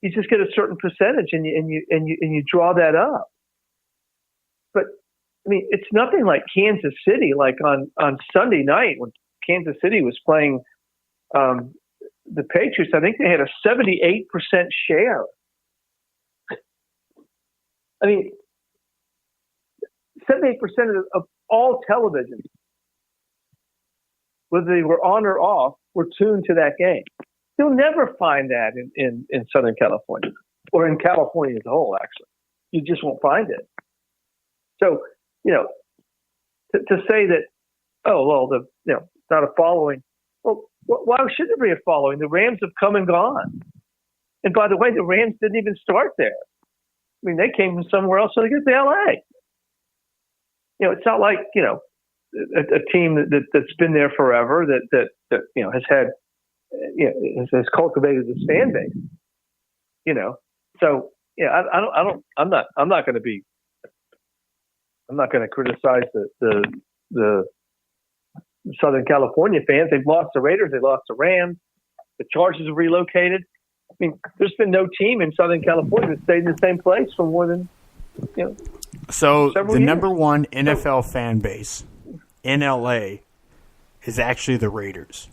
You just get a certain percentage and you draw that up. But I mean, it's nothing like Kansas City. Like on Sunday night when Kansas City was playing the Patriots, I think they had a 78% share. I mean, 78% of all television, whether they were on or off, were tuned to that game. You'll never find that in Southern California, or in California as a whole, actually. You just won't find it. So, to say that, not a following. Well, why should there be a following? The Rams have come and gone. And by the way, the Rams didn't even start there. I mean, they came from somewhere else, so they get to L.A. It's not like, a team that's been there forever that has had, has cultivated this fan base. So I'm not going to criticize the Southern California fans. They've lost the Raiders. They lost the Rams. The Chargers have relocated. I mean, there's been no team in Southern California that stayed in the same place for more than, So the years. number one NFL fan base in L.A. is actually the Raiders.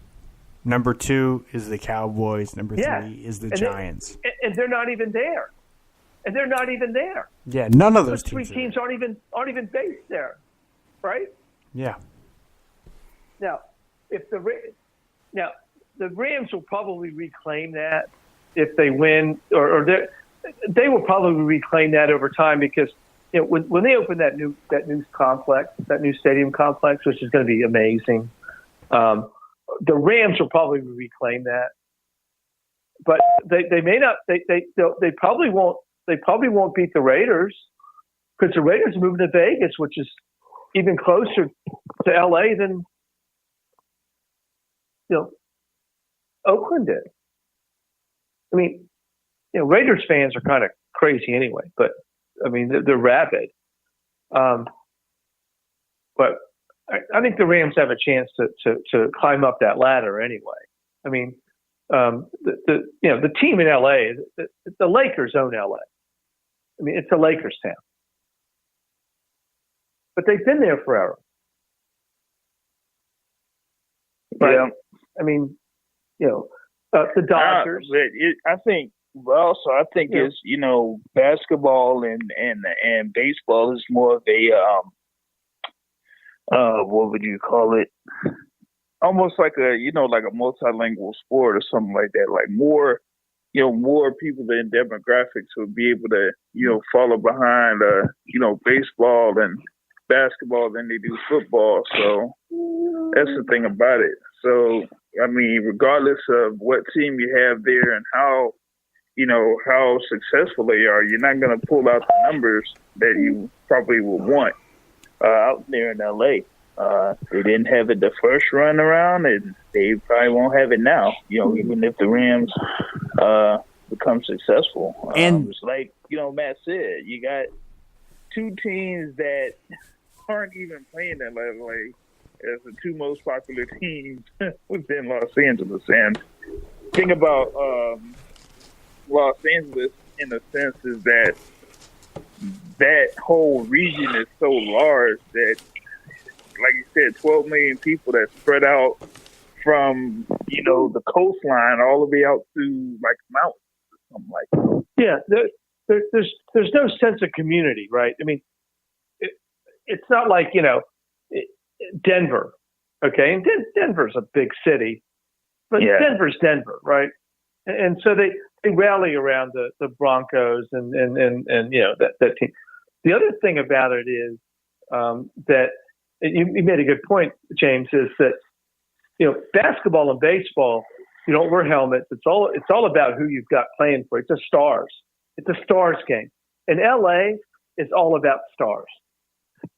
Number 2 is the Cowboys. Number 3 is the Giants. And they're not even there. Yeah, none of those three teams aren't even based there, right? Yeah. Now, the Rams will probably reclaim that if they win, or they will probably reclaim that over time, because when they open that new complex, that new stadium complex, which is going to be amazing, the Rams will probably reclaim that. But they may not. They probably won't. They probably won't beat the Raiders, because the Raiders are moving to Vegas, which is even closer to LA than Oakland did. I mean, Raiders fans are kind of crazy anyway, but I mean, they're rabid. But I think the Rams have a chance to climb up that ladder anyway. I mean, the team in LA, the Lakers own LA. I mean, it's a Lakers town, but they've been there forever. Right? Yeah. I mean, the Dodgers. I think it's basketball and baseball is more of a what would you call it? Almost like a multilingual sport or something like that. Like more people in demographics would be able to follow behind baseball and basketball than they do football. So that's the thing about it. So I mean, regardless of what team you have there and how successful they are, you're not going to pull out the numbers that you probably would want out there in LA. They didn't have it the first run around, and they probably won't have it now. Even if the Rams become successful. And it's like Matt said, you got two teams that aren't even playing at LA as the two most popular teams within Los Angeles. And thing about Los Angeles, in a sense, is that whole region is so large that, like you said, 12 million people that spread out from, the coastline all the way out to like mountains or something like that. Yeah, there's no sense of community, right? I mean, it's not like, Denver, okay? And Denver's a big city, but Denver's Denver, right? And so they rally around the Broncos and that team. The other thing about it is that you made a good point, James, is that basketball and baseball, you don't wear helmets. It's all about who you've got playing for. It's a stars game. And LA is all about stars.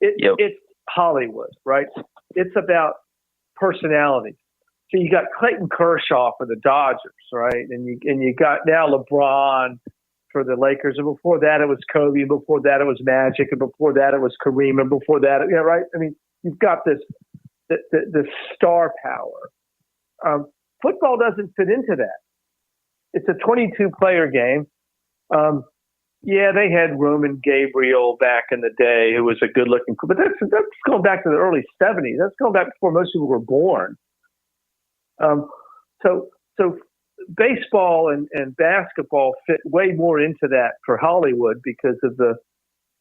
It's Hollywood, right? It's about personality. So you got Clayton Kershaw for the Dodgers, right? And you got now LeBron for the Lakers, and before that it was Kobe, and before that it was Magic, and before that it was Kareem, and before that, right? I mean, you've got this the star power. Football doesn't fit into that. It's a 22-player game. They had Roman Gabriel back in the day, who was a good-looking, but that's going back to the early 70s. That's going back before most people were born. So baseball and basketball fit way more into that for Hollywood because of the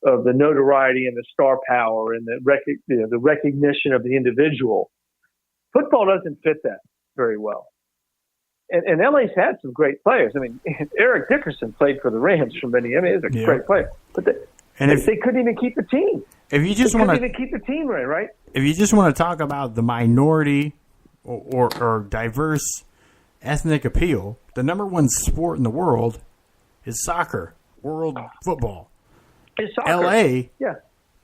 notoriety and the star power and the recognition of the individual. Football doesn't fit that very well. And LA's had some great players. I mean, Eric Dickerson played for the Rams for many. I mean, he's a great player, but they couldn't even keep the team. If you just want to even keep the team right? If you just want to talk about the minority or diverse ethnic appeal, the number one sport in the world is soccer, world football. It's soccer. LA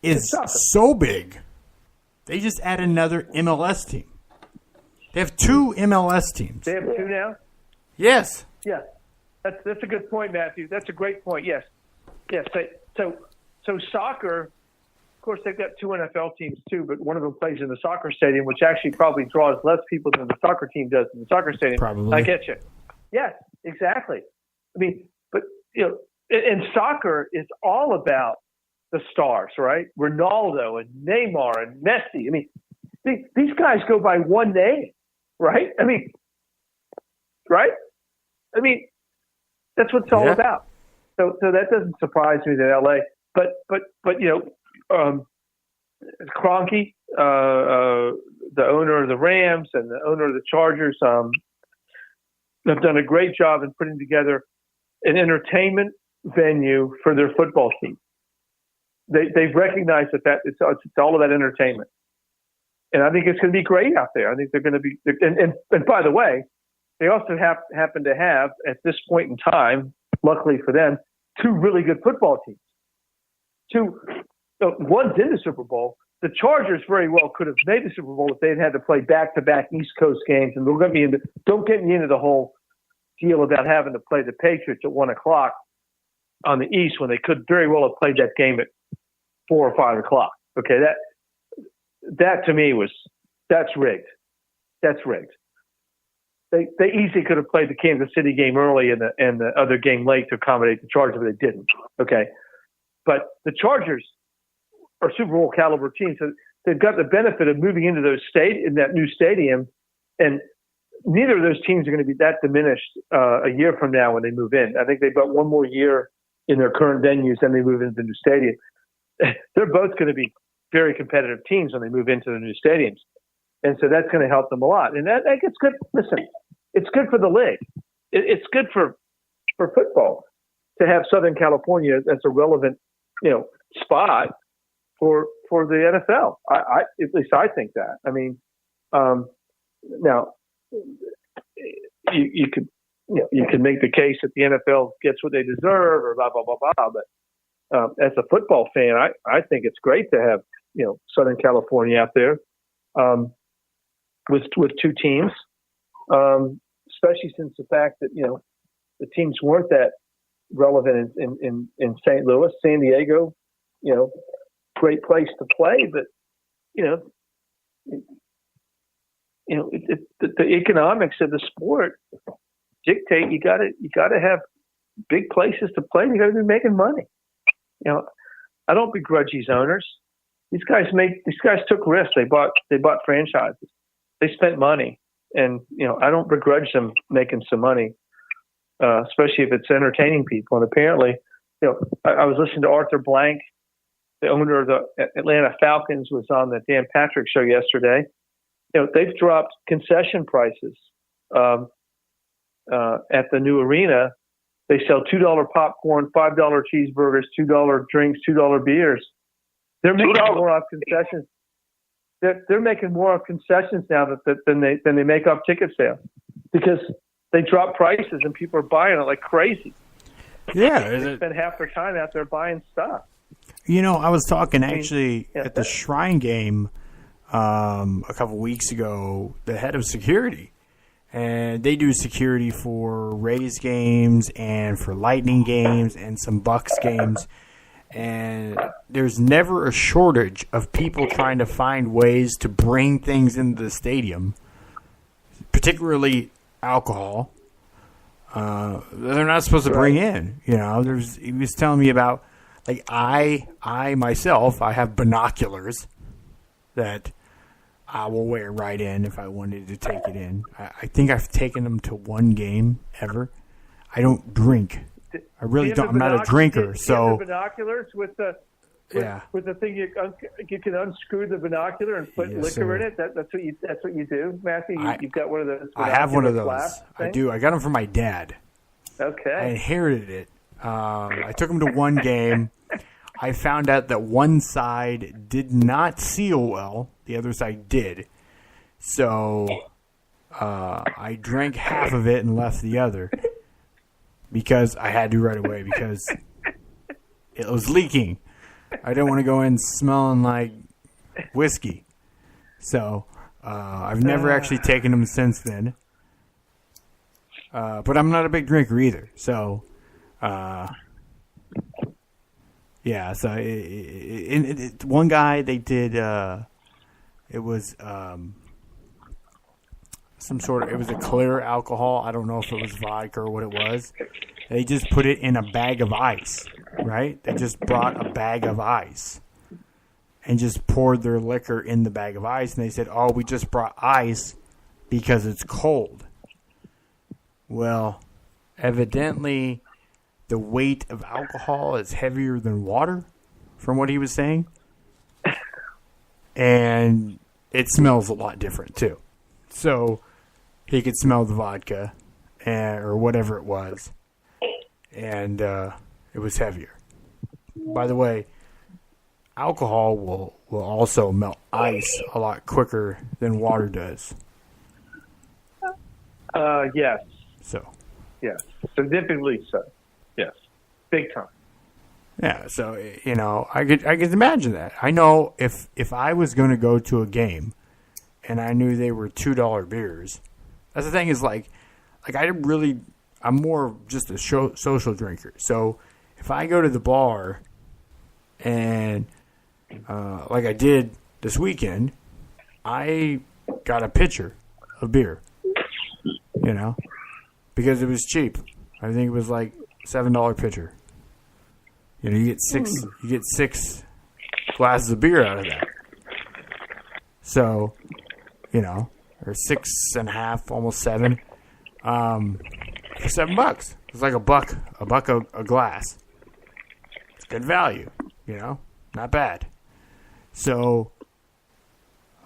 is so big. They just added another MLS team. They have 2 MLS teams. They have 2 now? Yes. Yeah. That's a good point, Matthew. That's a great point. Yes. So soccer, of course, they've got 2 NFL teams too, but one of them plays in the soccer stadium, which actually probably draws less people than the soccer team does in the soccer stadium. Probably. I get you. Yes, exactly. I mean, but and soccer is all about the stars, right? Ronaldo and Neymar and Messi. I mean, these guys go by one name, right? I mean, right? I mean, that's what it's all about. So that doesn't surprise me that LA, but Kroenke, the owner of the Rams and the owner of the Chargers, have done a great job in putting together an venue for their football team. They've recognized that it's all about entertainment. And I think it's going to be great out there. I think they're going to be, and by the way, they also happen to have, at this point in time, luckily for them, 2 really good football teams. One's in the Super Bowl. The Chargers very well could have made the Super Bowl if they'd had to play back-to-back East Coast games. And don't get me into the whole deal about having to play the Patriots at 1 o'clock on the East when they could very well have played that game at 4 or 5 o'clock. Okay, that to me that's rigged. That's rigged. They easily could have played the Kansas City game early and the other game late to accommodate the Chargers, but they didn't. Okay, but the Chargers are Super Bowl caliber teams, so they've got the benefit of moving into in that new stadium, and neither of those teams are going to be that diminished a year from now when they move in. I think they've got one more year in their current venues, then they move into the new stadium. They're both going to be very competitive teams when they move into the new stadiums. And so that's going to help them a lot. And it's good. Listen, it's good for the league. It's good for football to have Southern California as a relevant, spot for the NFL. At least I think that. I mean, now you could make the case that the NFL gets what they deserve or blah blah blah blah. But as a football fan, I think it's great to have Southern California out there with 2 teams, especially since the fact that the teams weren't that relevant in St. Louis, San Diego. Great place to play, but the economics of the sport dictate you got to have big places to play. You got to be making money. I don't begrudge these owners. These guys took risks. They bought franchises. They spent money, and I don't begrudge them making some money, especially if it's entertaining people. And apparently, I was listening to Arthur Blank, the owner of the Atlanta Falcons, was on the Dan Patrick show yesterday. They've dropped concession prices at the new arena. They sell $2 popcorn, $5 cheeseburgers, $2 drinks, $2 beers. They're making more off concessions. They're making more of concessions now than they make off ticket sales because they drop prices and people are buying it like crazy. Yeah, they spend half their time out there buying stuff. I was talking actually at the Shrine game a couple weeks ago. The head of security, and they do security for Rays games and for Lightning games and some Bucks games. And there's never a shortage of people trying to find ways to bring things into the stadium, particularly alcohol. They're not supposed to bring in. He was telling me about, I myself, I have binoculars that I will weigh it right in if I wanted to take it in. I think I've taken them to one game ever. I don't drink. I really don't. I'm not a drinker. So the binoculars with the thing you can unscrew the binocular and put liquor in it. That's what you do, Matthew. You've got one of those. I have one of those. I do. I got them from my dad. Okay. I inherited it. I took him to one game. I found out that one side did not seal well. The other side did. So I drank half of it and left the other because I had to right away because it was leaking. I didn't want to go in smelling like whiskey. So I've never actually taken them since then. But I'm not a big drinker either. So, yeah. So one guy, they did, it was some sort of, it was a clear alcohol. I don't know if it was vodka or what it was. They just put it in a bag of ice, right? They just brought a bag of ice and just poured their liquor in the bag of ice. And they said, oh, we just brought ice because it's cold. Well, evidently the weight of alcohol is heavier than water, from what he was saying. And it smells a lot different, too. So he could smell the vodka or whatever it was. And it was heavier. By the way, alcohol will also melt ice a lot quicker than water does. Yes. So. Yes. Significantly so. Yes. Big time. Yeah, so, you know, I could imagine that. I know if I was going to go to a game and I knew they were $2 beers, that's the thing is, like I'm more of just a social drinker. So if I go to the bar and, like I did this weekend, I got a pitcher of beer, you know, because it was cheap. I think it was like $7 pitcher. You know, you get six glasses of beer out of that. So, you know, or 6.5, almost 7, for $7. It's like a buck a glass. It's good value, you know, not bad. So,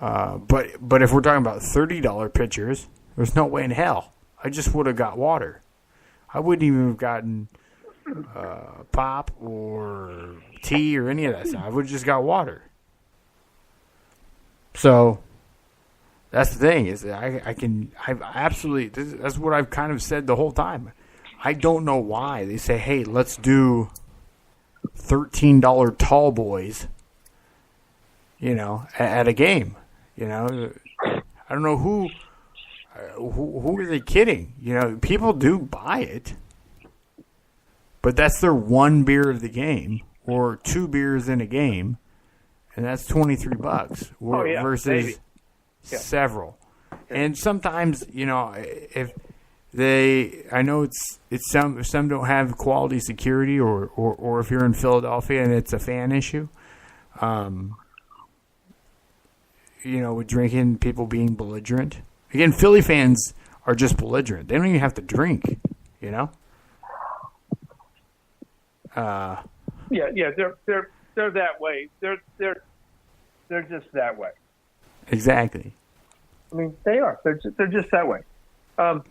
but if we're talking about $30 pitchers, there's no way in hell. I just would have got water. I wouldn't even have gotten pop or tea or any of that stuff. I would have just got water. So that's the thing is that's what I've kind of said the whole time. I don't know why they say, hey, let's do $13 tall boys, you know, at a game. You know, I don't know who are they kidding? You know, people do buy it. But that's their one beer of the game, or 2 beers in a game, and that's $23 versus several. Yeah. And sometimes, you know, if I know it's some don't have quality security, or if you're in Philadelphia and it's a fan issue, you know, with drinking, people being belligerent. Again, Philly fans are just belligerent. They don't even have to drink, you know. They're that way. They're just that way. Exactly. I mean, they are. They're just that way. But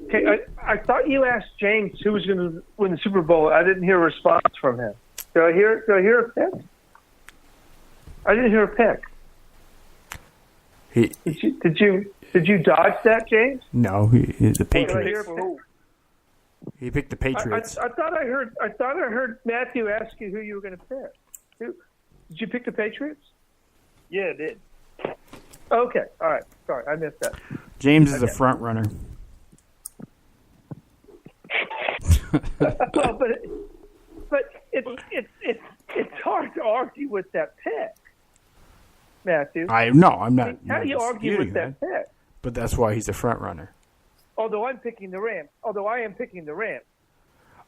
okay, I thought you asked James who was going to win the Super Bowl. I didn't hear a response from him. Did I hear a pick? I didn't hear a pick. Did you dodge that, James? No, the Patriots. He picked the Patriots. I thought I heard Matthew ask you who you were going to pick. Did you pick the Patriots? Yeah, I did. Okay, all right. Sorry, I missed that. James is a front runner. Well, but it's hard to argue with that pick, Matthew. I'm not. How do you argue with that pick? But that's why he's a front runner. Although I am picking the Rams. So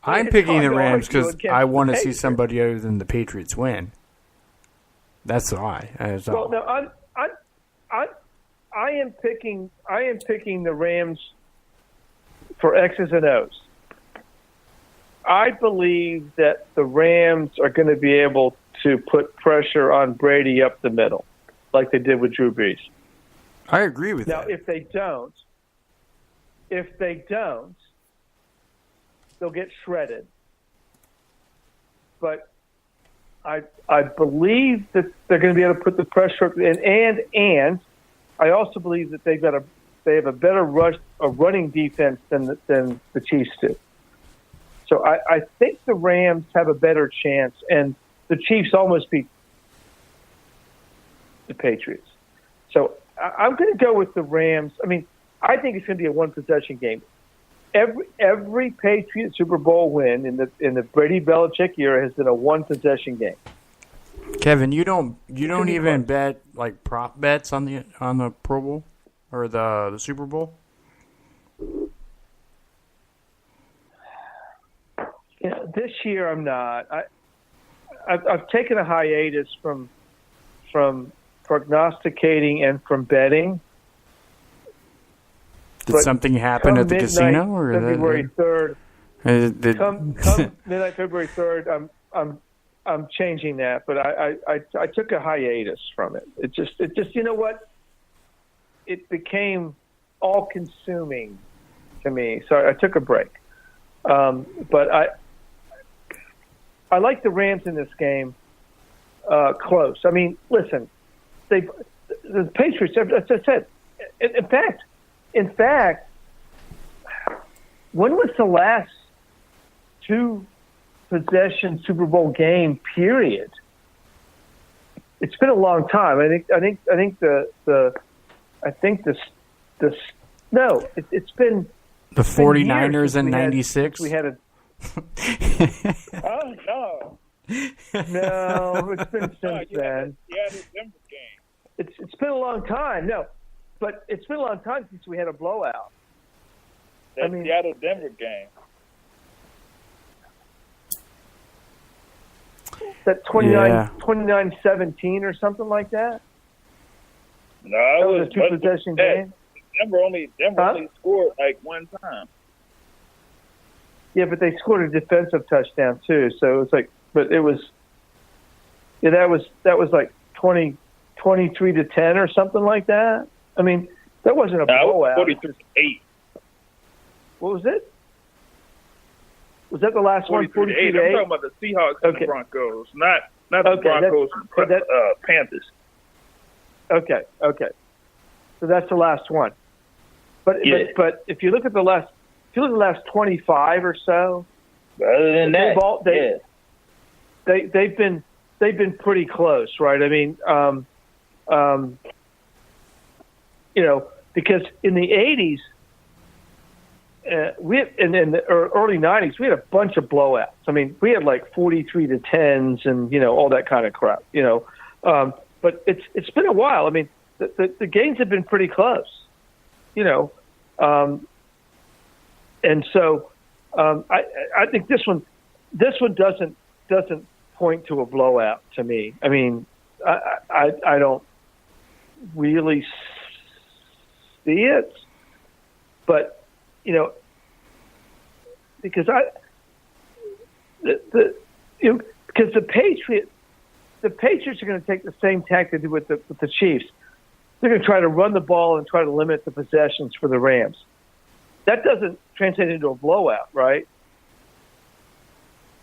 I'm picking the Rams because I want to see somebody other than the Patriots win. That's why. Well, no, I am picking the Rams for X's and O's. I believe that the Rams are going to be able to put pressure on Brady up the middle, like they did with Drew Brees. I agree with that. Now, if they don't, they'll get shredded. But I believe that they're going to be able to put the pressure up, and I also believe that they have a better running defense than the Chiefs do. So I think the Rams have a better chance, and the Chiefs almost beat the Patriots. So I'm going to go with the Rams. I mean, I think it's going to be a one-possession game. Every Patriot Super Bowl win in the Brady Belichick era has been a one-possession game. Kevin, you don't even bet like prop bets on the Pro Bowl or the Super Bowl? Yeah, this year I'm not. I've taken a hiatus from prognosticating and from betting. Did something happen at the casino, or February 3rd? Come midnight February 3rd, I'm changing that. But I took a hiatus from it. It just you know what? It became all consuming to me, so I took a break. But I like the Rams in this game. Close. I mean, listen, the Patriots, as I said, in fact, when was the last two-possession Super Bowl game? Period. It's been a long time. It's been the 49ers in '96. We had a. Oh no! No, it's been since then. Denver game. It's been a long time. No, but it's been a long time since we had a blowout. That Seattle Denver game. That 29-17 or something like that. No, it was a two-possession game. Denver only scored like one time. Yeah, but they scored a defensive touchdown too. So it was like, but it was, yeah, that was like 23-10 or something like that. I mean, that wasn't a blowout. 43-8. What was it? Was that the last one? 43-8. I'm talking about the Seahawks and the Broncos, not the Broncos and Panthers. Okay. So that's the last one. But if you look at the last 25 or so, other than that, they've been pretty close, right? I mean, because in the 80s, in the early 90s, we had a bunch of blowouts. I mean, we had like 43-10s and all that kind of crap. But it's been a while. I mean, the games have been pretty close. And so I think this one doesn't point to a blowout to me. I mean, I don't really see it, but because because the Patriots are going to take the same tactic with the Chiefs. They're going to try to run the ball and try to limit the possessions for the Rams. That doesn't translate into a blowout, right?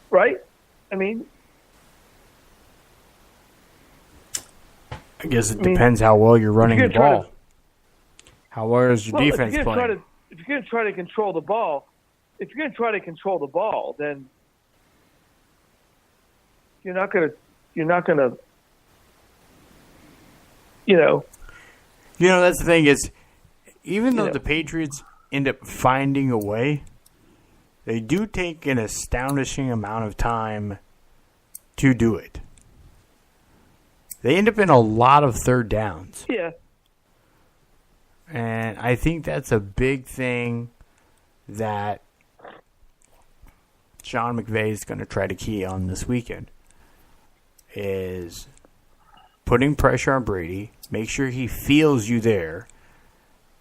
Right? I mean, I guess it depends how well you're running the ball. How well is your defense playing? If you're going to try to control the ball, then you're not going to. That's the thing is, even though the Patriots end up finding a way, they do take an astonishing amount of time to do it. They end up in a lot of third downs. Yeah. And I think that's a big thing that Sean McVay is going to try to key on this weekend is putting pressure on Brady, make sure he feels you there,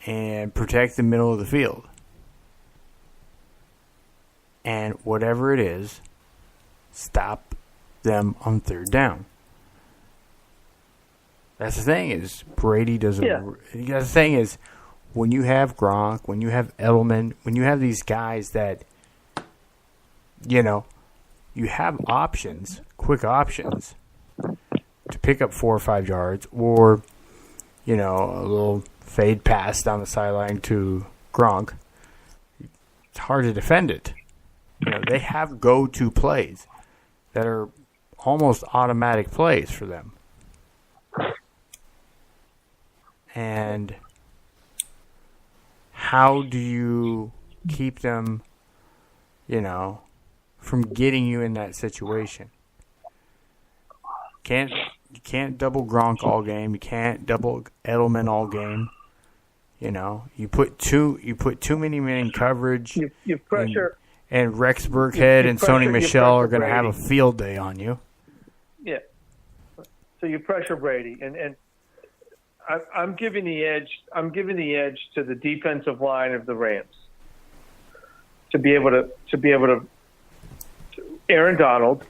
and protect the middle of the field. And whatever it is, stop them on third down. That's the thing is, Brady doesn't... Yeah. The thing is, when you have Gronk, when you have Edelman, when you have these guys that, you have options, quick options, to pick up 4 or 5 yards, or, a little fade pass down the sideline to Gronk, it's hard to defend it. They have go-to plays that are almost automatic plays for them. And how do you keep them, from getting you in that situation? You can't double Gronk all game. You can't double Edelman all game. You put too many men in coverage. You pressure. And Rex Burkhead and Sony Michel are going to have a field day on you. Yeah. So you pressure Brady, and I'm giving the edge. I'm giving the edge to the defensive line of the Rams to be able to Aaron Donald,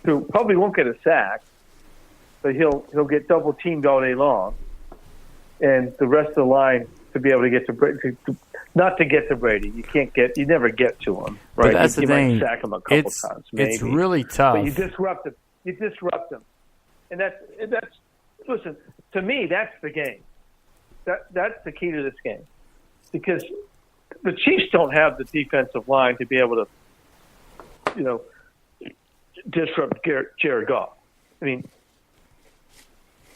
who probably won't get a sack, but he'll get double teamed all day long, and the rest of the line to be able to get to Brady. Not to get to Brady, you never get to him, right? But that's the thing. You might sack him a couple times, maybe. It's really tough. But you disrupt him, and that's. Listen, to me, that's the game. That's the key to this game, because the Chiefs don't have the defensive line to be able to, disrupt Jared Goff. I mean,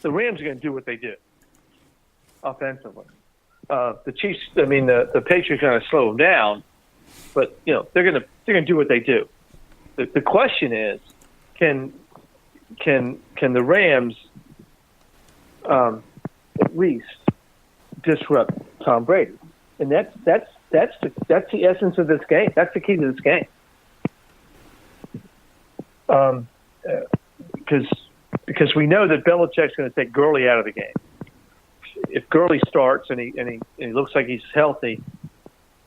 the Rams are going to do what they do offensively. The Chiefs, the Patriots are going to slow them down, but they're going to do what they do. The question is, can the Rams at least disrupt Tom Brady? And that's the essence of this game. That's the key to this game. Because we know that Belichick's going to take Gurley out of the game. If Gurley starts and he looks like he's healthy,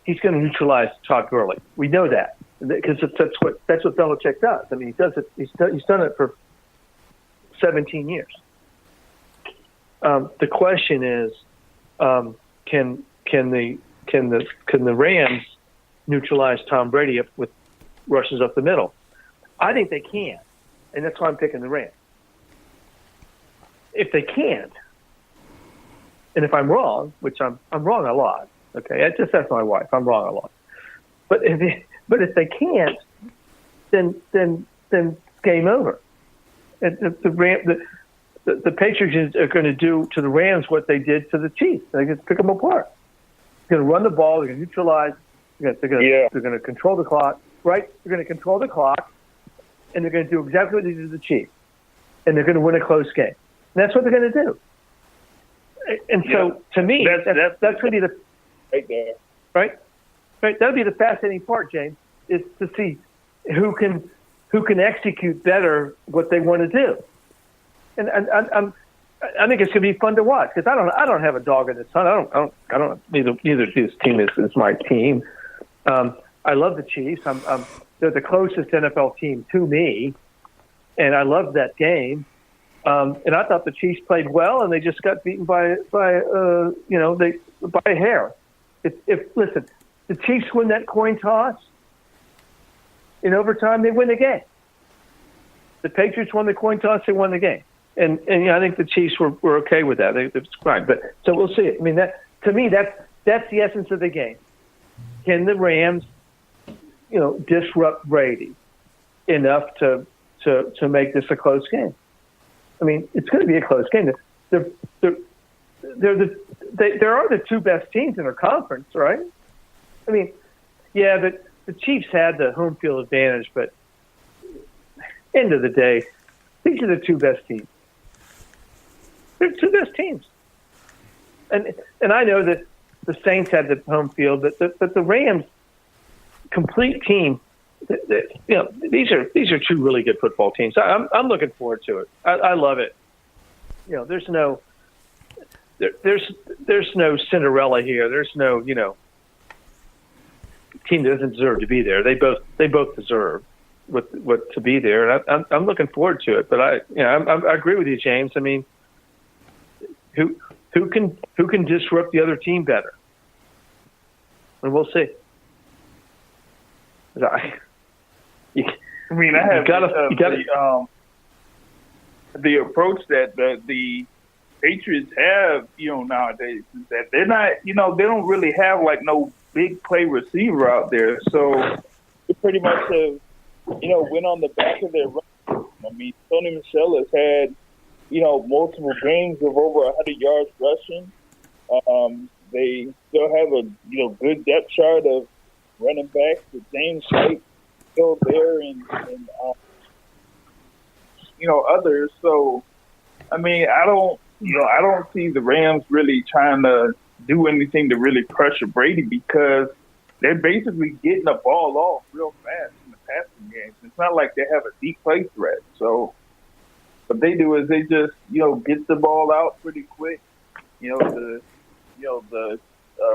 he's going to neutralize Todd Gurley. We know that because that's what Belichick does. I mean, he does it. He's done it for 17 years. The question is, can the Rams neutralize Tom Brady with rushes up the middle? I think they can, and that's why I'm picking the Rams. If they can't, and if I'm wrong, which I'm wrong a lot, okay, I just asked my wife, I'm wrong a lot. But if they can't, then game over. And the Patriots are going to do to the Rams what they did to the Chiefs. They're going to pick them apart. They're going to run the ball. They're going to neutralize. They're going to control the clock. Right? They're going to control the clock, and they're going to do exactly what they did to the Chiefs. And they're going to win a close game. And that's what they're going to do. And so, to me, that's going to be the right there. Right. That'll be the fascinating part, James, is to see who can execute better what they want to do. And I think it's going to be fun to watch because I don't have a dog in this hunt. I don't. Neither of this team is my team. I love the Chiefs. They're the closest NFL team to me, and I loved that game. And I thought the Chiefs played well, and they just got beaten by a hair. Listen, the Chiefs win that coin toss in overtime, they win the game. The Patriots won the coin toss, they won the game. And I think the Chiefs were okay with that. It's fine. But so we'll see. I mean, to me, that's the essence of the game. Can the Rams, disrupt Brady enough to make this a close game? I mean, it's going to be a close game. There are the two best teams in their conference, right? I mean, yeah, but the Chiefs had the home field advantage, but end of the day, these are the two best teams. They're the two best teams. And I know that the Saints had the home field, but the Rams complete team. These are two really good football teams. I'm looking forward to it. I love it. there's no Cinderella here. There's no team that doesn't deserve to be there. They both deserve what to be there, and I'm looking forward to it. But I agree with you, James. I mean, who can disrupt the other team better? And we'll see. I have the approach that the Patriots have, nowadays is that they're not, they don't really have like no big play receiver out there. So they pretty much have, went on the back of their run. I mean, Tony Michel has had, multiple games of over 100 yards rushing. They still have a, good depth chart of running backs. The James White still there and others. So, I mean, I don't see the Rams really trying to do anything to really pressure Brady because they're basically getting the ball off real fast in the passing games. It's not like they have a deep play threat. So what they do is they just, get the ball out pretty quick. The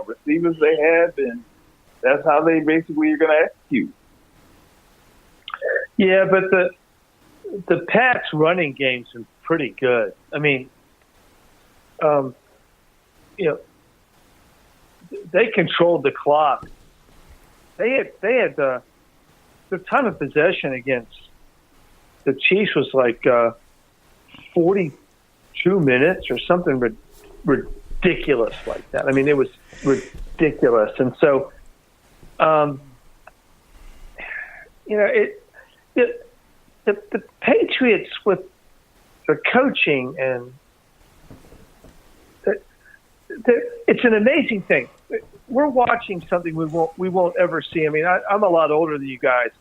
receivers they have, and that's how they basically are going to execute. Yeah, but the Pats running game's been pretty good. I mean, they controlled the clock. They had the time of possession against the Chiefs was like 42 minutes or something ridiculous like that. I mean, it was ridiculous, and so the Patriots with their coaching and it's an amazing thing. We're watching something we won't ever see. I mean, I'm a lot older than you guys,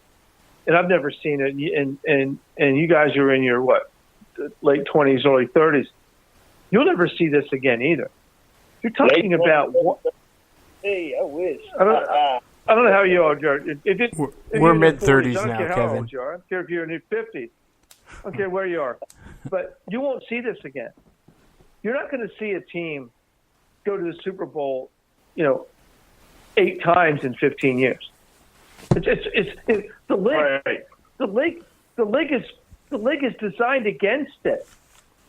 and I've never seen it. And you guys are in your late 20s, early 30s. You'll never see this again either. You're talking about what? Hey, I wish. I don't know how you are, Jared. We're mid-30s now, Kevin. Kevin. I don't care if you're in your 50s. I don't care where you are. But you won't see this again. You're not going to see a team go to the Super Bowl, 8 times in 15 years. It's the league. Right. The league is designed against it.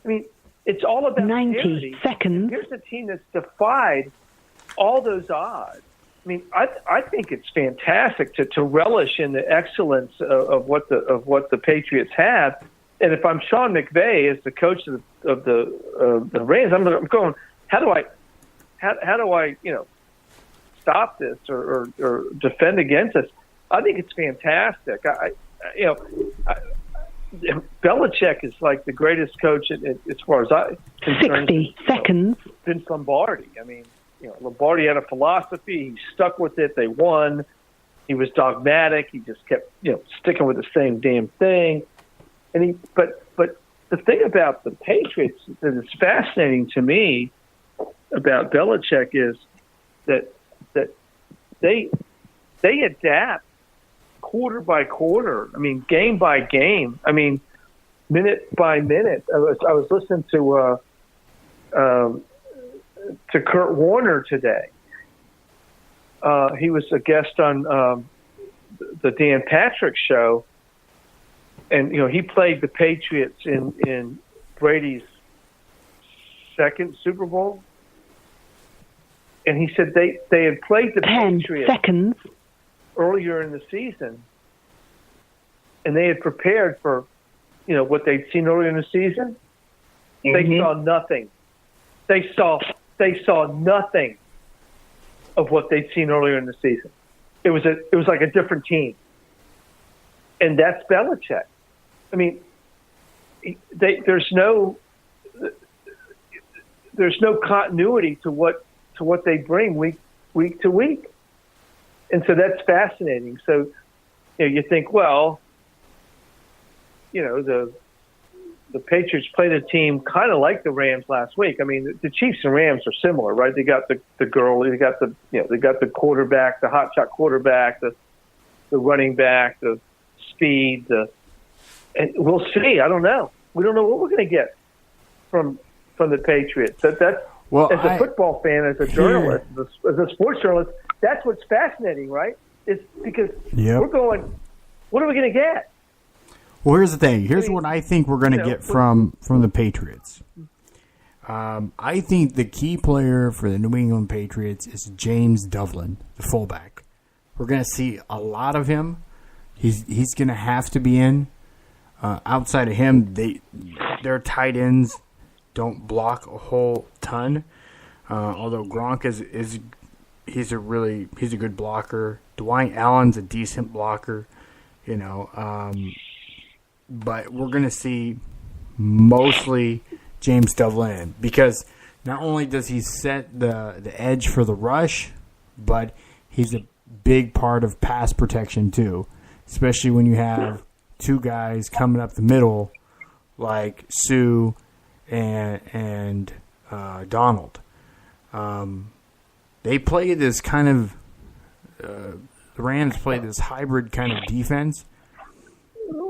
I mean, it's all about 90 parity. seconds. Here's a team that's defied all those odds. I mean, I think it's fantastic to relish in the excellence of what the Patriots have. And if I'm Sean McVay as the coach of the Rams, I'm going, how do I stop this or defend against this? I think it's fantastic. Belichick is like the greatest coach as far as I concerned. 60 seconds. Vince Lombardi. I mean, Lombardi had a philosophy. He stuck with it. They won. He was dogmatic. He just kept, sticking with the same damn thing. And but the thing about the Patriots that is fascinating to me about Belichick is that they adapt quarter by quarter. I mean, game by game. I mean, minute by minute. I was listening to Kurt Warner today. He was a guest on the Dan Patrick show, and he played the Patriots in Brady's second Super Bowl. And he said they had played the 10 Patriots seconds. earlier in the season, and they had prepared for, what they'd seen earlier in the season. Mm-hmm. They saw nothing. They saw nothing of what they'd seen earlier in the season. It was like a different team, and that's Belichick. I mean, there's no continuity to what they bring week to week. And so that's fascinating. So, you think, well, the Patriots played a team kind of like the Rams last week. I mean, the Chiefs and Rams are similar, right? They got the girl, they got the quarterback, the hotshot quarterback, the running back, the speed, and we'll see. I don't know. We don't know what we're going to get from from the Patriots. That's well, as a football fan, as a journalist, as a sports journalist, that's what's fascinating, right? It's because we're going, what are we going to get? Well, here's the thing. Here's what I think we're going to get from the Patriots. I think the key player for the New England Patriots is James Devlin, the fullback. We're going to see a lot of him. He's going to have to be in. Outside of him, their tight ends don't block a whole ton. Although Gronk he's a good blocker. Dwight Allen's a decent blocker, but we're going to see mostly James Devlin because not only does he set the edge for the rush, but he's a big part of pass protection too, especially when you have two guys coming up the middle like Sue and Donald. They play this kind of the Rams play this hybrid kind of defense.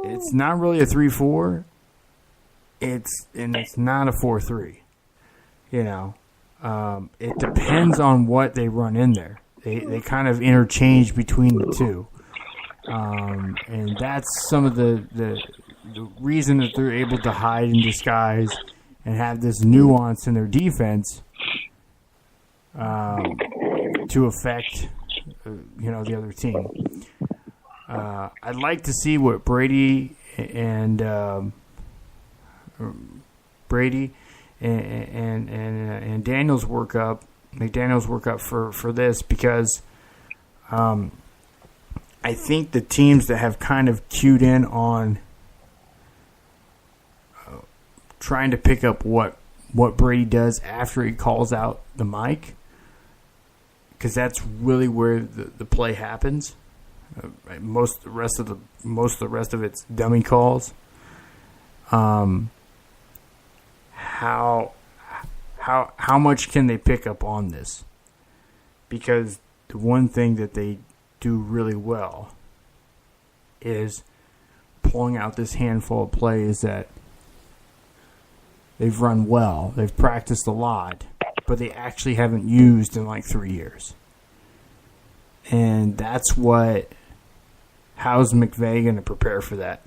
It's not really a 3-4. It's not a 4-3. It depends on what they run in there. They kind of interchange between the two, and that's some of the reason that they're able to hide and disguise and have this nuance in their defense to affect the other team. I'd like to see what Brady and Daniels work up. McDaniels work up for this because I think the teams that have kind of cued in on trying to pick up what Brady does after he calls out the mic, because that's really where the play happens. Most of the rest of it's dummy calls. How much can they pick up on this? Because the one thing that they do really well is pulling out this handful of plays that they've run well. They've practiced a lot, but they actually haven't used in like 3 years. And that's how's McVay going to prepare for that?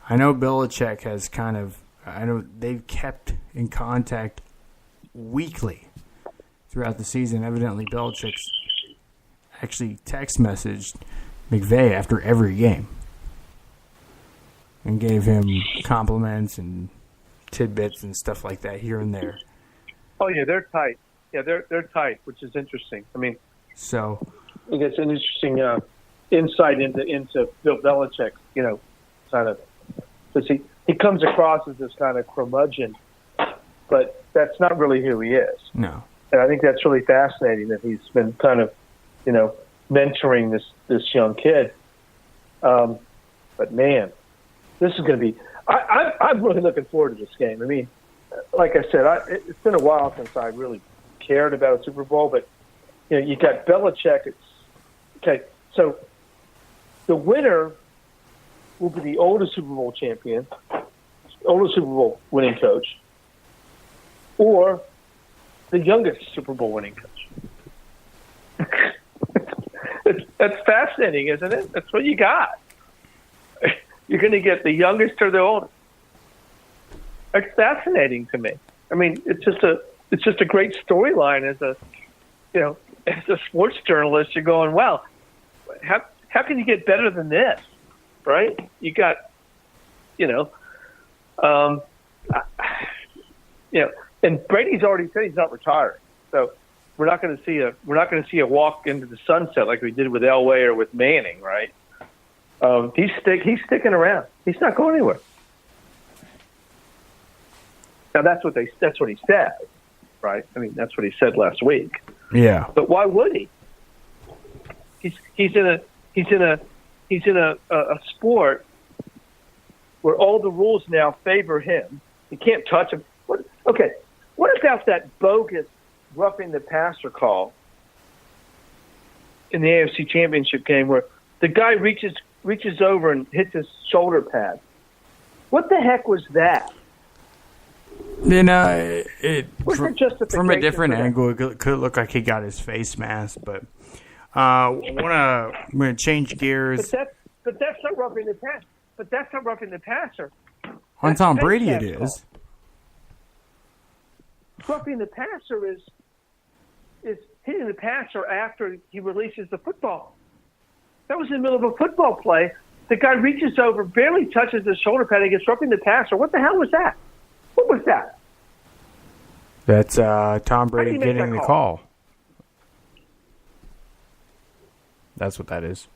I know Belichick has they've kept in contact weekly throughout the season. Evidently, Belichick's actually text messaged McVay after every game and gave him compliments and tidbits and stuff like that here and there. Oh yeah, they're tight. Yeah, they're tight, which is interesting. I mean, so I think it's an interesting insight into Bill Belichick. Kind of because he comes across as this kind of curmudgeon, but that's not really who he is. No, and I think that's really fascinating that he's been kind of, mentoring this young kid. But man, this is going to be. I'm really looking forward to this game. I mean, like I said, it's been a while since I really cared about a Super Bowl, but you got Belichick. Okay, so the winner will be the oldest Super Bowl champion, oldest Super Bowl winning coach, or the youngest Super Bowl winning coach. That's fascinating, isn't it? That's what you got. You're going to get the youngest or the oldest. It's fascinating to me. I mean, it's just a great storyline as a sports journalist. You're going, wow, how can you get better than this, right? You got, and Brady's already said he's not retiring, so we're not going to see a walk into the sunset like we did with Elway or with Manning, right? He's sticking around. He's not going anywhere. Now that's what he said, right? I mean, that's what he said last week. Yeah. But why would he? He's in a sport where all the rules now favor him. You can't touch him. What about that bogus roughing the passer call in the AFC Championship game where the guy reaches over and hits his shoulder pad? What the heck was that? Then from a different angle, it could look like he got his face masked, but I'm gonna change gears. But that's not roughing the pass. But that's not roughing the passer. On Tom Brady, it is. Roughing the passer is hitting the passer after he releases the football. That was in the middle of a football play. The guy reaches over, barely touches the shoulder pad, and gets roughing the passer. What the hell was that? What was that? That's Tom Brady getting the call. That's what that is.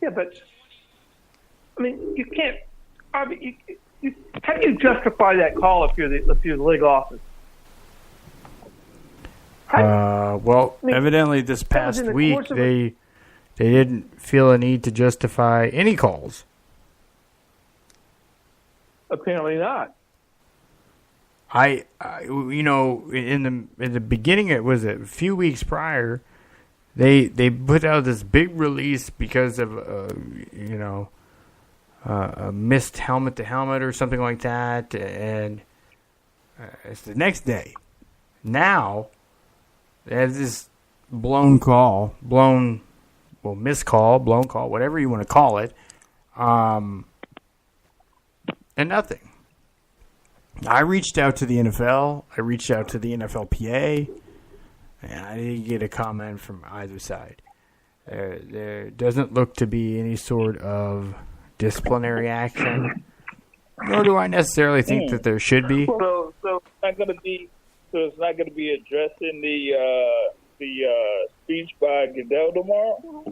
Yeah, but I mean, you can't. I mean, how do you justify that call if you're the league office? Evidently this past week they didn't feel a need to justify any calls. Apparently not. I in the beginning, it was a few weeks prior, they put out this big release because of a missed helmet to helmet or something like that, and it's the next day. Now they have this missed call, blown call, whatever you want to call it, and nothing. I reached out to the NFL. I reached out to the NFLPA, and I didn't get a comment from either side. There doesn't look to be any sort of disciplinary action, nor do I necessarily think that there should be. So it's not going to be. So it's not going to be addressing the speech by Goodell tomorrow.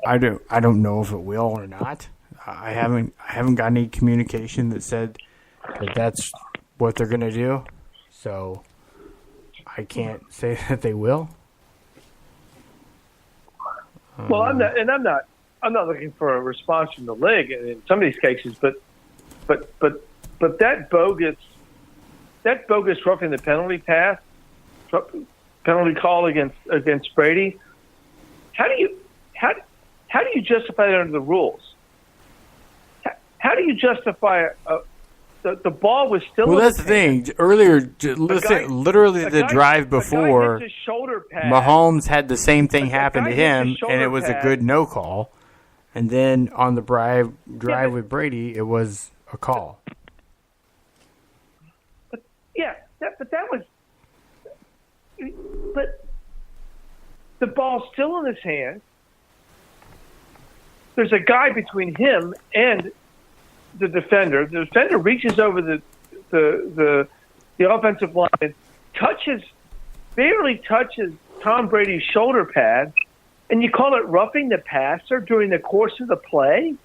I don't know if it will or not. I haven't got any communication that said that that's what they're going to do, so I can't say that they will. Well, I'm not looking for a response from the league in some of these cases, but that bogus roughing the penalty call against Brady. How do you justify that under the rules? How do you justify the ball was still? Well, that's the thing. Earlier, literally the drive before, Mahomes had the same thing happen to him, and it was a good no call. And then on the drive with Brady, it was a call. But the ball's still in his hand. There's a guy between him and the defender. The defender reaches over the offensive line, barely touches Tom Brady's shoulder pad, and you call it roughing the passer during the course of the play?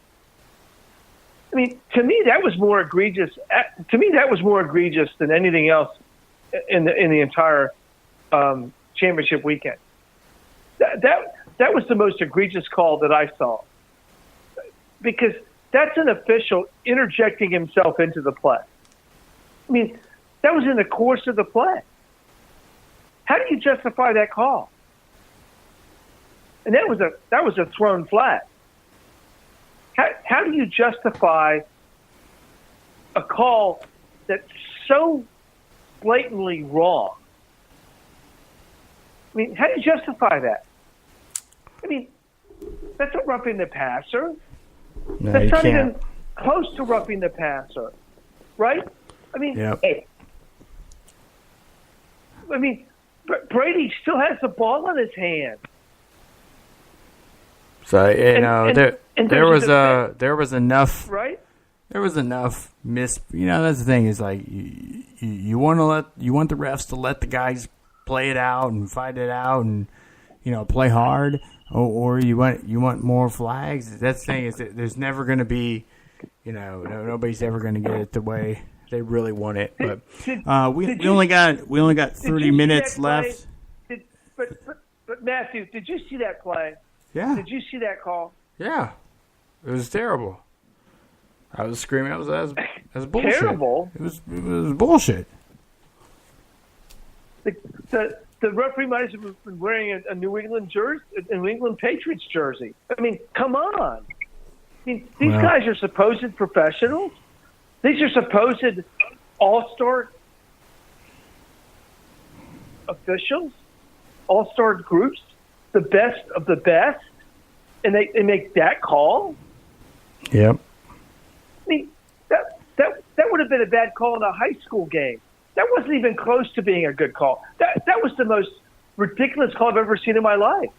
I mean, to me, that was more egregious. Than anything else in the entire championship weekend. That was the most egregious call that I saw, because that's an official interjecting himself into the play. I mean, that was in the course of the play. How do you justify that call? And that was a thrown flag. How do you justify a call that's so blatantly wrong? I mean, how do you justify that? I mean, that's not roughing the passer. No, that's not even close to roughing the passer, right? I mean, Brady still has the ball in his hand. So there was enough, right? There was enough that's the thing is like you want the refs to let the guys play it out and fight it out and play hard, or you want more flags. That's the thing is that there's never going to be nobody's ever going to get it the way they really want it. But we only got 30 minutes left. But Matthew, did you see that play? Yeah. Did you see that call? Yeah, it was terrible. I was screaming. That was bullshit. Terrible. It was bullshit. The referee might have been wearing a New England Patriots jersey. I mean, come on. I mean, these guys are supposed professionals. These are supposed all-star officials, all-star groups, the best of the best, and they make that call? Yep. I mean, that would have been a bad call in a high school game. That wasn't even close to being a good call. That was the most ridiculous call I've ever seen in my life.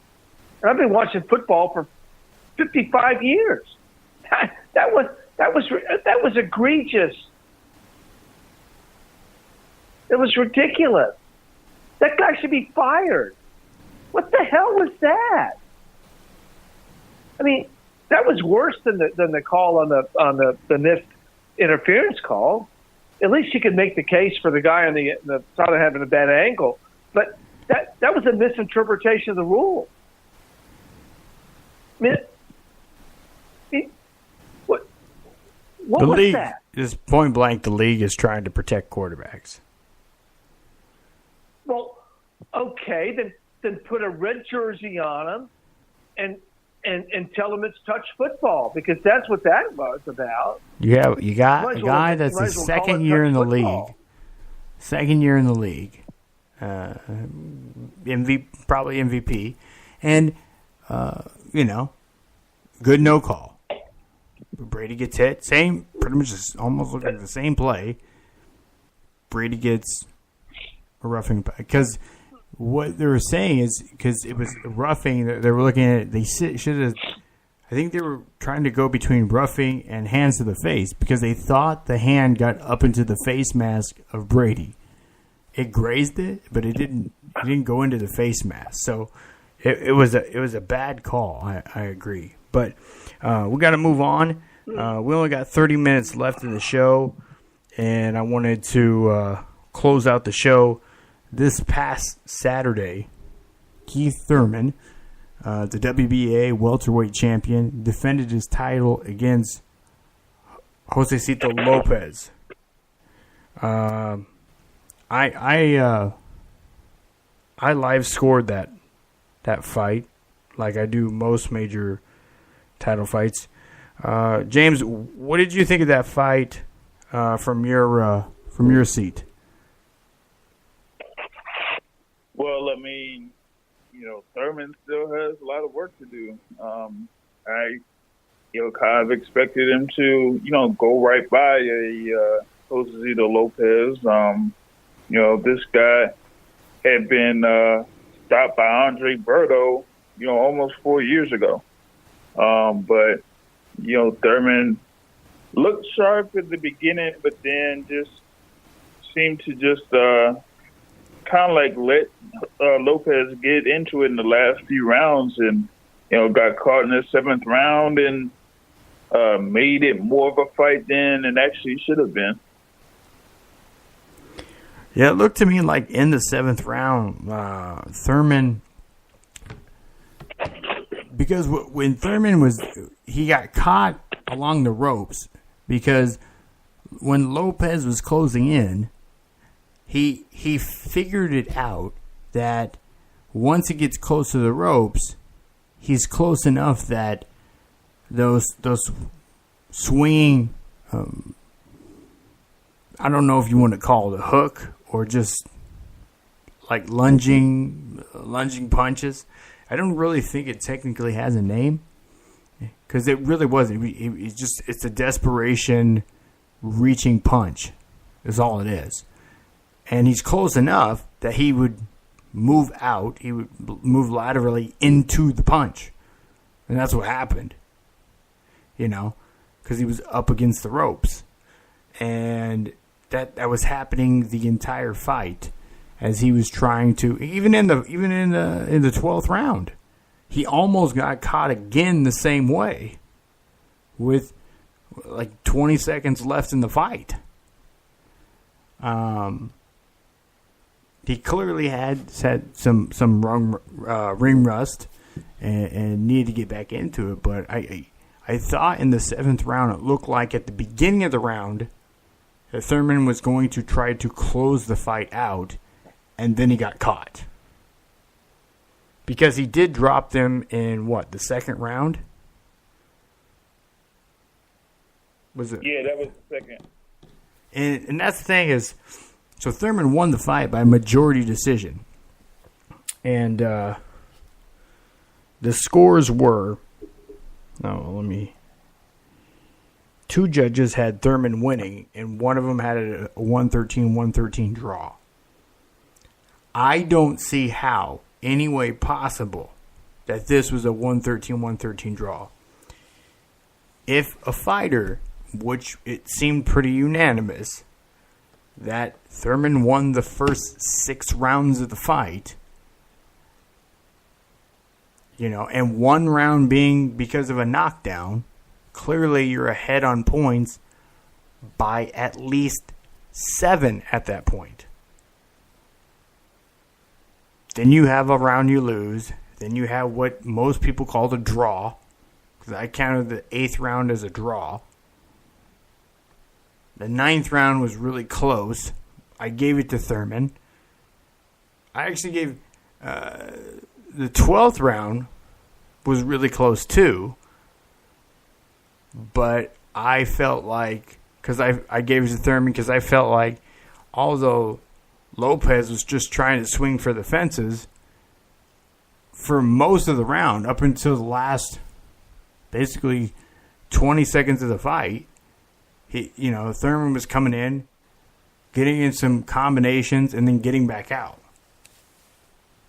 And I've been watching football for 55 years. That was egregious. It was ridiculous. That guy should be fired. What the hell was that? I mean, that was worse than the call on the missed interference call. At least you could make the case for the guy on the side of having a bad angle. But that was a misinterpretation of the rule. I mean, what the was league, that? Just point blank, the league is trying to protect quarterbacks. Well, okay, then put a red jersey on them and tell them it's touch football, because that's what that was about. You got a guy that's the second year in the league. Second year in the league. Probably MVP. And, good no call. Brady gets hit. Pretty much almost look like the same play. Brady gets a roughing. Because what they were saying is, because it was roughing, they were looking at it, they should have, I think they were trying to go between roughing and hands to the face, because they thought the hand got up into the face mask of Brady. It grazed it, but it didn't go into the face mask. So it was a bad call. I agree. But we got to move on. We only got 30 minutes left in the show, and I wanted to close out the show. This past Saturday, Keith Thurman, the WBA welterweight champion, defended his title against Josesito Lopez. I live scored that fight, like I do most major title fights. James, what did you think of that fight from your seat? Well, I mean, Thurman still has a lot of work to do. I kind of expected him to, go right by a Josesito Lopez. This guy had been stopped by Andre Berto, almost 4 years ago. But Thurman looked sharp at the beginning, but then just seemed to just kind of like let Lopez get into it in the last few rounds, and got caught in the seventh round and made it more of a fight than it actually should have been. Yeah, it looked to me like in the seventh round, Thurman, because when Thurman he got caught along the ropes, because when Lopez was closing in, he figured it out that once it gets close to the ropes, he's close enough that those swinging, I don't know if you want to call it a hook or just like lunging punches. I don't really think it technically has a name, because it really wasn't. It's a desperation reaching punch is all it is. And he's close enough that he would move out. He would move laterally into the punch. And that's what happened. Because he was up against the ropes. And that was happening the entire fight, as he was trying to, even in the 12th round, he almost got caught again the same way, with like 20 seconds left in the fight. He clearly had some ring rust and needed to get back into it. But I thought in the 7th round, it looked like at the beginning of the round that Thurman was going to try to close the fight out, and then he got caught. Because he did drop them in, the second round? Was it? Yeah, that was the second. And that's the thing is, so Thurman won the fight by majority decision. And the scores were, two judges had Thurman winning, and one of them had a 113-113 draw. I don't see how, any way possible, that this was a 113-113 draw. If a fighter, which it seemed pretty unanimous, that Thurman won the first 6 rounds of the fight, and one round being because of a knockdown, clearly you're ahead on points by at least 7 at that point. Then you have a round you lose. Then you have what most people call the draw, because I counted the 8th round as a draw. The 9th round was really close. I gave it to Thurman. I actually gave the 12th round was really close too. But I felt like, because I gave it to Thurman because I felt like, although Lopez was just trying to swing for the fences for most of the round, up until the last, basically 20 seconds of the fight, Thurman was coming in, getting in some combinations, and then getting back out.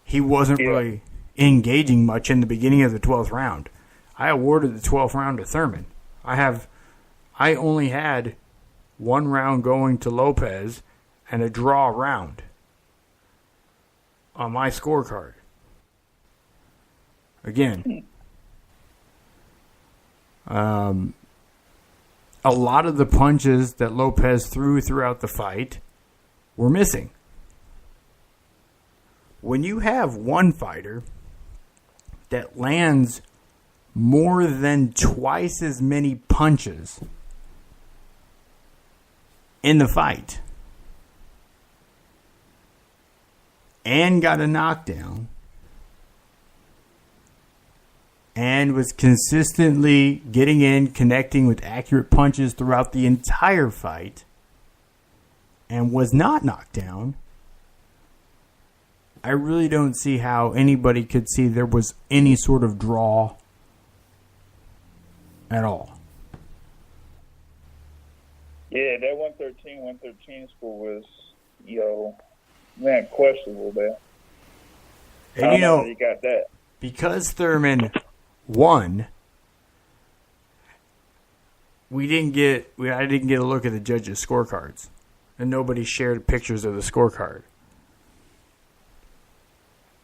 He wasn't really engaging much in the beginning of the 12th round. I awarded the 12th round to Thurman. I only had 1 round going to Lopez and a draw round on my scorecard. Again, a lot of the punches that Lopez threw throughout the fight were missing. When you have one fighter that lands more than twice as many punches in the fight and got a knockdown and was consistently getting in, connecting with accurate punches throughout the entire fight and was not knocked down, I really don't see how anybody could see there was any sort of draw at all. Yeah, that 113 score was, questionable there. And I don't know how you got that. Because Thurman won, I didn't get a look at the judges' scorecards, and nobody shared pictures of the scorecard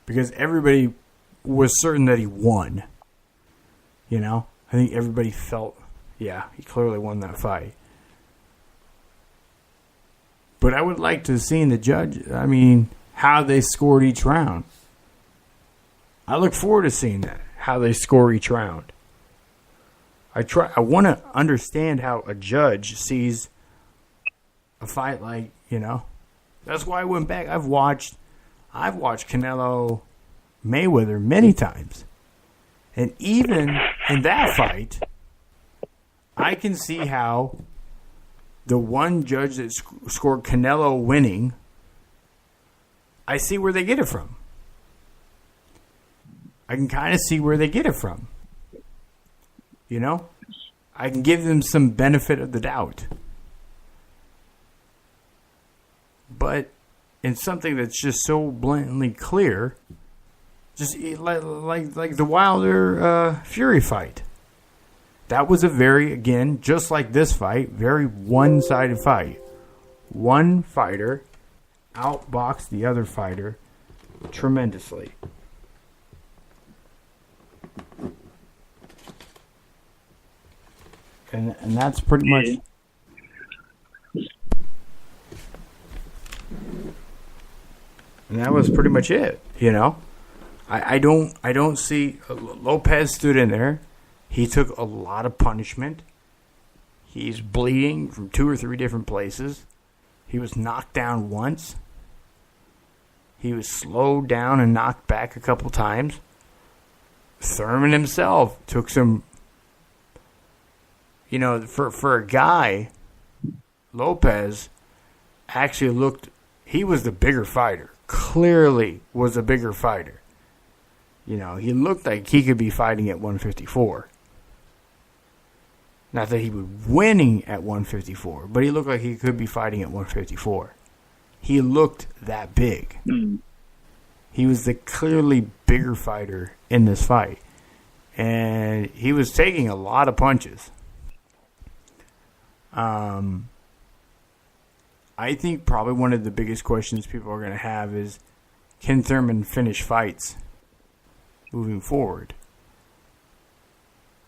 because everybody was certain that he won. I think everybody felt, he clearly won that fight. But I would like to have seen the judge, how they scored each round. I look forward to seeing that, how they score each round. I want to understand how a judge sees a fight like, That's why I went back. I've watched Canelo Mayweather many times. And even in that fight, I can see how the one judge that scored Canelo winning, I see where they get it from. I can kind of see where they get it from. I can give them some benefit of the doubt. But in something that's just so blatantly clear, just like the Wilder Fury fight. That was a very, again, just like this fight, very one-sided fight. One fighter outboxed the other fighter tremendously. And that's pretty much... And that was pretty much it, I don't see... Lopez stood in there. He took a lot of punishment. He's bleeding from 2 or 3 different places. He was knocked down once. He was slowed down and knocked back a couple times. Thurman himself took some... for a guy, Lopez, actually looked, he was the bigger fighter. Clearly was a bigger fighter. You know, he looked like he could be fighting at 154. Not that he was winning at 154, but he looked like he could be fighting at 154. He looked that big. He was the clearly bigger fighter in this fight. And he was taking a lot of punches. I think probably one of the biggest questions people are going to have is, can Thurman finish fights moving forward?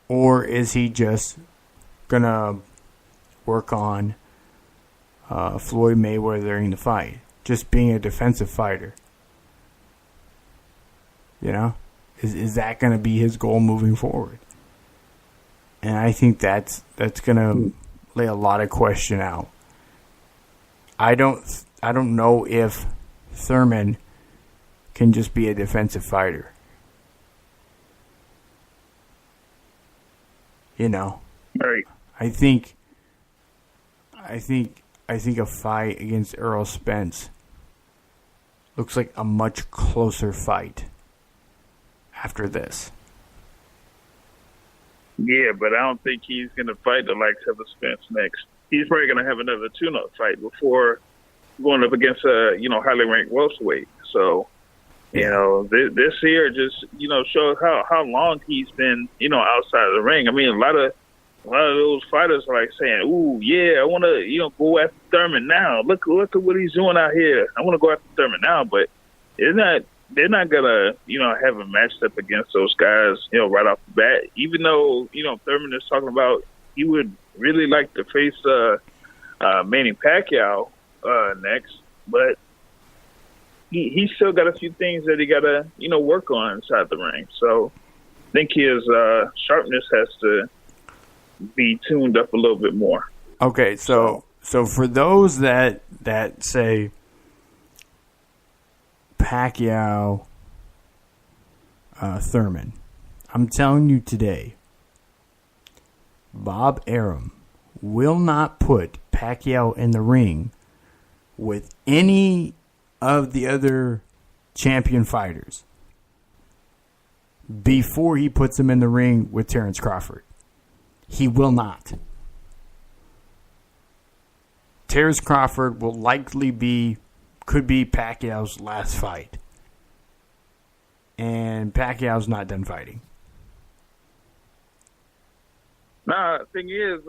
Or is he just going to work on Floyd Mayweather in the fight? Just being a defensive fighter. You know? Is that going to be his goal moving forward? And I think that's going to lay a lot of question out. I don't know if Thurman can just be a defensive fighter. You know, right? I think a fight against Errol Spence looks like a much closer fight after this. Yeah, but I don't think he's going to fight the likes of Spence next. He's probably going to have another tune-up fight before going up against a highly ranked welterweight. So, this here just shows how long he's been outside of the ring. I mean, a lot of those fighters are like saying, "Ooh, yeah, I want to go after Thurman now. Look at what he's doing out here. I want to go after Thurman now." But they're not gonna have a matched up against those guys right off the bat. Even though Thurman is talking about he would really like to face Manny Pacquiao next, but he still got a few things that he got to work on inside the ring. So I think his sharpness has to be tuned up a little bit more. Okay, so for those that say Pacquiao, Thurman, I'm telling you today, Bob Arum will not put Pacquiao in the ring with any of the other champion fighters before he puts him in the ring with Terrence Crawford. He will not. Terrence Crawford will could be Pacquiao's last fight. And Pacquiao's not done fighting. Nah, the thing is,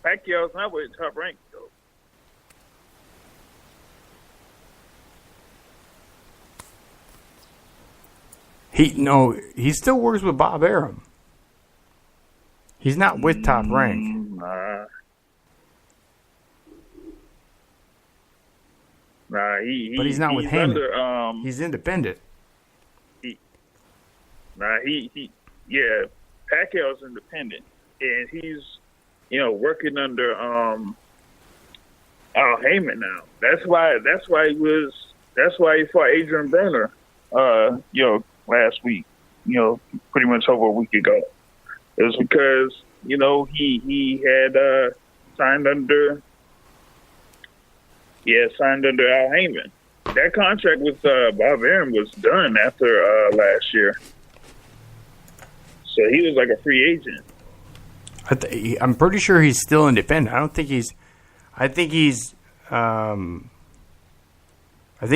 Pacquiao's not with top rank, though. He still works with Bob Arum. He's not with Top Rank. Nah, but he's not with Heyman. He's independent. Pacquiao's independent, and he's working under Al Heyman now. That's why he fought Adrian Broner last week. Pretty much over a week ago. It was because he had signed under Al Heyman. That contract with Bob Arum was done after last year, so he was like a free agent. I'm pretty sure he's still independent. I think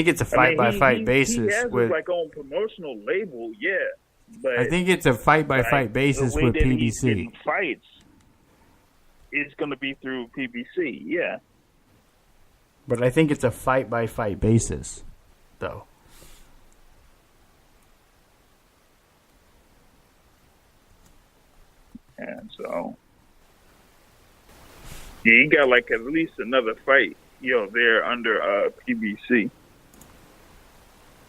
it's a fight-by-fight basis. He has with his own promotional label, yeah. But I think it's a fight-by-fight basis the way with that PBC. He's getting fights, it's going to be through PBC, yeah. But I think it's a fight-by-fight basis, though. And so, yeah, he got at least another fight, there under PBC.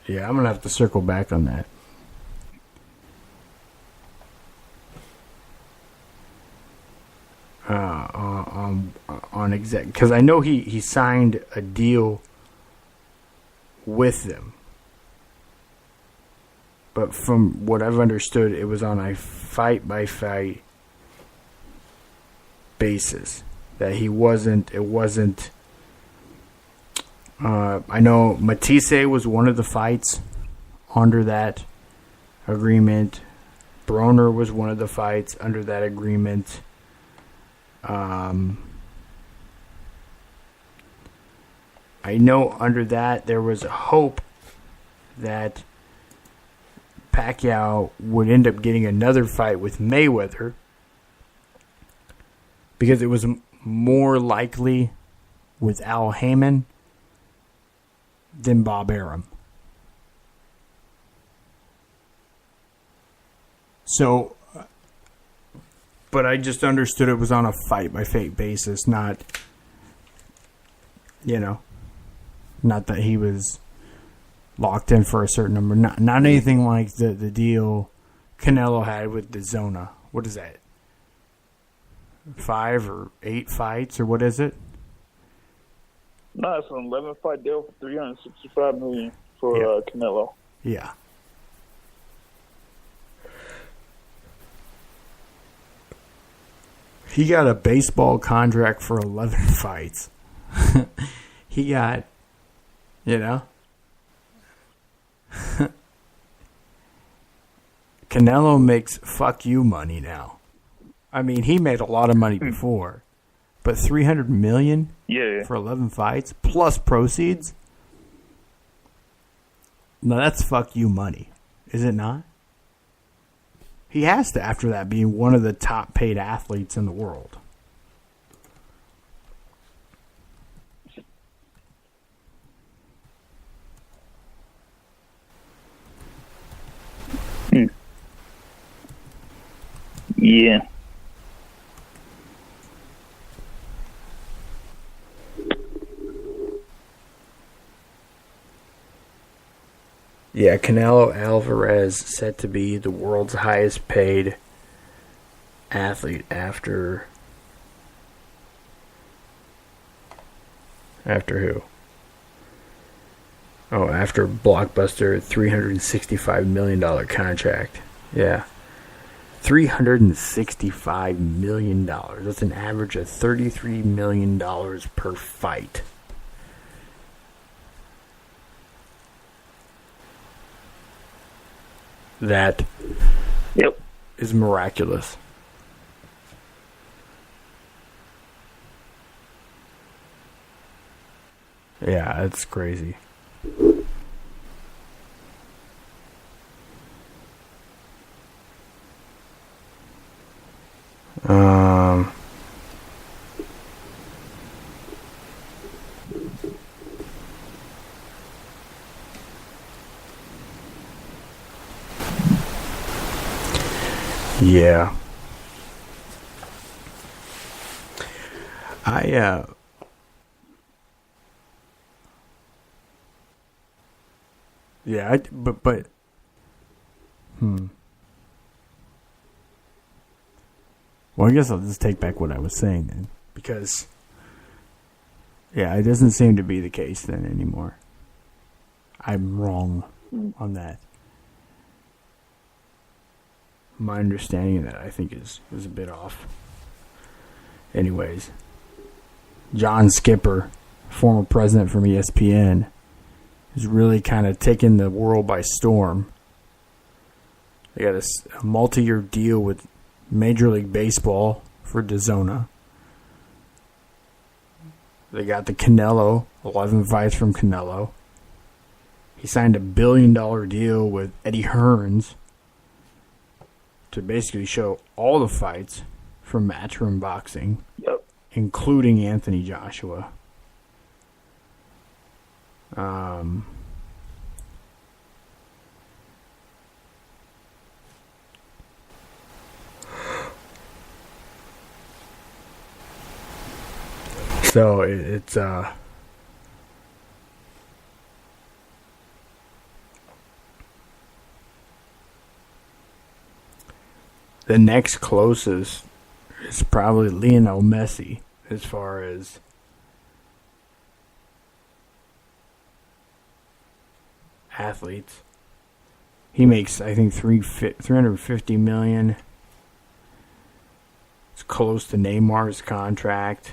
Yeah, I'm gonna have to circle back on that. On exact, because I know he signed a deal with them, but from what I've understood, it was on a fight-by-fight basis. that it wasn't. I know Matisse was one of the fights under that agreement. Broner was one of the fights under that agreement. I know under that there was a hope that Pacquiao would end up getting another fight with Mayweather because it was more likely with Al Haymon than Bob Arum. So, but I just understood it was on a fight-by-fight basis, not, not that he was locked in for a certain number. Not anything like the deal Canelo had with DAZN. What is that? 5 or 8 fights, or what is it? No, it's an 11-fight deal for $365 million for Canelo. Yeah. He got a baseball contract for 11 fights. He got, Canelo makes fuck you money now. I mean, he made a lot of money before, but $300 million for 11 fights plus proceeds. Now that's fuck you money, is it not? He has to, after that, be one of the top paid athletes in the world. Yeah. Yeah, Canelo Alvarez set to be the world's highest paid athlete after who? Oh, after Blockbuster $365 million contract. Yeah. $365 million. That's an average of $33 million per fight. That is miraculous. Yeah, it's crazy. Yeah. Well, I guess I'll just take back what I was saying then, because it doesn't seem to be the case then anymore. I'm wrong on that. My understanding of that, I think, is a bit off. Anyways, John Skipper, former president from ESPN, is really kind of taking the world by storm. They got a multi-year deal with Major League Baseball for DAZN. They got the Canelo, 11 fights from Canelo. He signed a $1 billion deal with Eddie Hearns to basically show all the fights from Matchroom Boxing, including Anthony Joshua. So it's the next closest is probably Lionel Messi as far as athletes. He makes, I think, $350 million. It's close to Neymar's contract.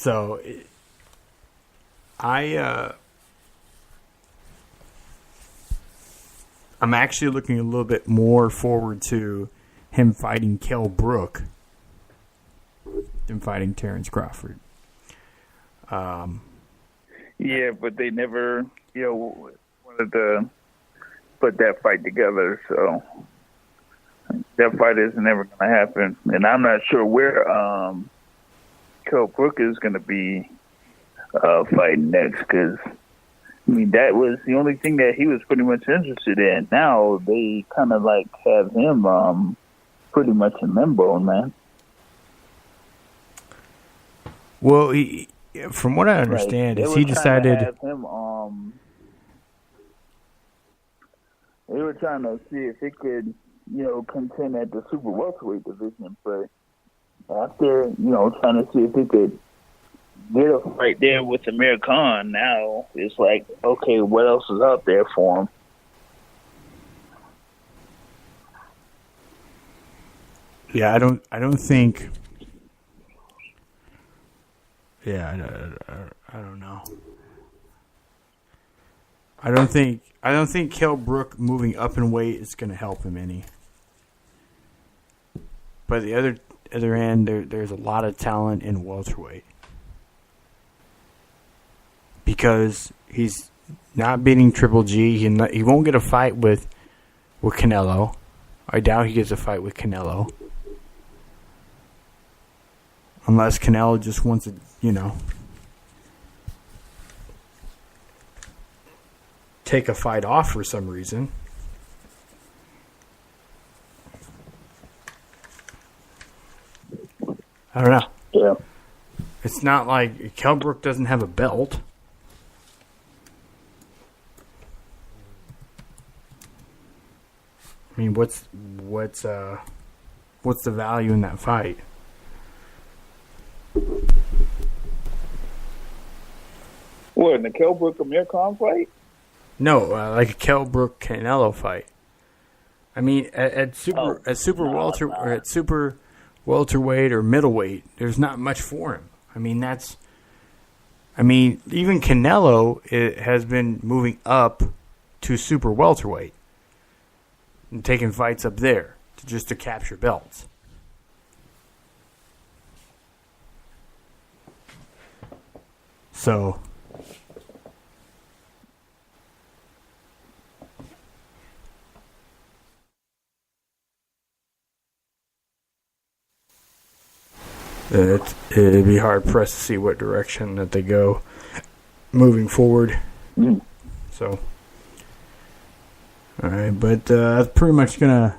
So, I'm actually looking a little bit more forward to him fighting Kell Brook than fighting Terrence Crawford. Yeah, but they never, wanted to put that fight together, so that fight is never going to happen. And I'm not sure where Kell Brook is going to be fighting next, because that was the only thing that he was pretty much interested in. Now they kind of like have him pretty much in limbo, man. Well, from what I understand, is he decided. They were trying to see if he could, contend at the super welterweight division, but after, trying to see if he could get a fight there with Amir Khan, now it's like, okay, what else is out there for him? Yeah, I don't think. Yeah, I don't know. I don't think Kell Brook moving up in weight is going to help him any. But the other end, there's a lot of talent in welterweight, because he's not beating Triple G. He won't get a fight with Canelo. I doubt he gets a fight with Canelo, unless Canelo just wants to, take a fight off for some reason. I don't know. Yeah. It's not like Kell Brook doesn't have a belt. I mean, what's the value in that fight? What, in the Kell Brook Amir Khan fight? No, like a Kell Brook Canelo fight. I mean, at super welterweight or middleweight, there's not much for him. Even Canelo has been moving up to super welterweight and taking fights up there just to capture belts. So it'd be hard pressed to see what direction that they go moving forward. So, all right, but that's pretty much gonna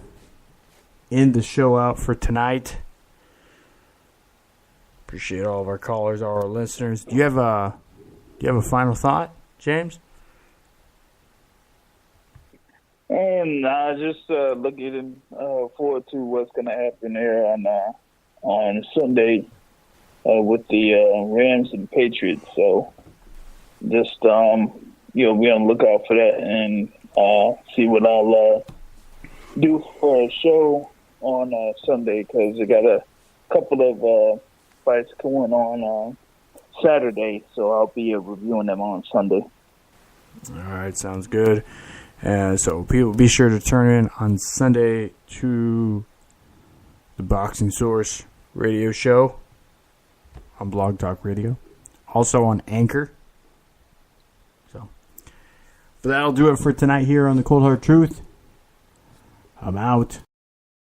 end the show out for tonight. Appreciate all of our callers, all our listeners. Do you have a final thought, James? And just looking forward to what's going to happen there on Sunday with the Rams and Patriots. So just be on the lookout for that and see what I'll do for a show on Sunday, because I got a couple of fights going on Saturday, so I'll be reviewing them on Sunday. All right, sounds good. So people, be sure to turn in on Sunday to the Boxing Source radio show on Blog Talk Radio, also on Anchor. So, but that'll do it for tonight here on the Cold Hard Truth. I'm out.